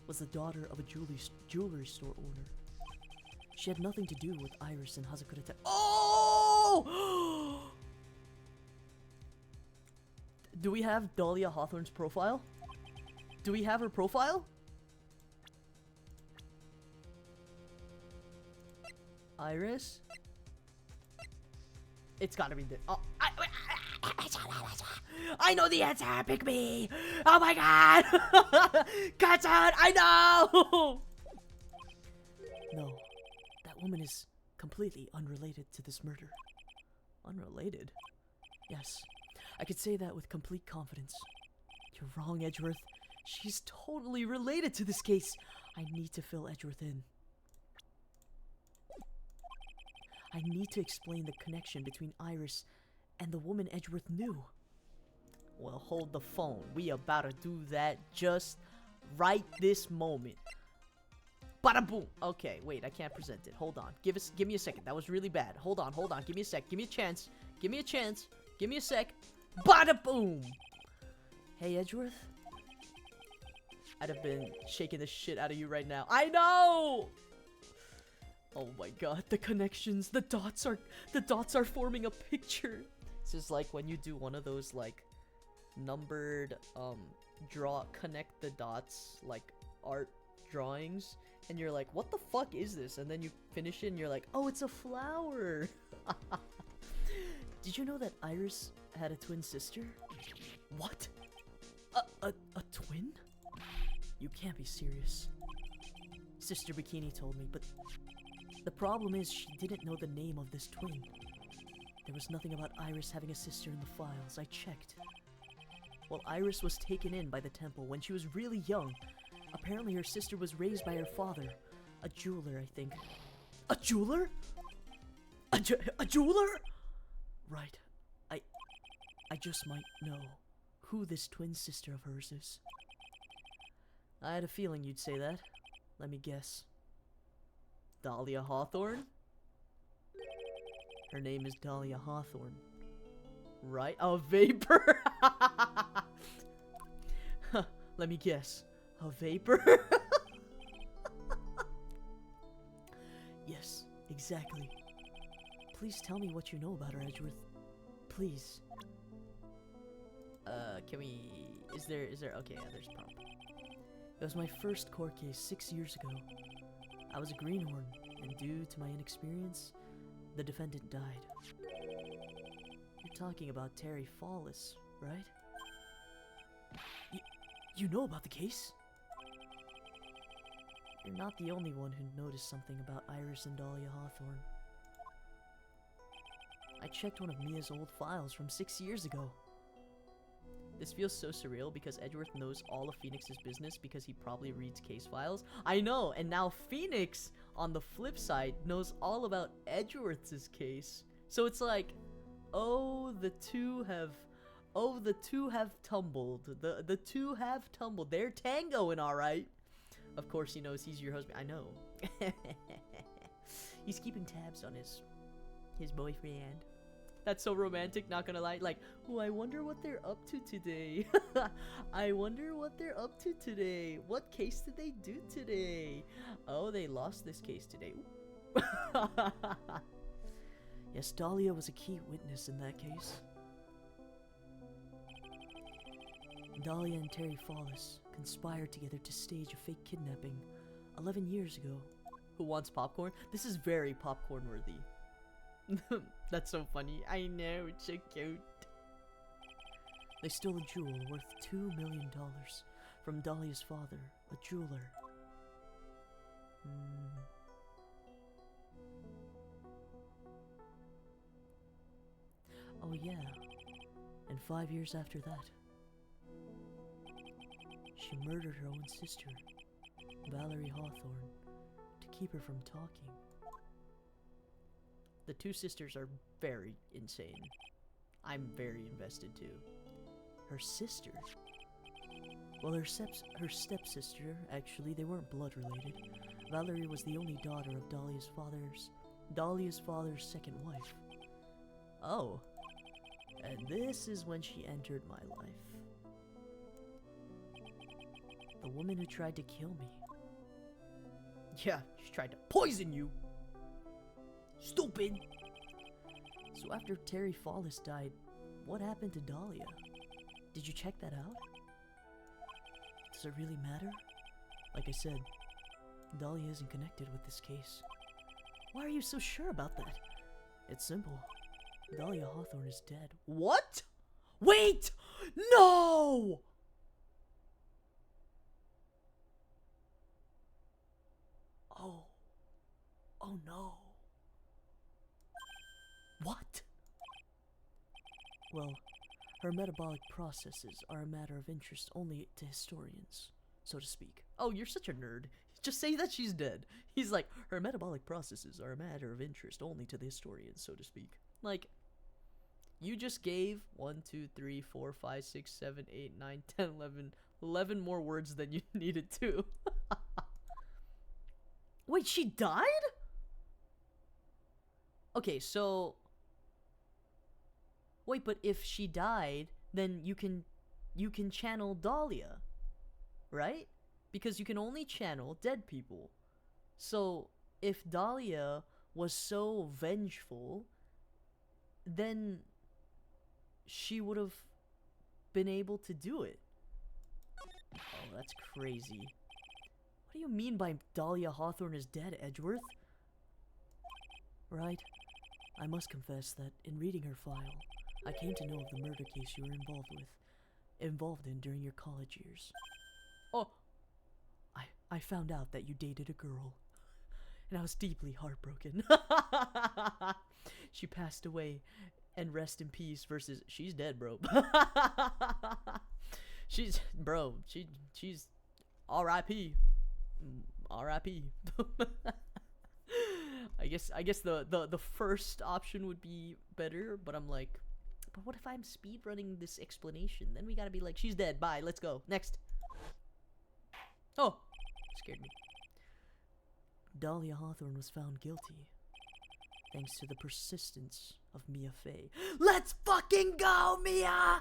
was the daughter of a jewelry store owner. She had nothing to do with Iris and Hazakura. Oh! Do we have Dahlia Hawthorne's profile? Do we have her profile? Iris? It's gotta be the. Oh, I know the answer. Pick me. Oh my god. Cuts out. I know. No, that woman is completely unrelated to this murder. Unrelated? Yes, I could say that with complete confidence. You're wrong, Edgeworth. She's totally related to this case. I need to fill Edgeworth in. I need to explain the connection between Iris and the woman Edgeworth knew. Well, hold the phone. We about to do that just right this moment. Bada boom. Okay, wait, I can't present it. Hold on. Give me a second. That was really bad. Hold on. Give me a sec. Give me a chance. Give me a chance. Give me a sec. Bada boom. Hey, Edgeworth? I'd have been shaking the shit out of you right now. I know! Oh my god, the connections, the dots are forming a picture. This is like when you do one of those like numbered connect the dots like art drawings, and you're like, what the fuck is this? And then you finish it and you're like, oh, it's a flower. Did you know that Iris had a twin sister? What? A twin? You can't be serious. Sister Bikini told me, but the problem is she didn't know the name of this twin. There was nothing about Iris having a sister in the files. I checked. Well, Iris was taken in by the temple when she was really young. Apparently her sister was raised by her father, a jeweler, I think. A jeweler? A jeweler? Right. I just might know who this twin sister of hers is. I had a feeling you'd say that. Let me guess. Dahlia Hawthorne? Her name is Dahlia Hawthorne. Right? A vapor? Let me guess. A vapor? Yes, exactly. Please tell me what you know about her, Edgeworth. Please. Can we... Is there... Okay, yeah, there's a problem. It was my first court case 6 years ago. I was a greenhorn, and due to my inexperience, the defendant died. You're talking about Terry Fallis, right? You know about the case? You're not the only one who noticed something about Iris and Dahlia Hawthorne. I checked one of Mia's old files from 6 years ago. This feels so surreal because Edgeworth knows all of Phoenix's business because he probably reads case files. I know, and now Phoenix, on the flip side, knows all about Edgeworth's case. So it's like, the two have tumbled. The two have tumbled. They're tangoing, alright. Of course he knows he's your husband. I know. He's keeping tabs on his boyfriend. That's so romantic, not gonna lie. Like, oh, I wonder what they're up to today. I wonder what they're up to today. What case did they do today? Oh, they lost this case today. Yes, Dahlia was a key witness in that case. Dahlia and Terry Fallis conspired together to stage a fake kidnapping 11 years ago. Who wants popcorn? This is very popcorn worthy. That's so funny. I know, it's so cute. They stole a jewel worth $2 million from Dahlia's father, a jeweler. Oh yeah, and 5 years after that, she murdered her own sister, Valerie Hawthorne, to keep her from talking. The two sisters are very insane. I'm very invested too. Her sister? Well, her stepsister, actually, they weren't blood related. Valerie was the only daughter of Dahlia's father's second wife. Oh. And this is when she entered my life. The woman who tried to kill me. Yeah, she tried to poison you. Stupid. So after Terry Fallis died, what happened to Dahlia? Did you check that out? Does it really matter? Like I said, Dahlia isn't connected with this case. Why are you so sure about that? It's simple. Dahlia Hawthorne is dead. What? Wait! No! Oh no. What? Well, her metabolic processes are a matter of interest only to historians, so to speak. Oh, you're such a nerd. Just say that she's dead. He's like, her metabolic processes are a matter of interest only to the historians, so to speak. Like, you just gave 1, 2, 3, 4, 5, 6, 7, 8, 9, 10, 11 more words than you needed to. Wait, she died? Okay, so... Wait, but if she died, then you can channel Dahlia, right? Because you can only channel dead people. So, if Dahlia was so vengeful, then she would have been able to do it. Oh, that's crazy. What do you mean by Dahlia Hawthorne is dead, Edgeworth? Right. I must confess that in reading her file, I came to know of the murder case you were involved in during your college years. Oh, I found out that you dated a girl, and I was deeply heartbroken. she passed away, and rest in peace versus she's dead, bro. she's R.I.P. R.I.P. I guess the first option would be better, but I'm like, but what if I'm speedrunning this explanation? Then we gotta be like, she's dead, bye, let's go, next. Oh, scared me. Dahlia Hawthorne was found guilty, thanks to the persistence of MAYA FEY. Let's fucking go, Mia!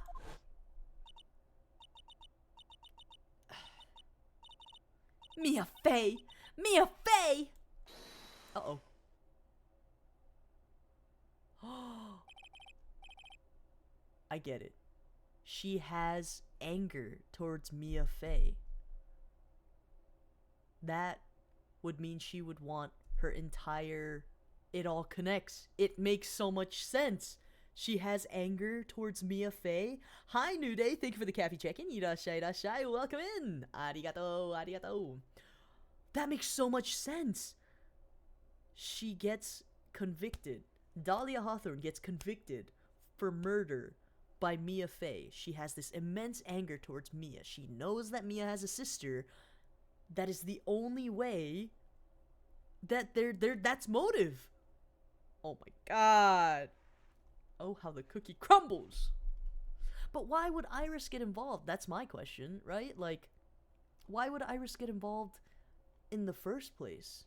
MAYA FEY! MAYA FEY! Uh-oh. I get it. She has anger towards MAYA FEY. That would mean she would want her entire... It all connects. It makes so much sense. She has anger towards MAYA FEY. Hi, New Day. Thank you for the cafe check-in. Irashai, irashai. Welcome in. Arigato, arigato. That makes so much sense. She gets convicted. Dahlia Hawthorne gets convicted for murder by MAYA FEY. She has this immense anger towards Mia. She knows that Mia has a sister. That is the only way that that's motive. Oh my god. Oh, how the cookie crumbles. But why would Iris get involved? That's my question, right? Like, why would Iris get involved in the first place?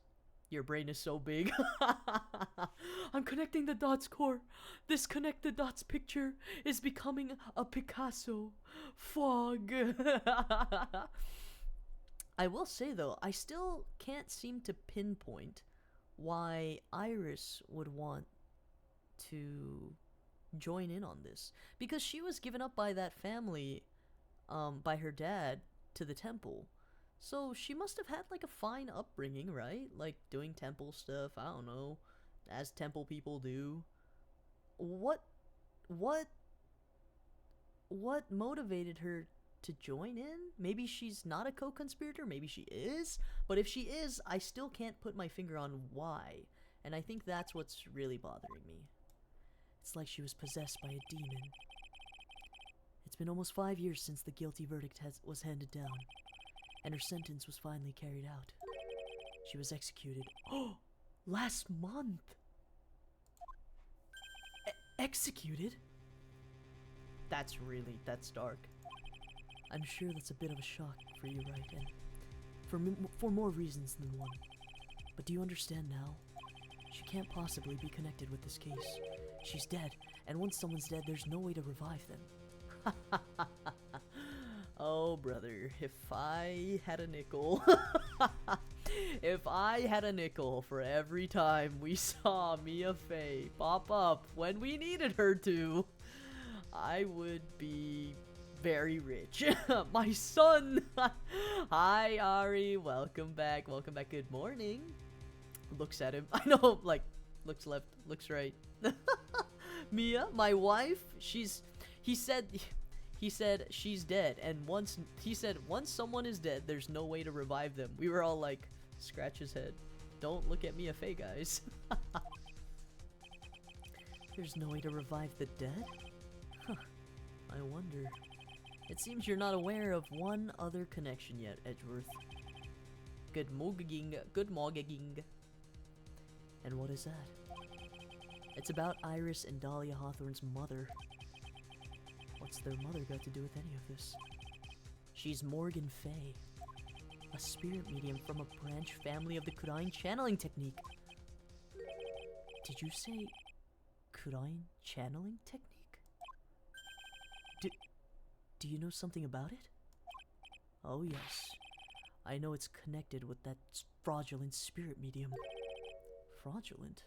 Your brain is so big. I'm connecting the dots, Core. This connect the dots picture is becoming a Picasso. Fog. I will say, though, I still can't seem to pinpoint why Iris would want to join in on this. Because she was given up by that family, by her dad, to the temple. So she must have had, like, a fine upbringing, right? Like, doing temple stuff, I don't know, as temple people do. What motivated her to join in? Maybe she's not a co-conspirator, maybe she is, but if she is, I still can't put my finger on why, and I think that's what's really bothering me. It's like she was possessed by a demon. It's been almost 5 years since the guilty verdict was handed down, and her sentence was finally carried out. She was executed. Oh, last month. Executed? That's dark. I'm sure that's a bit of a shock for you, right? And for more reasons than one. But do you understand now? She can't possibly be connected with this case. She's dead, and once someone's dead, there's no way to revive them. Oh, brother, if I had a nickel... If I had a nickel for every time we saw MAYA FEY pop up when we needed her to, I would be very rich. My son! Hi, Ari. Welcome back. Welcome back. Good morning. Looks at him. I know, like, looks left, looks right. Mia, my wife, he said she's dead, and once someone is dead, there's no way to revive them. We were all like, scratch his head. Don't look at MAYA FEY, guys. There's no way to revive the dead? Huh. I wonder. It seems you're not aware of one other connection yet, Edgeworth. Good morning. Good morning. And what is that? It's about Iris and Dahlia Hawthorne's mother. What's their mother got to do with any of this? She's Morgan Fey, a spirit medium from a branch family of the Kurain channeling technique. Did you say Kurain channeling technique? Do you know something about it? Oh yes. I know it's connected with that fraudulent spirit medium. Fraudulent?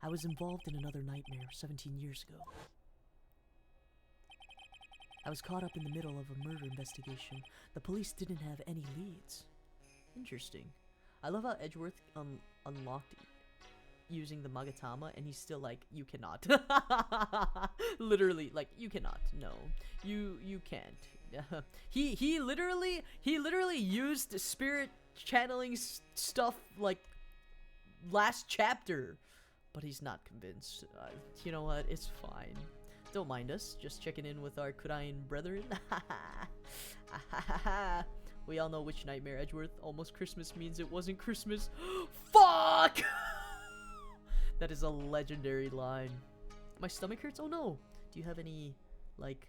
I was involved in another nightmare 17 years ago. I was caught up in the middle of a murder investigation. The police didn't have any leads. Interesting. I love how Edgeworth unlocked using the Magatama, and he's still like, you cannot. Literally, like, you cannot. No, you can't. he literally used spirit channeling stuff like last chapter, but he's not convinced. You know what? It's fine. Don't mind us. Just checking in with our Kurain brethren. We all know which nightmare Edgeworth. Almost Christmas means it wasn't Christmas. Fuck! That is a legendary line. My stomach hurts? Oh no. Do you have any, like,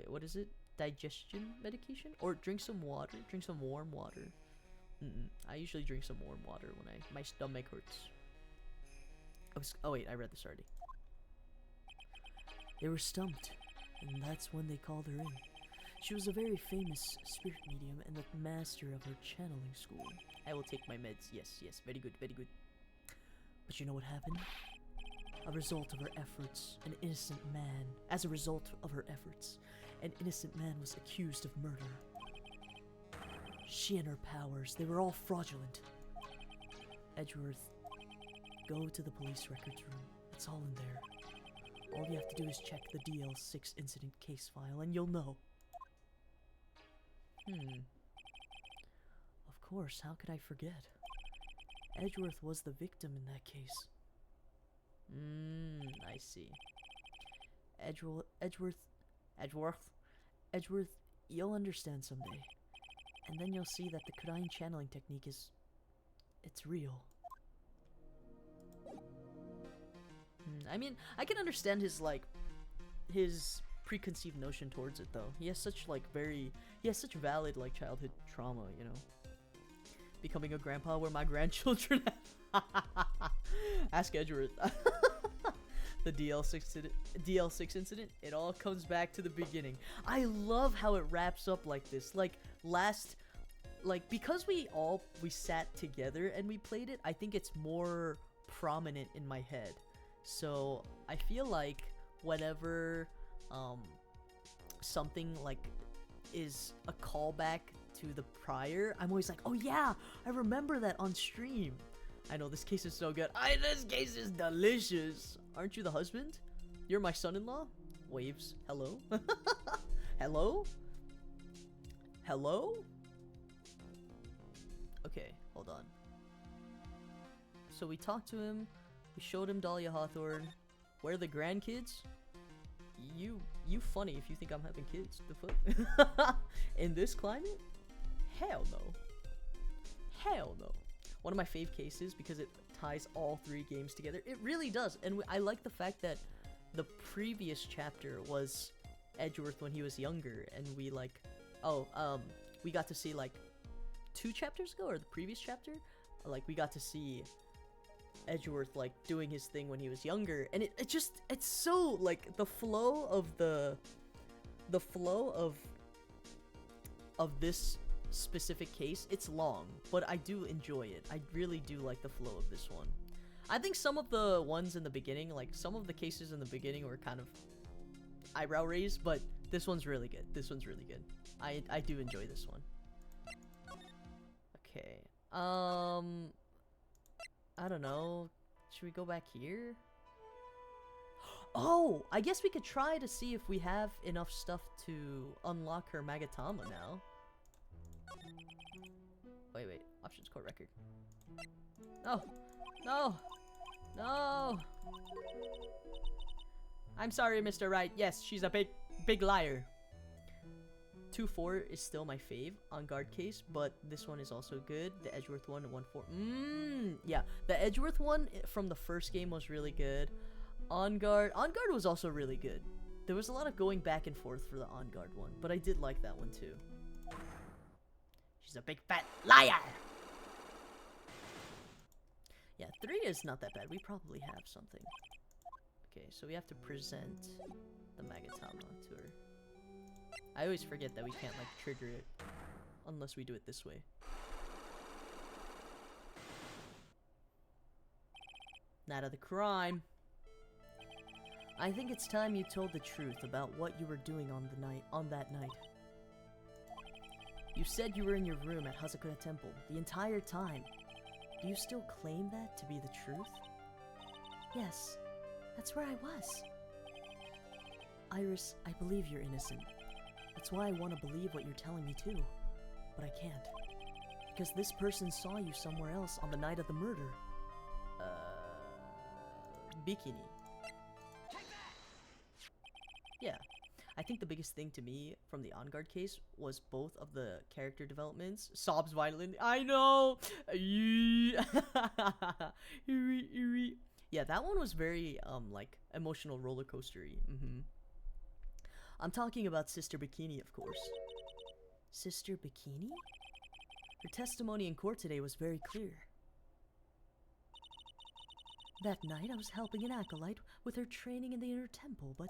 what is it? Digestion medication? Or drink some water. Drink some warm water. I usually drink some warm water when my stomach hurts. Oh wait, I read this already. They were stumped, and that's when they called her in. She was a very famous spirit medium and the master of her channeling school. I will take my meds. Yes, yes. Very good, very good. But you know what happened? As a result of her efforts, an innocent man was accused of murder. She and her powers, they were all fraudulent. Edgeworth, go to the police records room. It's all in there. All you have to do is check the DL6 incident case file and you'll know. Of course, how could I forget? Edgeworth was the victim in that case. I see. Edgeworth, you'll understand someday. And then you'll see that the Kurain channeling technique it's real. I mean, I can understand his preconceived notion towards it, though. He has such valid, like, childhood trauma, you know? Becoming a grandpa where my grandchildren Ask Edgeworth. The DL6 incident, it all comes back to the beginning. I love how it wraps up like this. Because we sat together and we played it, I think it's more prominent in my head. So I feel like whenever something like is a callback to the prior, I'm always like, oh yeah, I remember that on stream. I know this case is so good. This case is delicious. Aren't you the husband? You're my son-in-law? Waves. Hello? Hello? Hello? Okay, hold on. So we talked to him. We showed him Dahlia Hawthorne. Where are the grandkids? You funny if you think I'm having kids. The fuck? In this climate? Hell no. Hell no. One of my fave cases because it ties all three games together. It really does. And I like the fact that the previous chapter was Edgeworth when he was younger. And we we got to see 2 chapters ago, or the previous chapter, we got to see Edgeworth doing his thing when he was younger, and it's so the flow of this specific case, it's long, but I do enjoy it. I really do like the flow of this one. I think some of the ones in the beginning, some of the cases in the beginning were kind of eyebrow raised, but this one's really good. This one's really good. I do enjoy this one. Okay. I don't know. Should we go back here? Oh, I guess we could try to see if we have enough stuff to unlock her Magatama now. Wait. Options court record. No. No. No. I'm sorry, Mr. Right. Yes, she's a big liar. 2-4 is still my fave on guard case, but this one is also good. The Edgeworth one, 1-4. Yeah, the Edgeworth one from the first game was really good. On guard was also really good. There was a lot of going back and forth for the on guard one, but I did like that one too. She's a big fat liar. Yeah, 3 is not that bad. We probably have something. Okay, so we have to present the Magatama to her. I always forget that we can't, like, trigger it unless we do it this way. Not of the crime. I think it's time you told the truth about what you were doing on that night. You said you were in your room at Hazakura Temple the entire time. Do you still claim that to be the truth? Yes, that's where I was. Iris, I believe you're innocent. That's why I want to believe what you're telling me too. But I can't. Because this person saw you somewhere else on the night of the murder. Bikini. Yeah. I think the biggest thing to me from the on guard case was both of the character developments. Sobs violently. I know! Yeah, that one was very, like, emotional roller coastery. I'm talking about Sister Bikini, of course. Sister Bikini? Her testimony in court today was very clear. That night, I was helping an acolyte with her training in the inner temple, but...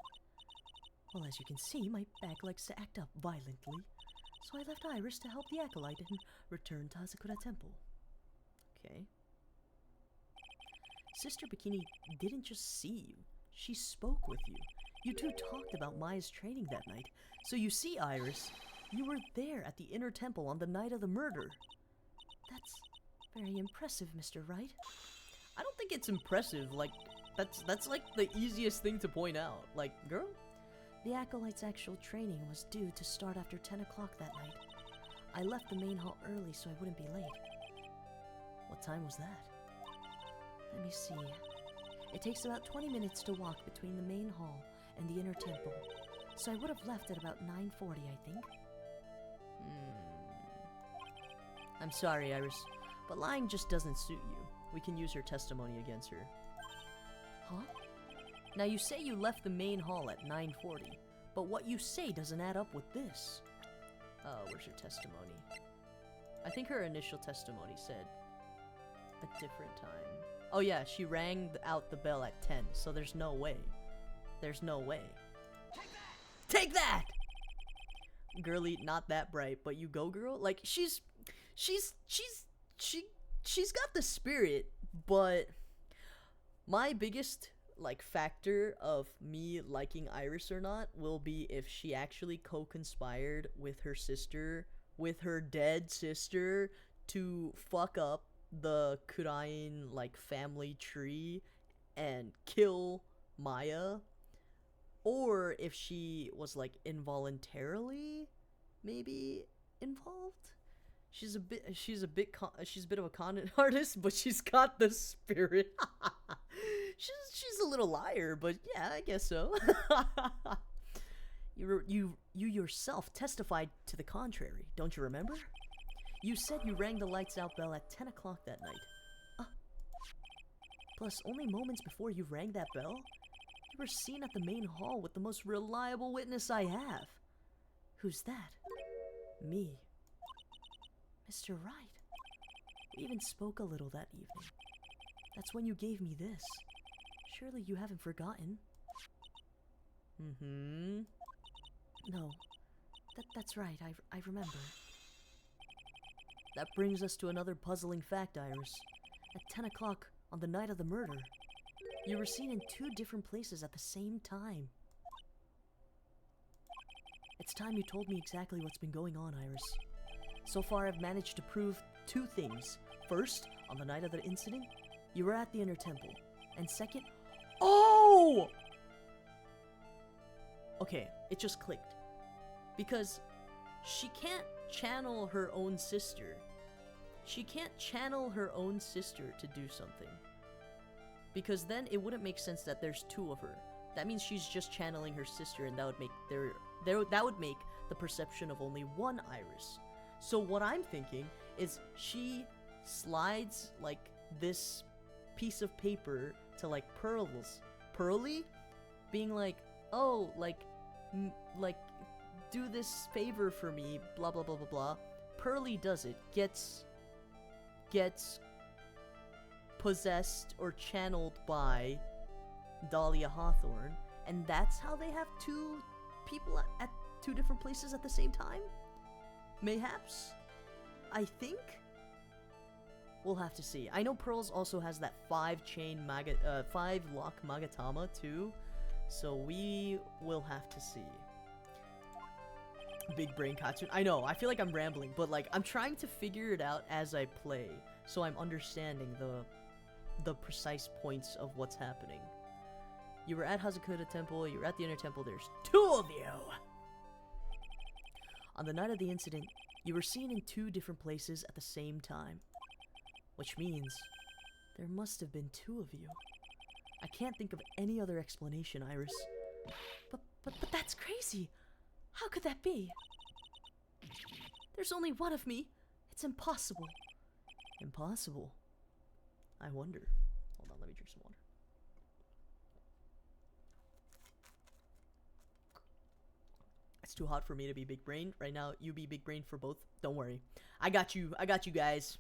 well, as you can see, my bag likes to act up violently, so I left Iris to help the acolyte and returned to Hazakura Temple. Okay. Sister Bikini didn't just see you, she spoke with you. You two talked about Maya's training that night, so you see, Iris, you were there at the inner temple on the night of the murder. That's very impressive, Mr. Wright. I don't think it's impressive, like, that's like the easiest thing to point out. Like, girl? The acolyte's actual training was due to start after 10 o'clock that night. I left the main hall early so I wouldn't be late. What time was that? Let me see. It takes about 20 minutes to walk between the main hall and the inner temple, so I would have left at about 9:40, I think. I'm sorry, Iris, but lying just doesn't suit you. We can use her testimony against her. Huh? Now you say you left the main hall at 9:40, but what you say doesn't add up with this. Oh, where's her testimony? I think her initial testimony said a different time. Oh yeah, she rang out the bell at 10, so there's no way. There's no way. Take that! Girly, not that bright, but you go, girl. Like, she's got the spirit, but my biggest, like, factor of me liking Iris or not will be if she actually co-conspired with her sister, with her dead sister, to fuck up the Kurain, like, family tree and kill Maya, or if she was, like, involuntarily maybe involved. She's a bit of a con artist, but she's got the spirit. she's a little liar, but yeah, I guess so. You yourself testified to the contrary, don't you remember? You said you rang the lights out bell at 10 o'clock that night. Plus, only moments before you rang that bell, you were seen at the main hall with the most reliable witness I have. Who's that? Me. Mr. Wright. We even spoke a little that evening. That's when you gave me this. Surely you haven't forgotten. No. That's right, I remember. That brings us to another puzzling fact, Iris. At 10 o'clock on the night of the murder, you were seen in 2 different places at the same time. It's time you told me exactly what's been going on, Iris. So far, I've managed to prove 2 things. First, on the night of the incident, you were at the inner temple. And second... Oh! Okay, it just clicked. Because she can't channel her own sister. She can't channel her own sister to do something. Because then it wouldn't make sense that there's 2 of her. that means she's just channeling her sister, and that would make that would make the perception of only one Iris. So what I'm thinking is she slides like this piece of paper to like Pearly, being like, oh, like do this favor for me, blah blah blah blah blah. Pearly does it, gets possessed or channeled by Dahlia Hawthorne, and that's how they have two people at two different places at the same time? Mayhaps? I think? We'll have to see. I know Pearls also has that 5-lock Magatama too, so we will have to see. Big brain Katsune. I know, I feel like I'm rambling, but like I'm trying to figure it out as I play, so I'm understanding the precise points of what's happening. You were at Hazakura Temple, you were at the Inner Temple, there's 2 of you! On the night of the incident, you were seen in 2 different places at the same time. Which means, there must have been 2 of you. I can't think of any other explanation, Iris. But that's crazy! How could that be? There's only 1 of me. It's impossible. Impossible? I wonder. Hold on, let me drink some water. It's too hot for me to be big brain. Right now, you be big brain for both. Don't worry. I got you guys.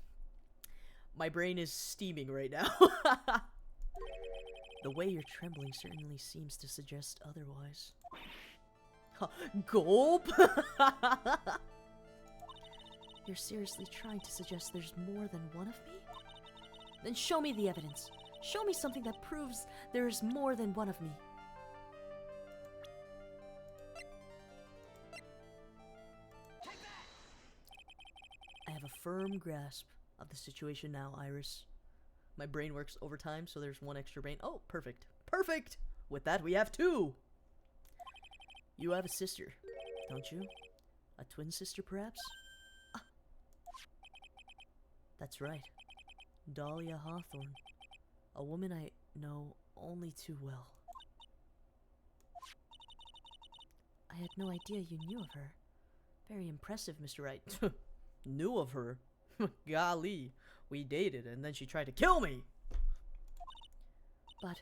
My brain is steaming right now. The way you're trembling certainly seems to suggest otherwise. Gulp! You're seriously trying to suggest there's more than 1 of me? Then show me the evidence. Show me something that proves there is more than 1 of me. I have a firm grasp of the situation now, Iris. My brain works overtime, so there's 1 extra brain. Oh, perfect. Perfect! With that, we have 2! You have a sister, don't you? A twin sister, perhaps? Ah. That's right. Dahlia Hawthorne. A woman I know only too well. I had no idea you knew of her. Very impressive, Mr. Wright. Knew of her? Golly, we dated and then she tried to kill me! But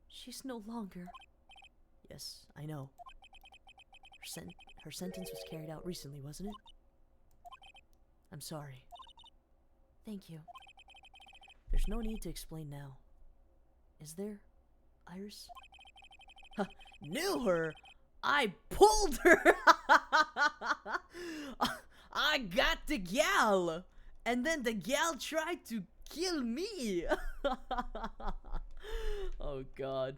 she's no longer... Yes, I know. Her sentence was carried out recently, wasn't it? I'm sorry. Thank you. There's no need to explain now. Is there, Iris? Knew her? I pulled her! I got the gal! And then the gal tried to kill me! Oh god.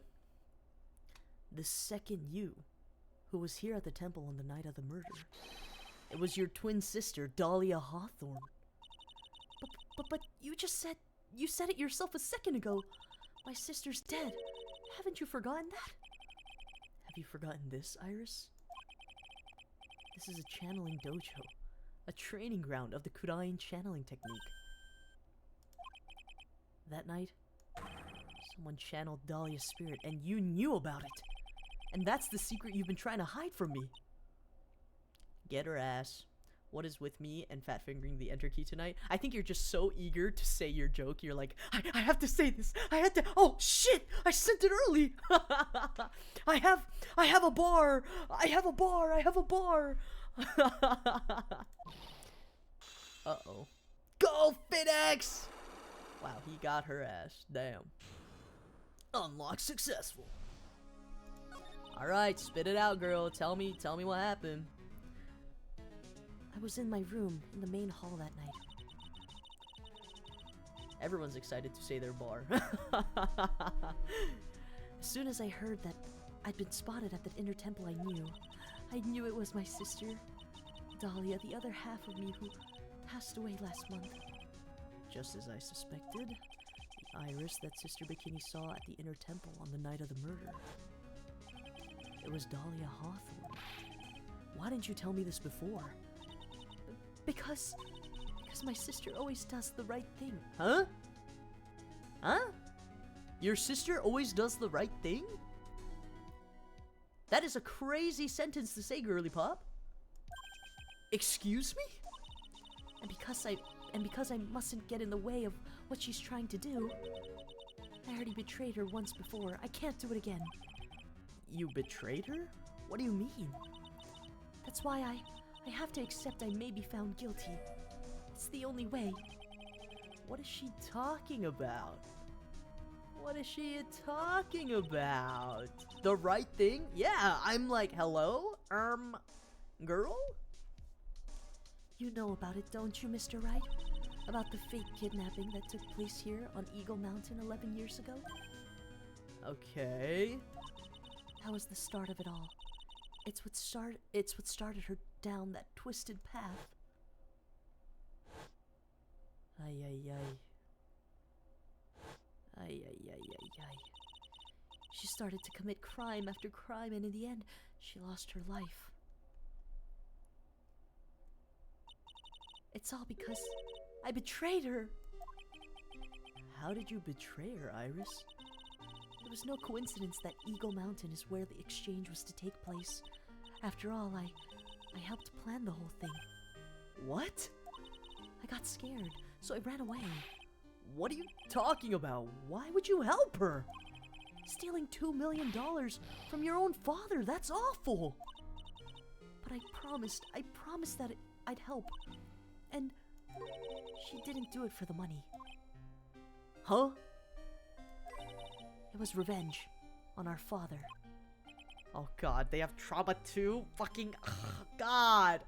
The second you, who was here at the temple on the night of the murder. It was your twin sister, Dahlia Hawthorne. But you just said... You said it yourself a second ago. My sister's dead. Haven't you forgotten that? Have you forgotten this, Iris? This is a channeling dojo. A training ground of the Kurain channeling technique. That night, someone channeled Dahlia's spirit and you knew about it. And that's the secret you've been trying to hide from me. Get her ass. What is with me and fat fingering the enter key tonight? I think you're just so eager to say your joke. You're like, I have to say this. I have to. Oh shit! I sent it early. I have a bar. I have a bar. I have a bar. Uh-oh. Go FitX! Wow, he got her ass. Damn. Unlock successful. Alright, spit it out, girl. Tell me what happened. I was in my room in the main hall that night. Everyone's excited to say their bar. As soon as I heard that I'd been spotted at the inner temple, I knew it was my sister, Dahlia, the other half of me who passed away last month. Just as I suspected, the Iris that Sister Bikini saw at the inner temple on the night of the murder. It was Dahlia Hawthorne. Why didn't you tell me this before? Because my sister always does the right thing. Huh? Huh? Your sister always does the right thing? That is a crazy sentence to say, girly pop. Excuse me? And because I mustn't get in the way of what she's trying to do, I already betrayed her once before. I can't do it again. You betrayed her? What do you mean? That's why I have to accept I may be found guilty. It's the only way. What is she talking about? What is she talking about? The right thing? Yeah, I'm like, hello? Girl? You know about it, don't you, Mr. Wright? About the fake kidnapping that took place here on Eagle Mountain 11 years ago? Okay. That was the start of it all. It's what started her down that twisted path. Ay, ay, ay. Ay, ay, ay, ay, ay. She started to commit crime after crime, and in the end, she lost her life. It's all because I betrayed her. How did you betray her, Iris? It was no coincidence that Eagle Mountain is where the exchange was to take place. After all, I helped plan the whole thing. What? I got scared, so I ran away. What are you talking about? Why would you help her? Stealing $2 million from your own father, that's awful! But I promised that I'd help. And she didn't do it for the money. Huh? It was revenge on our father. Oh god, they have trauma too? Fucking god.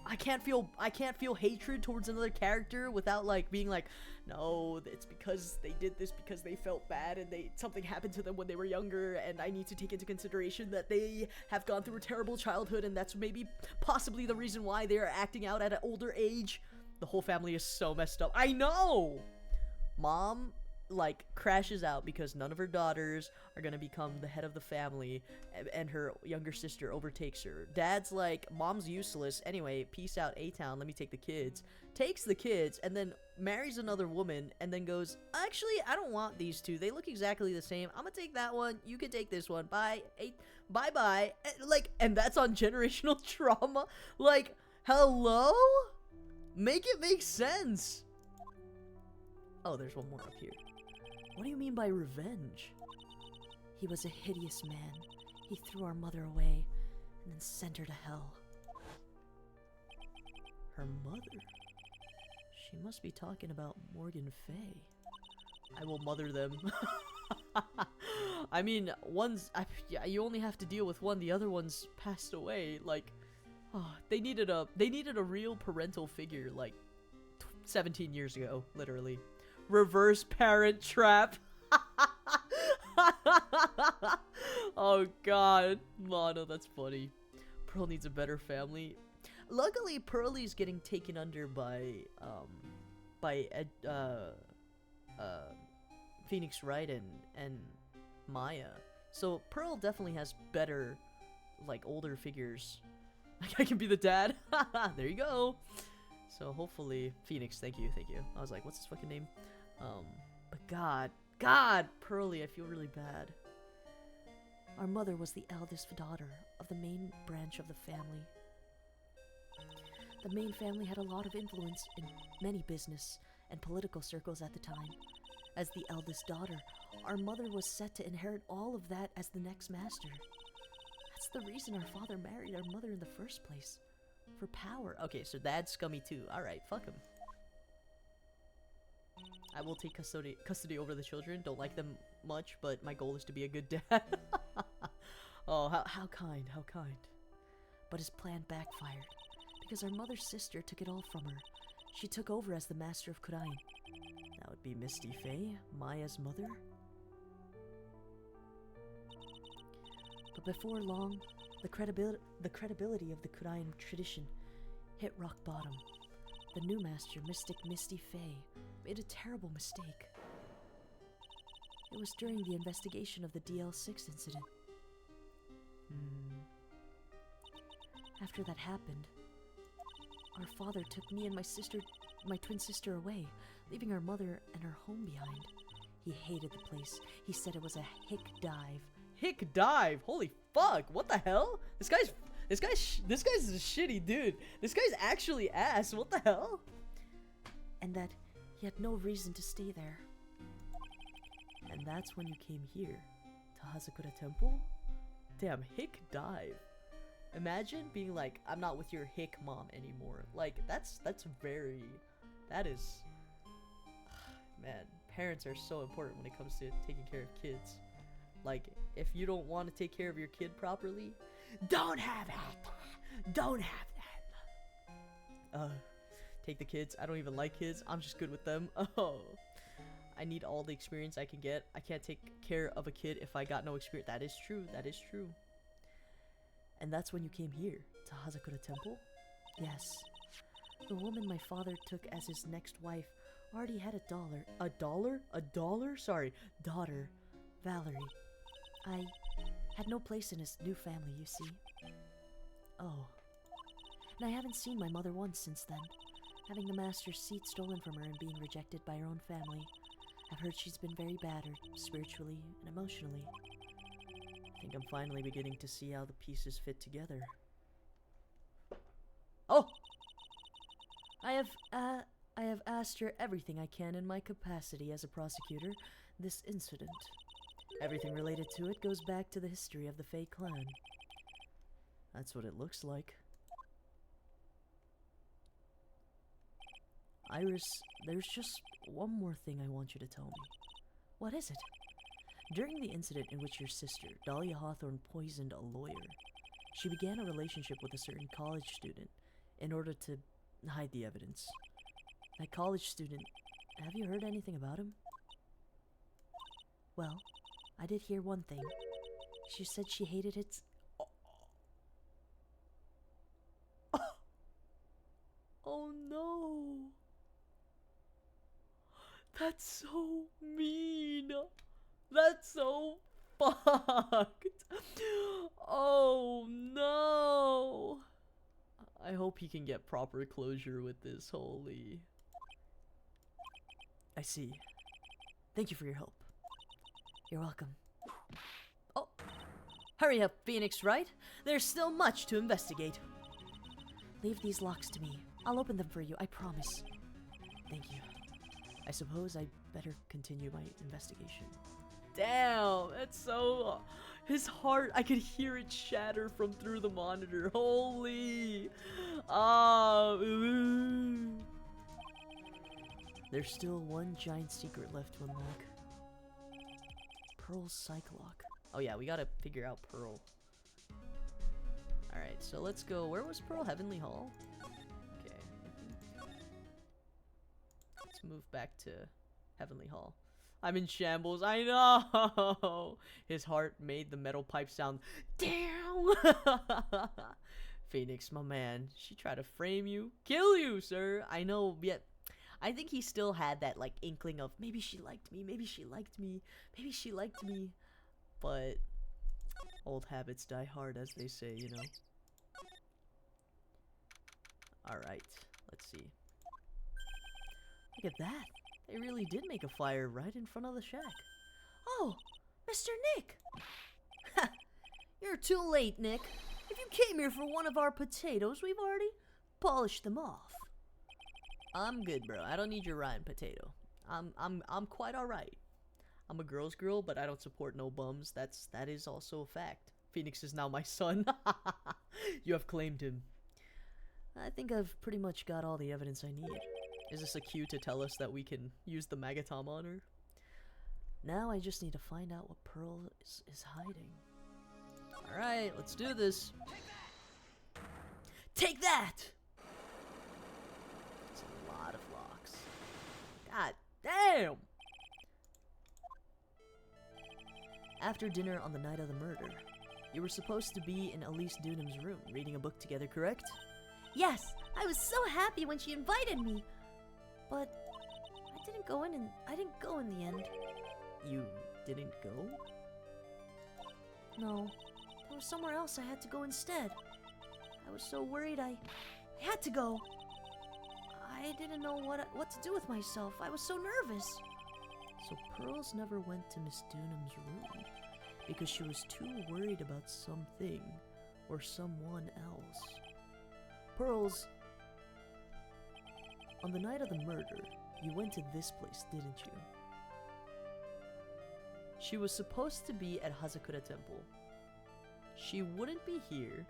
I can't feel hatred towards another character without like being like, no, it's because they did this because they felt bad and something happened to them when they were younger, and I need to take into consideration that they have gone through a terrible childhood, and that's maybe possibly the reason why they are acting out at an older age. The whole family is so messed up. I know! Mom like crashes out because none of her daughters are gonna become the head of the family, and her younger sister overtakes her. Dad's like, mom's useless anyway, peace out, A-Town, let me take the kids. Takes the kids and then marries another woman and then goes, actually I don't want these two, they look exactly the same, I'm gonna take that one, you can take this one, bye bye. Like, and that's on generational trauma. Like, hello? Make it make sense. Oh, there's one more up here. What do you mean by revenge? He was a hideous man. He threw our mother away and then sent her to hell. Her mother? She must be talking about Morgan Fey. I will mother them. I mean, yeah, you only have to deal with one. The other one's passed away. Like, oh, they needed a real parental figure like 17 years ago, literally. Reverse parent trap. Oh god, Mono, that's funny. Pearl needs a better family. Luckily, Pearlie's getting taken under by Phoenix Wright and Maya. So Pearl definitely has better, like, older figures. Like, I can be the dad. There you go. So hopefully, Phoenix, thank you. I was like, what's his fucking name? But God, Pearlie, I feel really bad. Our mother was the eldest daughter of the main branch of the family. The main family had a lot of influence in many business and political circles at the time. As the eldest daughter, our mother was set to inherit all of that as the next master. That's the reason our father married our mother in the first place. For power. Okay, so dad's scummy too. Alright, fuck him. I will take custody over the children. Don't like them much, but my goal is to be a good dad. Oh, how kind, how kind. But his plan backfired, because our mother's sister took it all from her. She took over as the master of Kurain. That would be Misty Fey, Maya's mother. But before long, the credibility of the Kurain tradition hit rock bottom. The new master, Mystic Misty Fey, made a terrible mistake. It was during the investigation of the DL6 incident. After that happened, our father took me and my twin sister away, leaving our mother and her home behind. He hated the place. He said it was a hick dive, Hick dive. Holy fuck. What the hell? This guy's a shitty dude. This guy's actually ass. What the hell? And that he had no reason to stay there. And that's when you came here, to Hazakura Temple? Damn, hick dive. Imagine being like, I'm not with your hick mom anymore. Like, that is... Man, parents are so important when it comes to taking care of kids. Like, if you don't want to take care of your kid properly, don't have that. Don't have that. Take the kids. I don't even like kids. I'm just good with them. Oh. I need all the experience I can get. I can't take care of a kid if I got no experience. That is true. That is true. And that's when you came here, to Hazakura Temple? Yes. The woman my father took as his next wife already had a dollar? Sorry, daughter, Valerie. I had no place in his new family, you see. Oh. And I haven't seen my mother once since then. Having the master's seat stolen from her and being rejected by her own family. I've heard she's been very battered, spiritually and emotionally. I think I'm finally beginning to see how the pieces fit together. Oh! I have asked her everything I can in my capacity as a prosecutor this incident. Everything related to it goes back to the history of the Fey clan. That's what it looks like. Iris, there's just one more thing I want you to tell me. What is it? During the incident in which your sister, Dahlia Hawthorne, poisoned a lawyer, she began a relationship with a certain college student in order to hide the evidence. That college student, have you heard anything about him? Well, I did hear one thing. She said she hated it. Oh no. That's so mean. That's so fucked. Oh no. I hope he can get proper closure with this. Holy. I see. Thank you for your help. You're welcome. Oh, hurry up, Phoenix, right? There's still much to investigate. Leave these locks to me. I'll open them for you, I promise. Thank you. I suppose I'd better continue my investigation. Damn, that's so... his heart, I could hear it shatter from through the monitor. Holy. There's still one giant secret left to unlock. Pearl's psych lock. Oh yeah, we gotta figure out Pearl. Alright, so let's go. Where was Pearl? Heavenly Hall? Okay. Let's move back to Heavenly Hall. I'm in shambles. I know! His heart made the metal pipe sound. Damn! Phoenix, my man. She tried to frame you. Kill you, sir! I know, yet... I think he still had that, like, inkling of, maybe she liked me, maybe she liked me, maybe she liked me. But... old habits die hard, as they say, you know? Alright, let's see. Look at that. They really did make a fire right in front of the shack. Oh, Mr. Nick! Ha! You're too late, Nick. If you came here for one of our potatoes, we've already polished them off. I'm good, bro. I don't need your rotten potato. I'm quite alright. I'm a girl's girl, but I don't support no bums. That is also a fact. Phoenix is now my son. You have claimed him. I think I've pretty much got all the evidence I need. Is this a cue to tell us that we can use the Magatom on her? Now I just need to find out what Pearl is hiding. Alright, let's do this. Take that! It's a lot of locks. God damn! After dinner on the night of the murder, you were supposed to be in Elise Dunham's room reading a book together, correct? Yes, I was so happy when she invited me. But I didn't go in the end. You didn't go? No, there was somewhere else I had to go instead. I was so worried I had to go. I didn't know what to do with myself. I was so nervous. So Pearls never went to Miss Dunham's room. because she was too worried about something or someone else. Pearls, on the night of the murder, you went to this place, didn't you? She was supposed to be at Hazakura Temple. She wouldn't be here,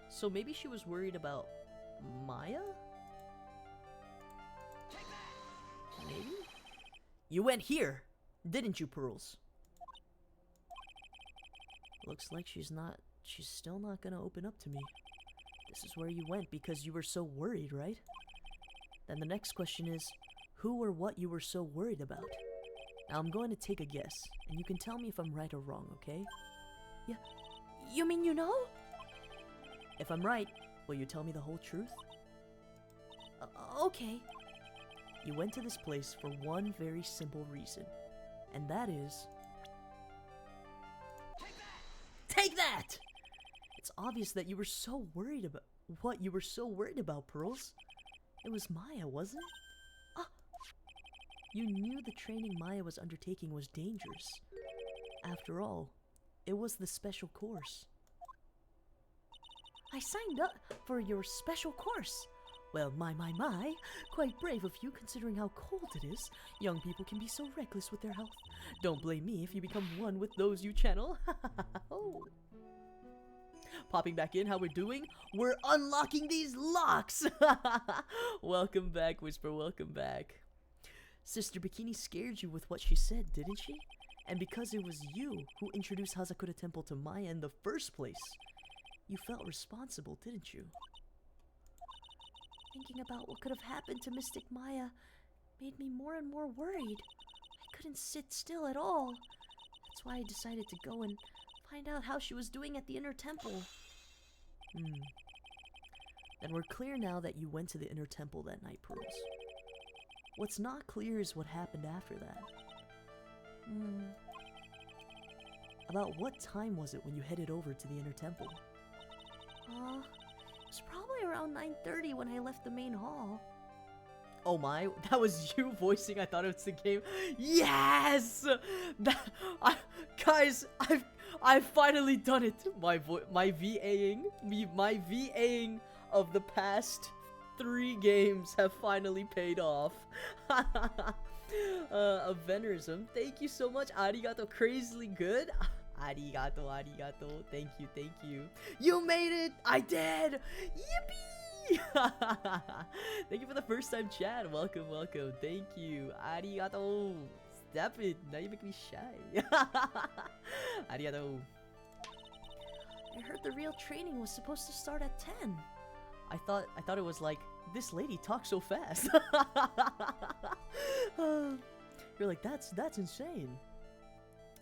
so maybe she was worried about Maya? Maybe? You went here, didn't you, Pearls? Looks like she's still not gonna open up to me. This is where you went because you were so worried, right? Then the next question is, who or what you were so worried about? Now I'm going to take a guess, and you can tell me if I'm right or wrong, okay? Yeah. You mean you know? If I'm right, will you tell me the whole truth? Okay. You went to this place for one very simple reason, and that is... Take that! It's obvious that you were so worried about... What you were so worried about, Pearls? It was Maya, wasn't it? Ah! You knew the training Maya was undertaking was dangerous. After all, it was the special course. I signed up for your special course. Well, my. Quite brave of you considering how cold it is. Young people can be so reckless with their health. Don't blame me if you become one with those you channel. Oh. Popping back in, how we're doing? We're unlocking these locks! Welcome back, Whisper, welcome back. Sister Bikini scared you with what she said, didn't she? And because it was you who introduced Hazakura Temple to Maya in the first place, you felt responsible, didn't you? Thinking about what could have happened to Mystic Maya made me more and more worried. I couldn't sit still at all. That's why I decided to go and find out how she was doing at the inner temple. Then we're clear now that you went to the inner temple that night, Pearls. What's not clear is what happened after that. About what time was it when you headed over to the inner temple? It was probably around 9:30 when I left the main hall. Oh my, that was you voicing. I thought it was the game. Yes! Guys, I've finally done it. My VAing of the past 3 games have finally paid off. Venerism, thank you so much. Arigato, crazily good. Arigato, arigato. Thank you. You made it! I did! Yippee! Thank you for the first time chat. Welcome. Thank you. Arigato. Stop it. Now you make me shy. Arigato. I heard the real training was supposed to start at 10. I thought it was like, this lady talks so fast. You're like, that's insane.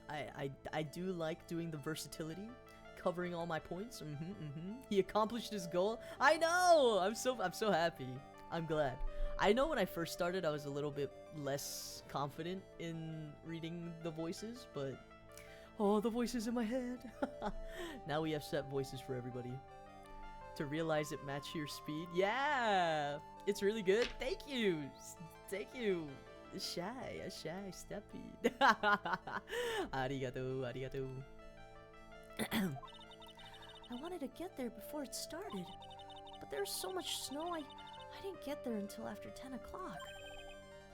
I do like doing the versatility, covering all my points. He accomplished his goal. I know. I'm so happy. I'm glad. I know when I first started, I was a little bit less confident in reading the voices, but oh, the voices in my head. Now we have set voices for everybody. To realize it match your speed. Yeah, it's really good. Thank you. Shy, steppy. Arigato. I wanted to get there before it started, but there was so much snow, I didn't get there until after 10 o'clock.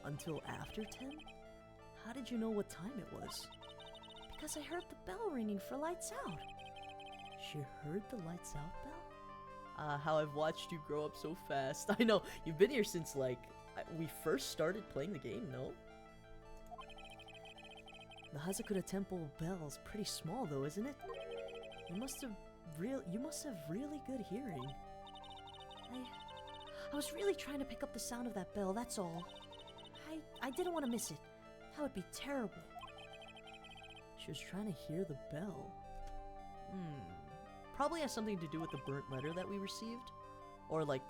Until after 10? How did you know what time it was? Because I heard the bell ringing for lights out. She heard the lights out bell? How I've watched you grow up so fast. I know, you've been here since like we first started playing the game, no? The Hazakura Temple bell is pretty small though, isn't it? You must have really good hearing. I was really trying to pick up the sound of that bell, that's all. I didn't want to miss it. That would be terrible. She was trying to hear the bell. Probably has something to do with the burnt letter that we received. Or like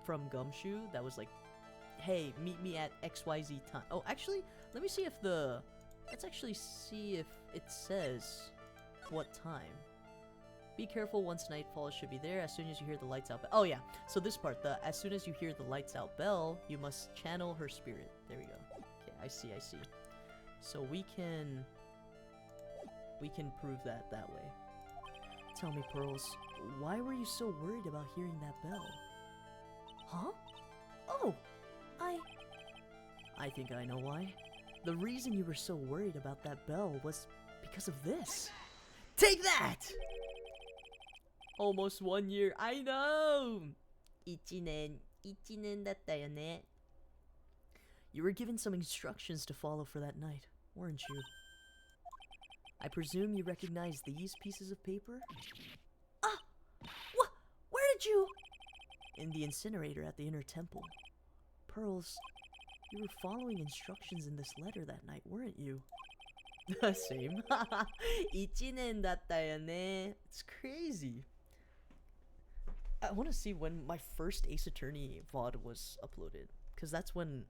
from Gumshoe that was like, hey, meet me at XYZ time. Oh, actually, let's actually see if it says what time. Be careful, once nightfall should be there as soon as you hear the lights out bell. Oh yeah, so this part, as soon as you hear the lights out bell, you must channel her spirit. There we go. Okay, I see. So we can We can prove that way. Tell me, Pearls, why were you so worried about hearing that bell? Huh? Oh, I think I know why. The reason you were so worried about that bell was because of this. Take that! Almost 1 year. I know! 1年だったよね. You were given some instructions to follow for that night, weren't you? I presume you recognize these pieces of paper? Ah! Where did you? In the incinerator at the inner temple. Pearls, you were following instructions in this letter that night, weren't you? Same. 1年だったよね. It's crazy. I want to see when my first Ace Attorney VOD was uploaded, because that's when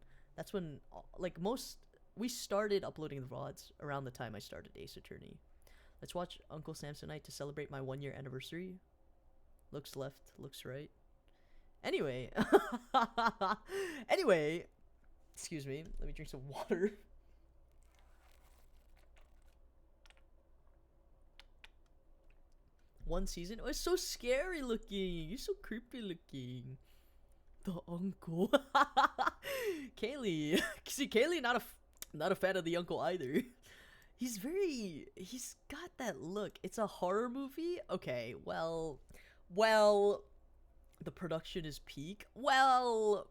like we started uploading the VODs around the time I started Ace Attorney. Let's watch Uncle Samsonite to celebrate my 1 year anniversary. Looks left, looks right. Anyway, excuse me, let me drink some water. One season? Oh, it's so scary looking. You're so creepy looking. The uncle. Kaylee. See, Kaylee not a fan of the uncle either. He's got that look. It's a horror movie? Okay, well, the production is peak. Well,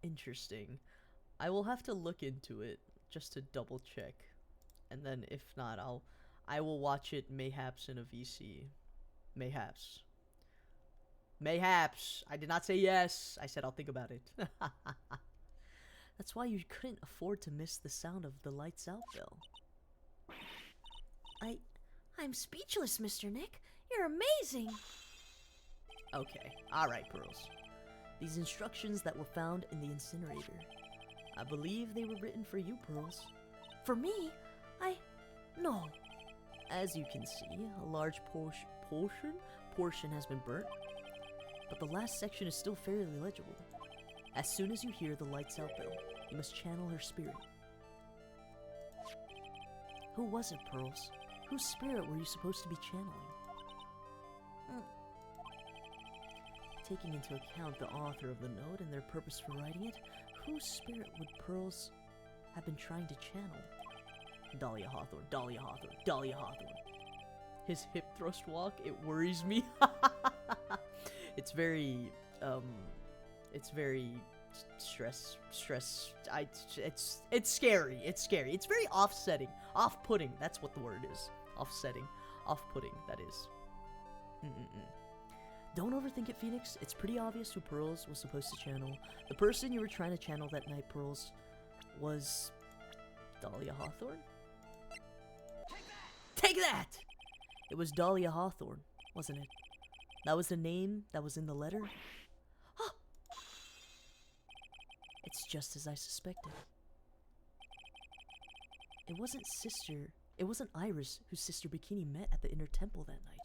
interesting. I will have to look into it just to double check. And then if not, I will watch it mayhaps in a VC. Mayhaps. Mayhaps. I did not say yes. I said I'll think about it. That's why you couldn't afford to miss the sound of the lights out bell. I'm speechless, Mr. Nick. You're amazing. Okay. Alright, Pearls. These instructions that were found in the incinerator. I believe they were written for you, Pearls. For me? No. As you can see, a large portion has been burnt, but the last section is still fairly legible. As soon as you hear the lights out bell, you must channel her spirit. Who was it, Pearls? Whose spirit were you supposed to be channeling? Taking into account the author of the note and their purpose for writing it, whose spirit would Pearls have been trying to channel? Dahlia Hawthorne, Dahlia Hawthorne, Dahlia Hawthorne. His hip thrust walk, it worries me. It's very stress. It's scary. It's scary. It's very offsetting, off-putting. That's what the word is. Offsetting, off-putting. That is. Don't overthink it, Phoenix. It's pretty obvious who Pearls was supposed to channel. The person you were trying to channel that night, Pearls, was Dahlia Hawthorne. Take that! It was Dahlia Hawthorne, wasn't it? That was the name that was in the letter? Huh. It's just as I suspected. It wasn't Iris whose Sister Bikini met at the Inner Temple that night.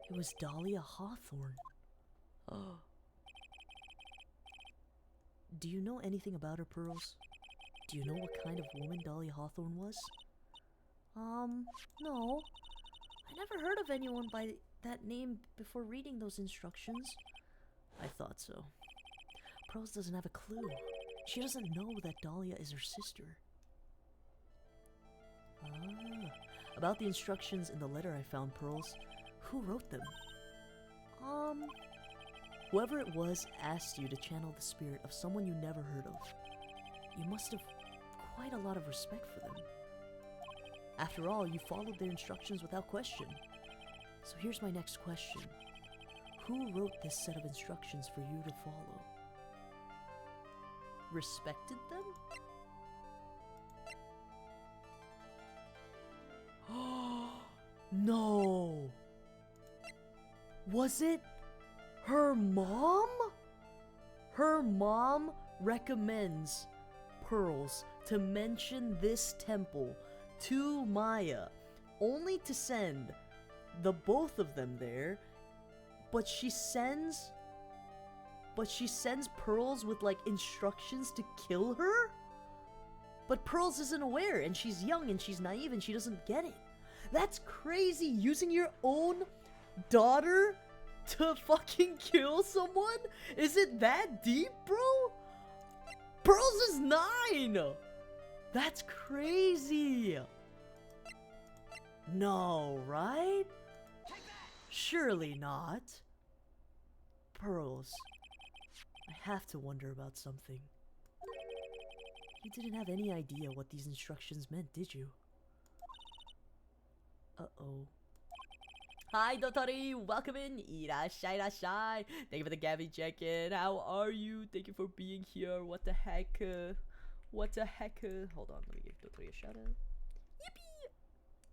It was Dahlia Hawthorne. Oh. Do you know anything about her, Pearls? Do you know what kind of woman Dahlia Hawthorne was? No. I never heard of anyone by that name before reading those instructions. I thought so. Pearls doesn't have a clue. She doesn't know that Dahlia is her sister. About the instructions in the letter I found, Pearls, who wrote them? Whoever it was asked you to channel the spirit of someone you never heard of. You must have quite a lot of respect for them. After all, you followed their instructions without question. So here's my next question. Who wrote this set of instructions for you to follow? Respected them? No! Was it her mom? Her mom recommends Pearls to mention this temple to Maya, only to send the both of them there, but she sends Pearls with like instructions to kill her? But Pearls isn't aware, and she's young, and she's naive, and she doesn't get it. That's crazy! Using your own daughter to fucking kill someone? Is it that deep, bro? Pearls is 9! That's crazy! No, right? Surely not. Pearls, I have to wonder about something. You didn't have any idea what these instructions meant, did you? Uh-oh. Hi, DAUGHTERRRR! Welcome in! Irashai, irashai! Thank you for the Gabby check-in. How are you? Thank you for being here. What the heck? What the heck? Hold on, let me give DAUGHTERRRR a shout out. Yippee!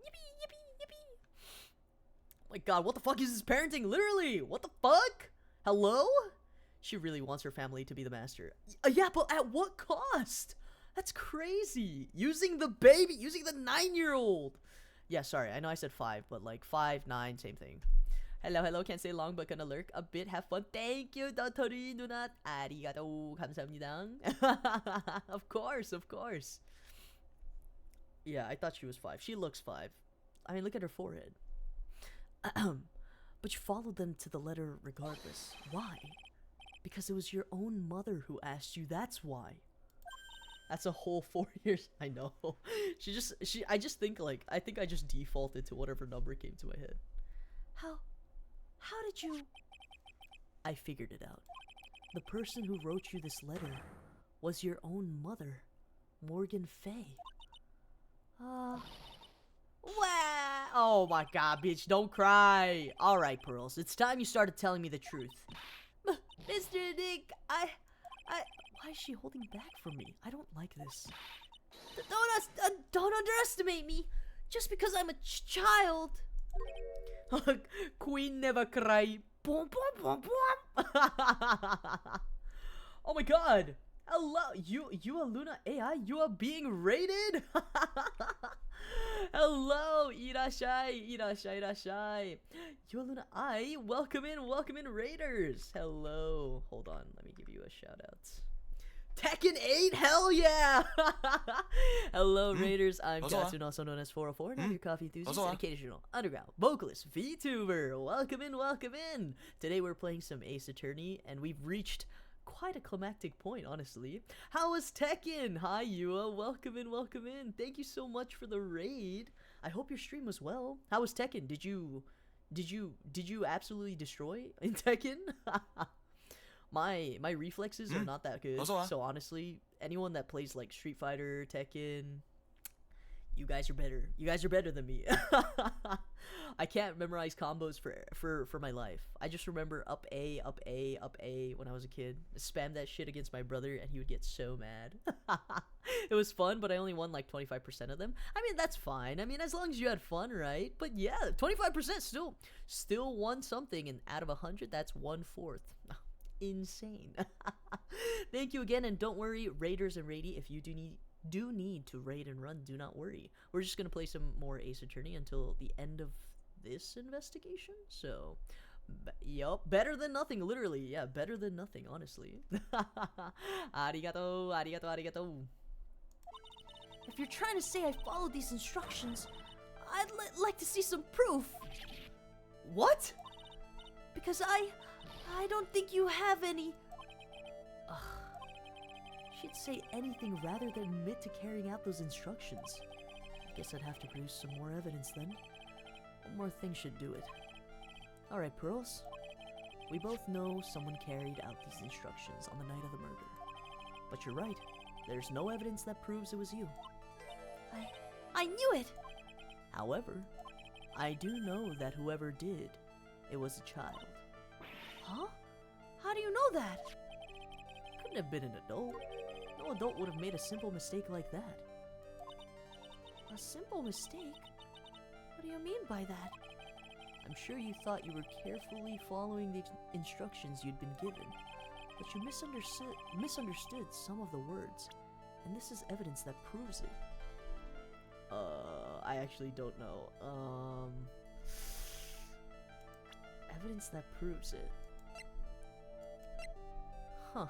Yippee! Yippee! Yippee! Oh my god, what the fuck is this parenting? Literally! What the fuck? Hello? She really wants her family to be the master. Yeah, but at what cost? That's crazy. Using the baby, using the 9-year-old. Yeah, sorry, I know I said 5, but like 5, 9, same thing. Hello, hello, can't stay long, but gonna lurk a bit, have fun. Thank you, DAUGHTERRRR 누나. 아리가또, 감사합니다. Of course, of course. Yeah, I thought she was 5. She looks 5. I mean, look at her forehead. But you followed them to the letter regardless. Why? Because it was your own mother who asked you, that's why. That's a whole 4 years. I know. I just think like, I think I just defaulted to whatever number came to my head. How did you? I figured it out. The person who wrote you this letter was your own mother, Morgan Fey. Wow. Oh my god, bitch, don't cry. Alright, Pearls, it's time you started telling me the truth. Mr. Nick, why is she holding back from me? I don't like this. Don't underestimate me. Just because I'm a child. Queen never cry. Boom, boom, boom, boom. Oh my god. Hello, you are Luna AI. You are being rated. Hello, irashai, irashai, irashai. You are Luna AI. Welcome in, Raiders. Hello. Hold on, let me give you a shout out. Tekken 8, hell yeah! Hello, Raiders. I'm Gatsun, also known as 404, and I'm your coffee enthusiast and occasional underground vocalist VTuber. Welcome in. Today we're playing some Ace Attorney, and we've reached quite a climactic point, honestly. How was Tekken? Hi, Yua. Welcome in. Thank you so much for the raid. I hope your stream was well. How was Tekken? Did you absolutely destroy in Tekken? My reflexes are not that good. So honestly, anyone that plays like Street Fighter, Tekken, you guys are better. You guys are better than me. I can't memorize combos for my life. I just remember up A, up A, up A when I was a kid. Spam that shit against my brother and he would get so mad. It was fun, but I only won like 25% of them. I mean, that's fine. I mean, as long as you had fun, right? But yeah, 25% still won something, and out of 100, that's 1/4. Insane. Thank you again, and don't worry, Raiders and Rady, if you do need to raid and run, do not worry. We're just gonna play some more Ace Attorney until the end of this investigation. So, yup, better than nothing, literally. Yeah, better than nothing, honestly. Arigato, arigato, arigato. If you're trying to say I followed these instructions, I'd like to see some proof. What? Because I don't think you have any. Ugh. She'd say anything rather than admit to carrying out those instructions. I guess I'd have to produce some more evidence then. One more thing should do it. Alright, Pearls. We both know someone carried out these instructions on the night of the murder. But you're right. There's no evidence that proves it was you. I knew it! However, I do know that whoever did, it was a child. Huh? How do you know that? Couldn't have been an adult. No adult would have made a simple mistake like that. A simple mistake? What do you mean by that? I'm sure you thought you were carefully following the instructions you'd been given, but you misunderstood some of the words, and this is evidence that proves it. I actually don't know. Evidence that proves it. Huh.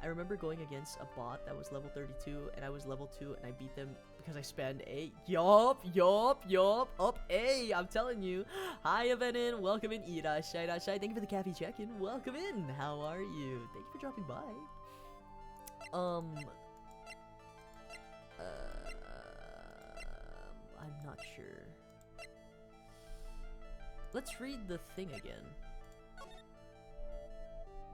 I remember going against a bot that was level 32 and I was level 2 and I beat them because I spammed A. Yup. Up A. I'm telling you. Hi, Avenin. Welcome in. Irashai. Thank you for the cafe check-in. Welcome in. How are you? Thank you for dropping by. I'm not sure. Let's read the thing again.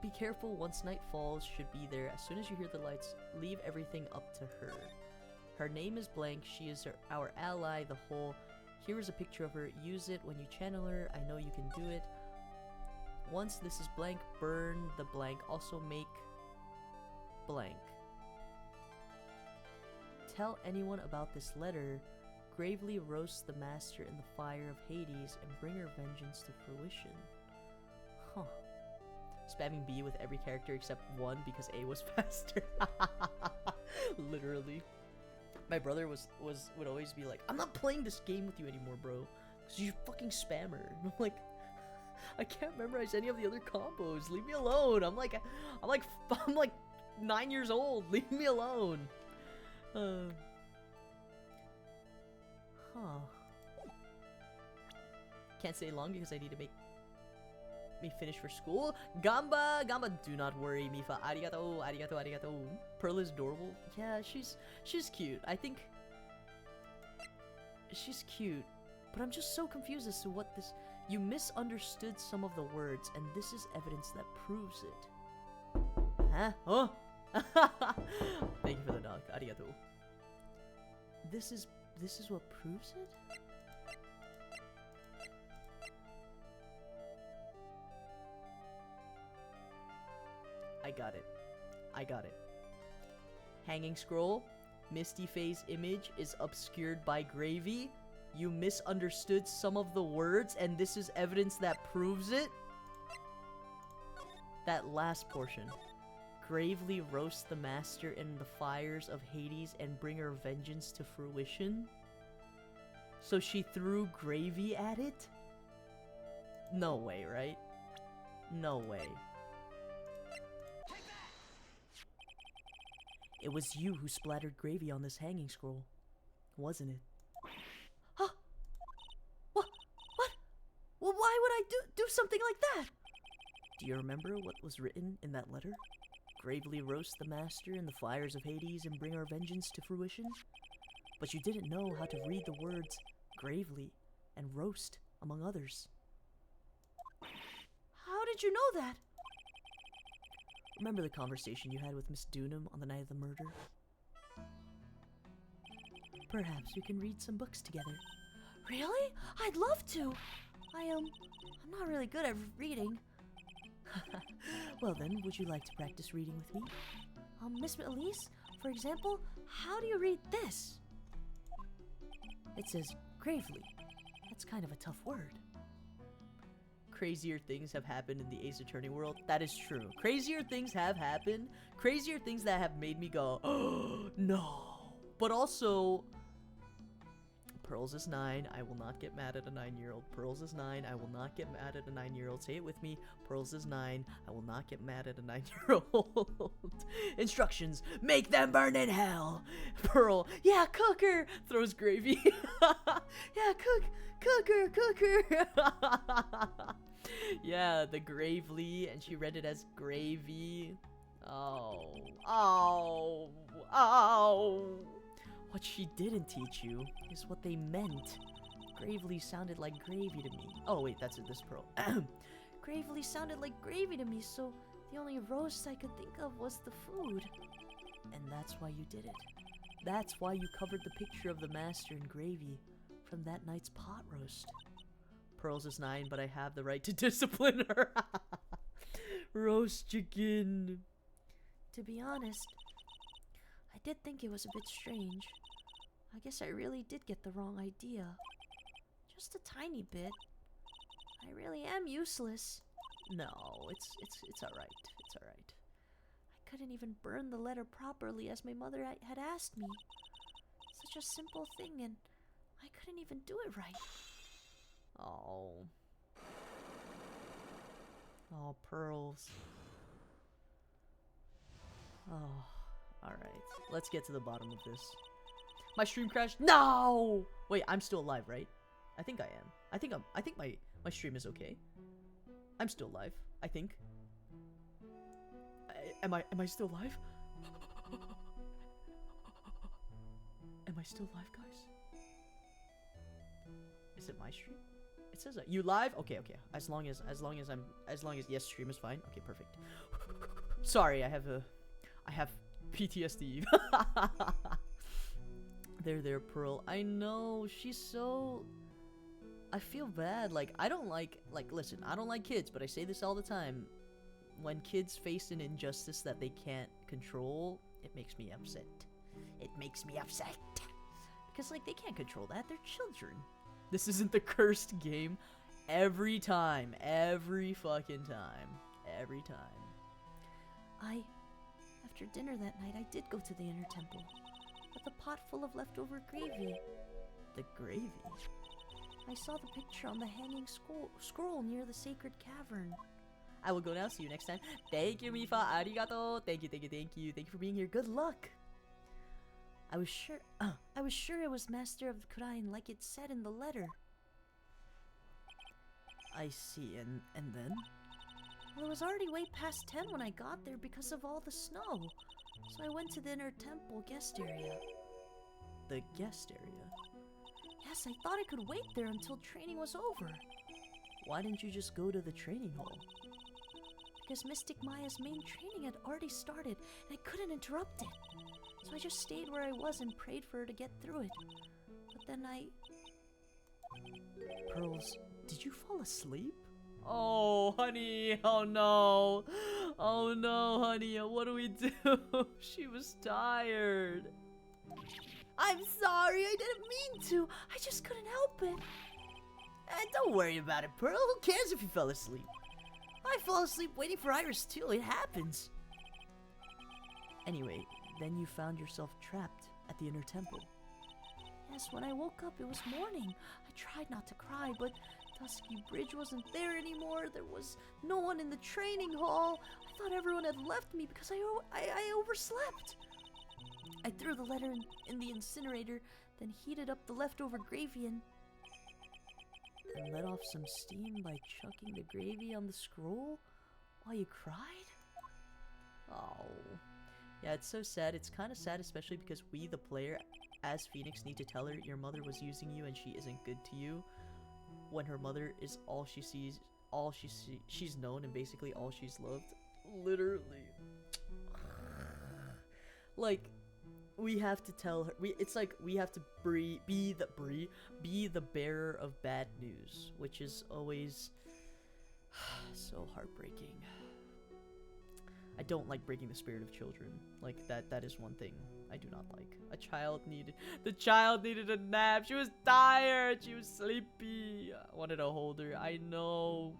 Be careful once night falls, should be there. As soon as you hear the lights, leave everything up to her. Her name is blank, she is our ally, the whole. Here is a picture of her, use it when you channel her, I know you can do it. Once this is blank, burn the blank, also make blank. Tell anyone about this letter, gravely roast the master in the fire of Hades, and bring her vengeance to fruition. Huh. Spamming B with every character except one because A was faster. Literally. My brother would always be like, I'm not playing this game with you anymore, bro, because you're a fucking spammer. And I'm like, I can't memorize any of the other combos. Leave me alone. I'm like 9 years old. Leave me alone. Huh. Can't stay long because I need to make me finish for school. Gamba, do not worry, Mifa. Arigato. Pearl is adorable. Yeah, she's cute. I think she's cute, but I'm just so confused as to what this. You misunderstood some of the words, and this is evidence that proves it. Huh? Oh. Thank you for the dog. Arigato. This is what proves it? I got it. Hanging scroll. Misty Faye's image is obscured by gravy. You misunderstood some of the words, and this is evidence that proves it? That last portion. Gravely roast the master in the fires of Hades and bring her vengeance to fruition? So she threw gravy at it? No way, right? No way. It was you who splattered gravy on this hanging scroll, wasn't it? Huh? What? Well, why would I do something like that? Do you remember what was written in that letter? Gravely roast the master in the fires of Hades and bring our vengeance to fruition? But you didn't know how to read the words gravely and roast, among others. How did you know that? Remember the conversation you had with Miss Dunham on the night of the murder? Perhaps we can read some books together. Really? I'd love to! I'm not really good at reading. Well then, would you like to practice reading with me? Miss Elise, for example, how do you read this? It says gravely. That's kind of a tough word. Crazier things have happened in the Ace Attorney world. That is true. Crazier things have happened. Crazier things that have made me go, oh, no. But also, Pearls is 9. I will not get mad at a 9-year-old. Pearls is 9. I will not get mad at a 9-year-old. Say it with me. Pearls is 9. I will not get mad at a 9-year-old. Instructions. Make them burn in hell. Pearl. Yeah, cook her. Throws gravy. Yeah, cook her. Yeah, the gravely. And she read it as gravy. Oh. What she didn't teach you is what they meant. Gravely sounded like gravy to me. Oh, wait, that's it, this Pearl. Gravely sounded like gravy to me, so the only roast I could think of was the food. And that's why you did it. That's why you covered the picture of the master in gravy from that night's pot roast. Pearls is 9, but I have the right to discipline her. Roast chicken. To be honest, I did think it was a bit strange. I guess I really did get the wrong idea. Just a tiny bit. I really am useless. No, it's alright. It's alright. I couldn't even burn the letter properly as my mother had asked me. Such a simple thing, and I couldn't even do it right. Oh. Oh, Pearls. Oh, alright. Let's get to the bottom of this. My stream crashed. No! Wait, I'm still alive, right? I think I am. I think my stream is okay. I'm still alive, I think. Am I still alive? Am I still live, guys? Is it my stream? It says that you live. Okay. As long as yes, stream is fine. Okay, perfect. Sorry, I have PTSD. There, Pearl. I know she's so. I feel bad. Like I don't like. Listen, I don't like kids, but I say this all the time. When kids face an injustice that they can't control, it makes me upset. It makes me upset. Because, like, they can't control that. They're children. This isn't the cursed game. Every time. Every fucking time. Every time. After dinner that night, I did go to the inner temple. With a pot full of leftover gravy. The gravy? I saw the picture on the hanging scroll near the sacred cavern. I will go now. See you next time. Thank you, Mifa. Arigato. Thank you. Thank you for being here. Good luck. I was sure it was Master of the Shrine, like it said in the letter. I see. And then? Well, it was already way past 10 when I got there because of all the snow. So I went to the inner temple guest area. The guest area? Yes, I thought I could wait there until training was over. Why didn't you just go to the training hall? Because Mystic Maya's main training had already started, and I couldn't interrupt it. So I just stayed where I was and prayed for her to get through it. But then Pearls, did you fall asleep? Oh, honey. Oh, no. Oh, no, honey. What do we do? She was tired. I'm sorry. I didn't mean to. I just couldn't help it. Don't worry about it, Pearl. Who cares if you fell asleep? I fall asleep waiting for Iris, too. It happens. Anyway, then you found yourself trapped at the inner temple. Yes, when I woke up, it was morning. I tried not to cry, but Dusky Bridge wasn't there anymore. There was no one in the training hall. I thought everyone had left me because I overslept. I threw the letter in the incinerator, then heated up the leftover gravy and let off some steam by chucking the gravy on the scroll while you cried? Oh. Yeah, it's so sad. It's kind of sad, especially because we, the player, as Phoenix, need to tell her your mother was using you and she isn't good to you. When her mother is all she sees, she's known and basically all she's loved. Literally. Like, we have to tell her. It's like we have to be the bearer of bad news, which is always so heartbreaking. I don't like breaking the spirit of children. Like that is one thing I do not like. The child needed a nap. She was tired. She was sleepy. I wanted to hold her. I know.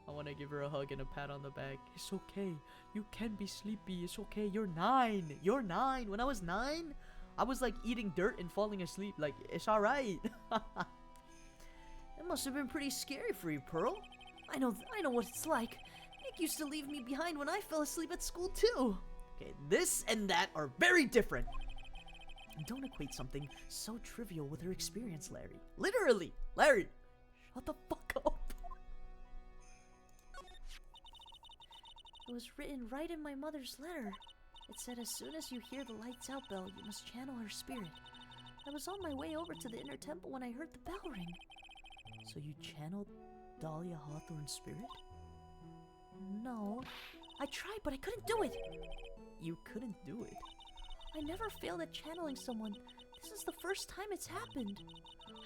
I want to give her a hug and a pat on the back. It's okay. You can be sleepy. It's okay. You're 9. You're 9. When I was 9, I was like eating dirt and falling asleep. Like, it's alright. It must have been pretty scary for you, Pearl. I know what it's like. Nick used to leave me behind when I fell asleep at school too. Okay, this and that are very different. And don't equate something so trivial with her experience, Larry. Literally, Larry. Shut the fuck up. It was written right in my mother's letter. It said as soon as you hear the lights out bell, you must channel her spirit. I was on my way over to the inner temple when I heard the bell ring. So you channeled Dahlia Hawthorne's spirit? No. I tried, but I couldn't do it. You couldn't do it? I never failed at channeling someone. This is the first time it's happened.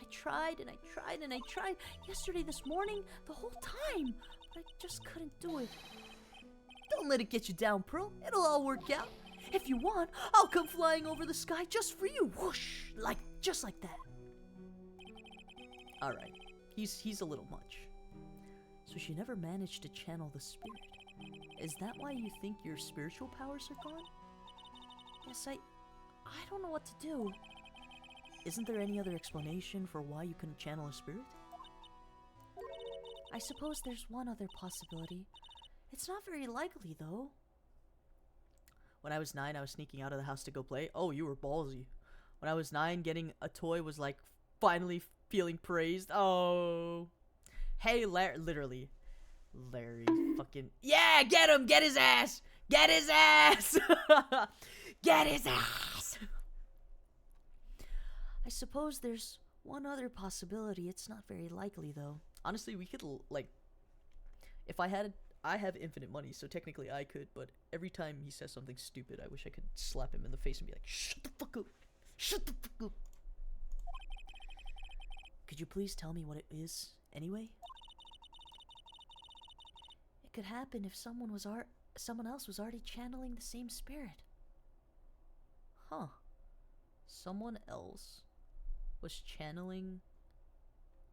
I tried and I tried and I tried. Yesterday, this morning, the whole time. But I just couldn't do it. Don't let it get you down, Pearl. It'll all work out. If you want, I'll come flying over the sky just for you. Whoosh! Just like that. Alright. He's a little much. So she never managed to channel the spirit. Is that why you think your spiritual powers are gone? Yes, I don't know what to do. Isn't there any other explanation for why you couldn't channel a spirit? I suppose there's one other possibility. It's not very likely, though. When I was 9, I was sneaking out of the house to go play. Oh, you were ballsy. When I was 9, getting a toy was like finally feeling praised. Oh. Hey, Larry. Literally. Larry fucking. Yeah, get him! Get his ass! Get his ass! Get his ass! I suppose there's one other possibility. It's not very likely, though. Honestly, we could, like. If I have infinite money, so technically I could, but every time he says something stupid, I wish I could slap him in the face and be like, shut the fuck up! Shut the fuck up! Could you please tell me what it is, anyway? It could happen if someone else was already channeling the same spirit. Huh. Someone else was channeling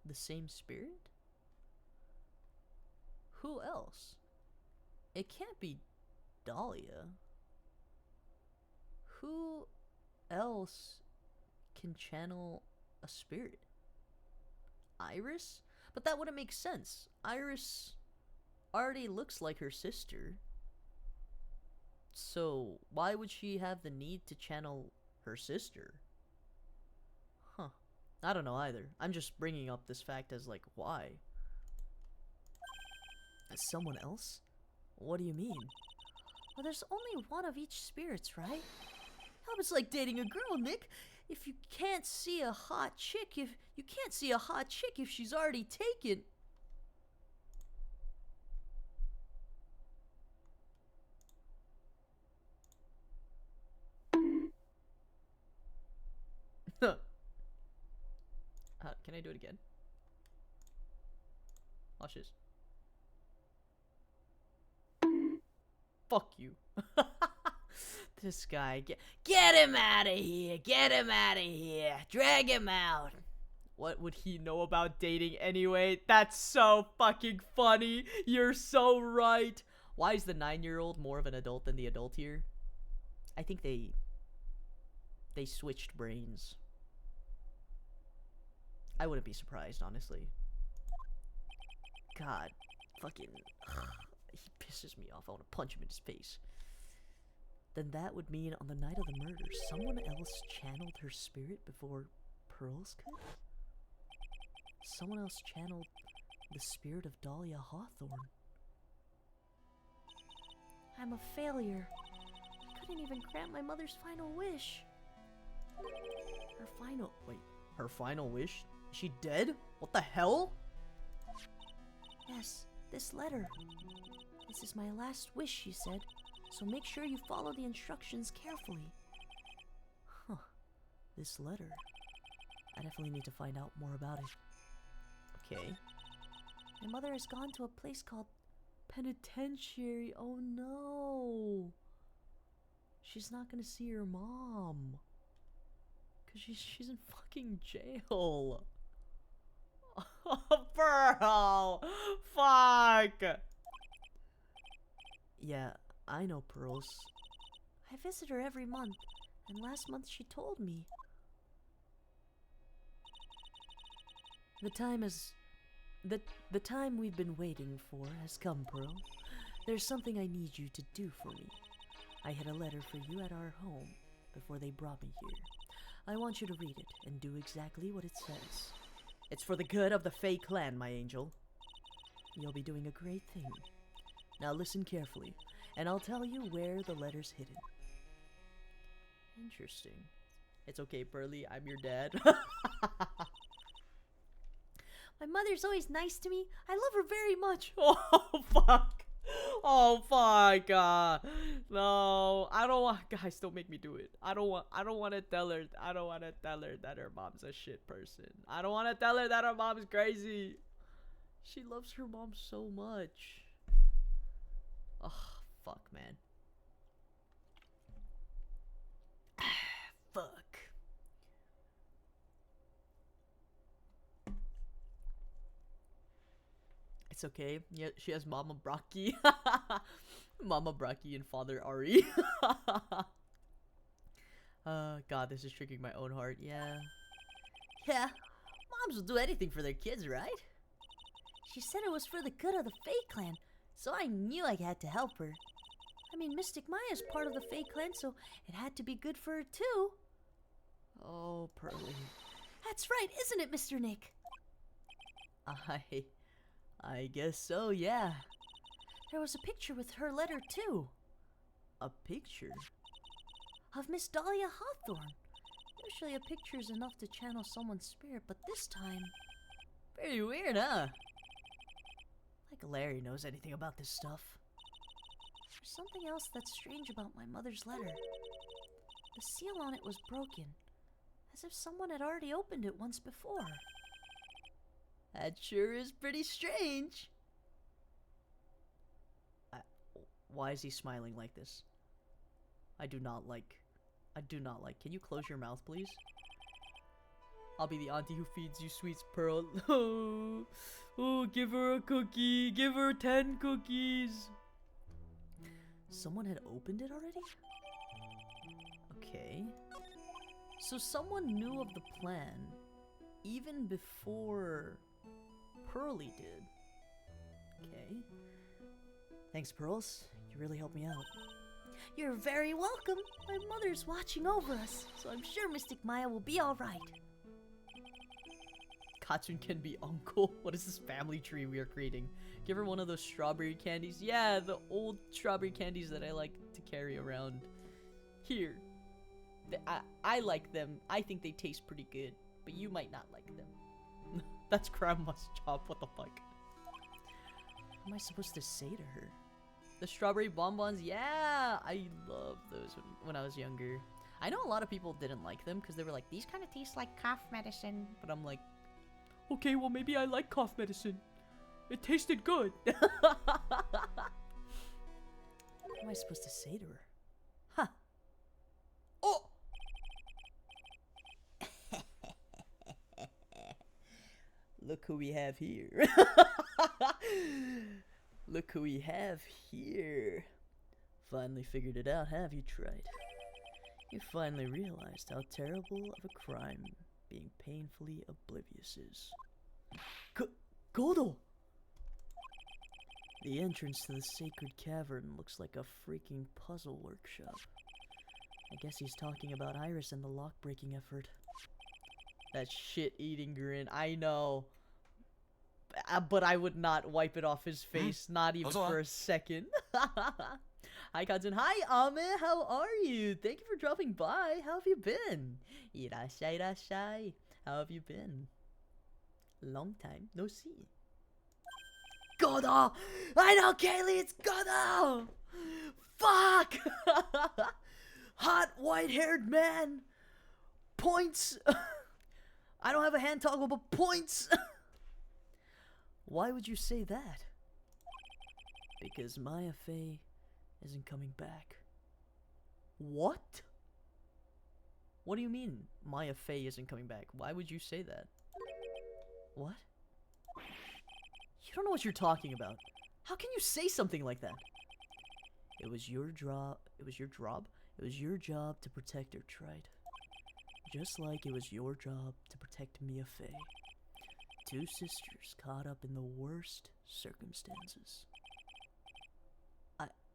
the same spirit? Who else? It can't be Dahlia. Who else can channel a spirit? Iris? But that wouldn't make sense. Iris already looks like her sister. So why would she have the need to channel her sister? Huh. I don't know either. I'm just bringing up this fact as like, why? Someone else? What do you mean? Well, there's only one of each spirits, right? How it's like dating a girl, Nick. If you can't see a hot chick, if she's already taken. Can I do it again? Watch this. Fuck you. This guy, get him out of here! Get him out of here! Drag him out! What would he know about dating anyway? That's so fucking funny! You're so right! Why is the 9-year-old more of an adult than the adult here? I think they switched brains. I wouldn't be surprised, honestly. God, fucking... he pisses me off. I want to punch him in his face. Then that would mean on the night of the murder, someone else channeled her spirit before Pearls could? Someone else channeled the spirit of Dahlia Hawthorne. I'm a failure. I couldn't even grant my mother's final wish. Her final wish? Is she dead? What the hell? Yes, this letter. This is my last wish, she said. So make sure you follow the instructions carefully. Huh. This letter. I definitely need to find out more about it. Okay. My mother has gone to a place called Penitentiary. Oh no. She's not gonna see her mom. Cause she's in fucking jail. Oh, Pearl! Fuck! Yeah, I know Pearls. I visit her every month, and last month she told me. The time we've been waiting for has come, Pearl. There's something I need you to do for me. I had a letter for you at our home before they brought me here. I want you to read it and do exactly what it says. It's for the good of the Fey clan, my angel. You'll be doing a great thing. Now listen carefully, and I'll tell you where the letter's hidden. Interesting. It's okay, Pearly, I'm your dad. My mother's always nice to me. I love her very much. Oh, fuck. Oh, fuck. No, I don't want... Guys, don't make me do it. I don't want to tell her... I don't want to tell her that her mom's a shit person. I don't want to tell her that her mom's crazy. She loves her mom so much. Oh, fuck, man. Fuck. It's okay. Yeah, she has Mama Brocky. Mama Brocky and Father Ari. God, this is tricking my own heart. Yeah. Yeah. Moms will do anything for their kids, right? She said it was for the good of the Fey clan, so I knew I had to help her. I mean, Mystic Maya's part of the Fey clan, so it had to be good for her too. Oh, Pearly. That's right, isn't it, Mr. Nick? I guess so, yeah. There was a picture with her letter too. A picture? Of Miss Dahlia Hawthorne. Usually a picture is enough to channel someone's spirit, but this time... Pretty weird, huh? Like Larry knows anything about this stuff. There's something else that's strange about my mother's letter. The seal on it was broken, as if someone had already opened it once before. That sure is pretty strange. Why is he smiling like this? I do not like. Can you close your mouth, please? I'll be the auntie who feeds you sweets, Pearl. Oh, give her a cookie. Give her 10 cookies. Someone had opened it already? Okay. So someone knew of the plan even before Pearly did. Okay. Thanks, Pearls. You really helped me out. You're very welcome. My mother's watching over us, so I'm sure Mystic Maya will be alright. Katsune can be uncle. What is this family tree we are creating? Give her one of those strawberry candies. Yeah, the old strawberry candies that I like to carry around. Here. I like them. I think they taste pretty good, but you might not like them. That's Grandma's job. What the fuck? What am I supposed to say to her? The strawberry bonbons, yeah, I love those when I was younger. I know a lot of people didn't like them because they were like, these kind of taste like cough medicine. But I'm like, okay, well maybe I like cough medicine. It tasted good. What am I supposed to say to her? Huh. Oh! Look who we have here. Look who we have here. Finally figured it out, have you, Tried? You finally realized how terrible of a crime being painfully oblivious is. Godo! The entrance to the sacred cavern looks like a freaking puzzle workshop. I guess he's talking about Iris and the lock-breaking effort. That shit-eating grin, I know. But I would not wipe it off his face, not even for a second. Hi, Katsune. Hi, Ame. How are you? Thank you for dropping by. How have you been? Irashai, irashai. How have you been? Long time no see. Godo! I know, Kaylee, it's Godo! Fuck! Hot, white-haired man. Points. I don't have a hand toggle, but points. Why would you say that? Because Maya Fey isn't coming back. What? What do you mean Maya Fey isn't coming back? Why would you say that? What? You don't know what you're talking about. How can you say something like that? It was your job. It was your job. It was your job to protect her, Tried. Just like it was your job to protect Maya Fey. Two sisters caught up in the worst circumstances.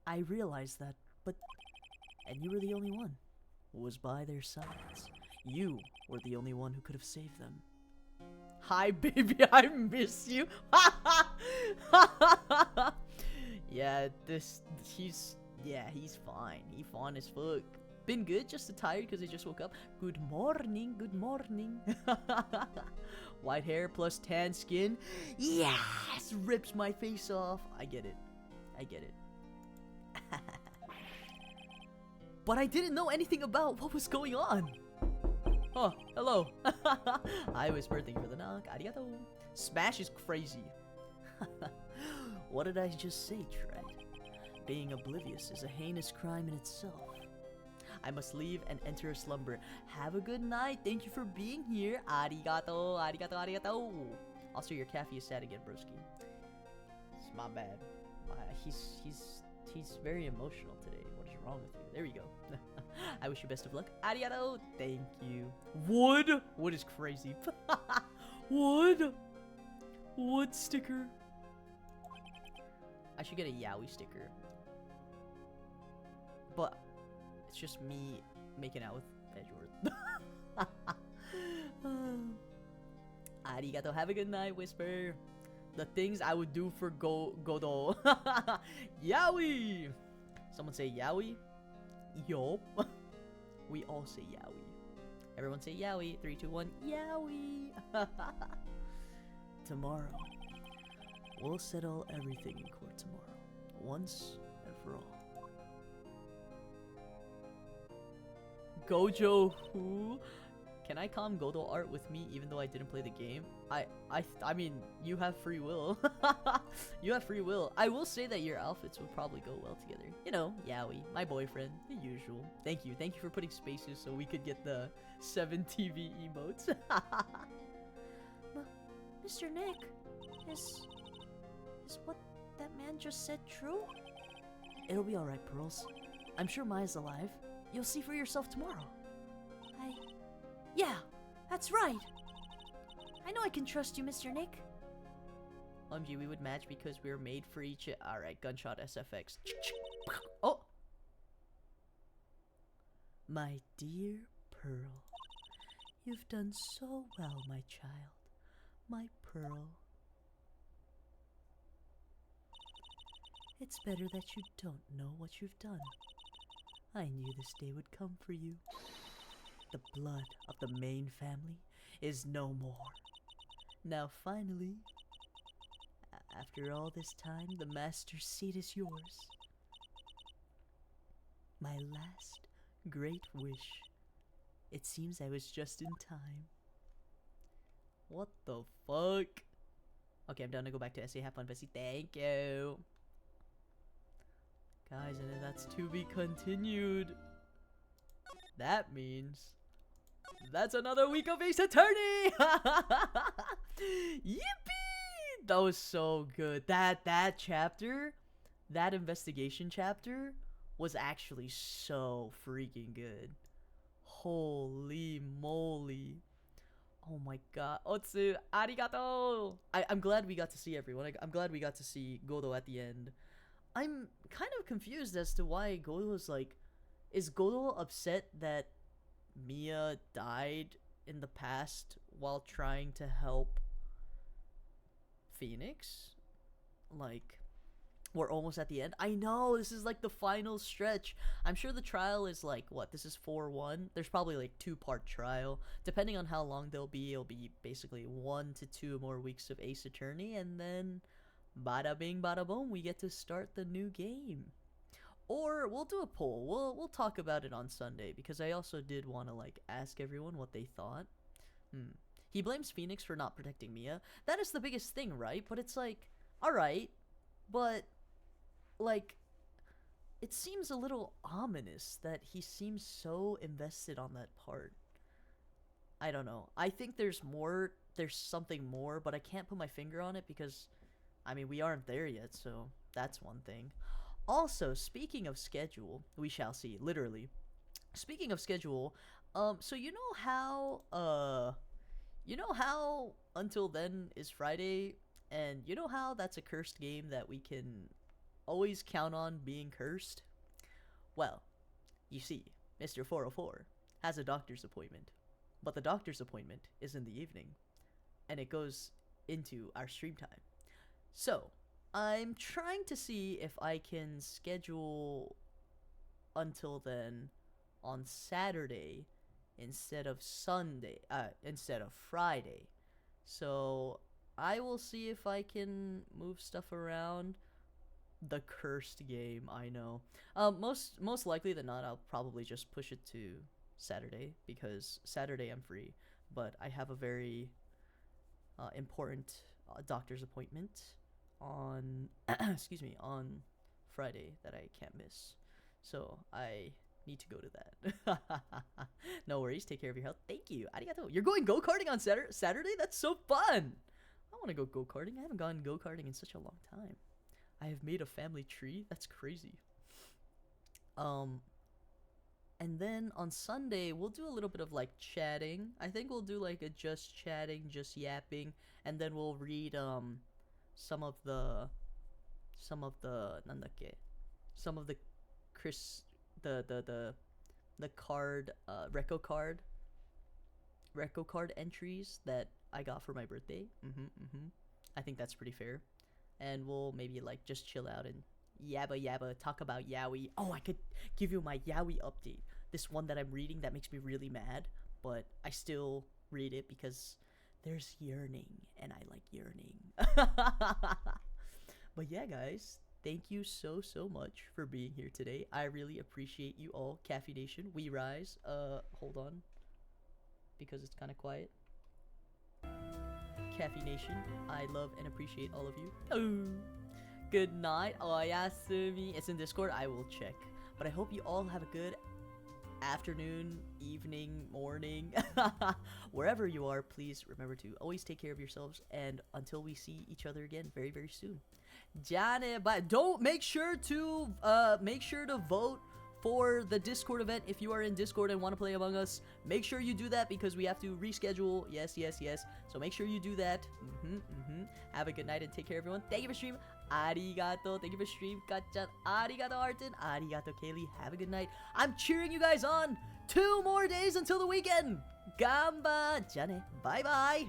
I realized that, but... And you were the only one who was by their sides. You were the only one who could have saved them. Hi, baby, I miss you. Yeah, he's fine. He's fine as fuck. Been good, just tired because I just woke up. Good morning, good morning. White hair plus tan skin. Yes! Rips my face off. I get it. I get it. But I didn't know anything about what was going on. Oh, hello. I whisper, thank you for the knock. Arigato. Smash is crazy. What did I just say, Tried? Being oblivious is a heinous crime in itself. I must leave and enter a slumber. Have a good night. Thank you for being here. Arigato, arigato, arigato. Also, your cafe is sad again, broski. It's my bad. He's very emotional today. What is wrong with you? There we go. I wish you best of luck. Arigato. Thank you. Wood? Wood is crazy. Wood? Wood sticker. I should get a Yaoi sticker. but it's just me making out with Edgeworth. Arigato. Have a good night, Whisper. The things I would do for Godo. Yowie! Someone say Yowie? Yo. We all say Yowie. Everyone say Yowie. 3, 2, 1. Yowie! Tomorrow, we'll settle everything in court tomorrow. Once and for all. Gojo who? Can I calm Godo art with me even though I didn't play the game? I mean, you have free will. You have free will. I will say that your outfits would probably go well together. You know, Yowie, my boyfriend, the usual. Thank you. Thank you for putting spaces so we could get the 7 TV emotes. Mr. Nick, is what that man just said true? It'll be alright, Pearls. I'm sure Maya's alive. You'll see for yourself tomorrow. Yeah, that's right. I know I can trust you, Mr. Nick. OMG, we would match because we were made for each. Alright, gunshot SFX. Oh! My dear Pearl, you've done so well, my child. My Pearl. It's better that you don't know what you've done. I knew this day would come for you. The blood of the main family is no more. Now finally, after all this time, the master's seat is yours. My last great wish. It seems I was just in time. What the fuck? Okay, I'm done to go back to SA. Have fun, Bessie. Thank you. Guys, and that's to be continued. That means that's another week of Ace Attorney! Yippee! That was so good. That chapter, that investigation chapter, was actually so freaking good. Holy moly. Oh my god. Otsu, arigato! I'm glad we got to see everyone. I'm glad we got to see Godo at the end. I'm kind of confused as to why Godo is like... Is Godo upset that Mia died in the past while trying to help Phoenix? Like, we're almost at the end. I know, this is like the final stretch. I'm sure the trial is like, what, this is 4-1? There's probably like 2-part trial. Depending on how long they'll be, it'll be basically 1 to 2 more weeks of Ace Attorney, and then bada bing bada boom, we get to start the new game. Or we'll do a poll. We'll talk about it on Sunday, because I also did want to like ask everyone what they thought. He blames Phoenix for not protecting Mia. That is the biggest thing, right? But it's like, alright, but like, it seems a little ominous that he seems so invested on that part. I don't know. I think there's something more, but I can't put my finger on it because, I mean, we aren't there yet, so that's one thing. Also, speaking of schedule, we shall see, literally. Speaking of schedule, so you know how Until Then is Friday, and you know how that's a cursed game that we can always count on being cursed? Well, you see, Mr. 404 has a doctor's appointment, but the doctor's appointment is in the evening, and it goes into our stream time. So, I'm trying to see if I can schedule Until Then on Saturday instead of Friday. So I will see if I can move stuff around. The cursed game, I know. Most likely than not, I'll probably just push it to Saturday, because Saturday I'm free, but I have a very important doctor's appointment on on Friday that I can't miss, so I need to go to that. No worries, take care of your health. Thank you, arigato. You're going go-karting on Saturday? That's so fun. I want to go go-karting. I haven't gone go-karting in such a long time. I have made a family tree. That's crazy. And then on Sunday we'll do a little bit of like chatting. I think we'll do like a just chatting, just yapping, and then we'll read some of the the card reco card entries that I got for my birthday. I think that's pretty fair, and we'll maybe like just chill out and yabba talk about yaoi. Oh, I could give you my yaoi update. This one that I'm reading that makes me really mad, but I still read it because there's yearning and I like yearning. But yeah, guys, thank you so much for being here today. I really appreciate you all. Caffey Nation, we rise. Hold on, because it's kind of quiet. Caffey Nation, I love and appreciate all of you. Oh, good night. Oyasumi. It's in Discord. I will check. But I hope you all have a good afternoon, evening, morning, wherever you are. Please remember to always take care of yourselves, and until we see each other again very soon. Jane, but don't make sure to vote for the Discord event. If you are in Discord and want to play Among Us, make sure you do that because we have to reschedule. Yes. So make sure you do that. Have a good night and take care, everyone. Thank you for stream. Arigato. Thank you for stream. Kachan. Arigato, Artin. Arigato, Kaylee. Have a good night. I'm cheering you guys on. 2 more days until the weekend. Gamba. Jane. Bye.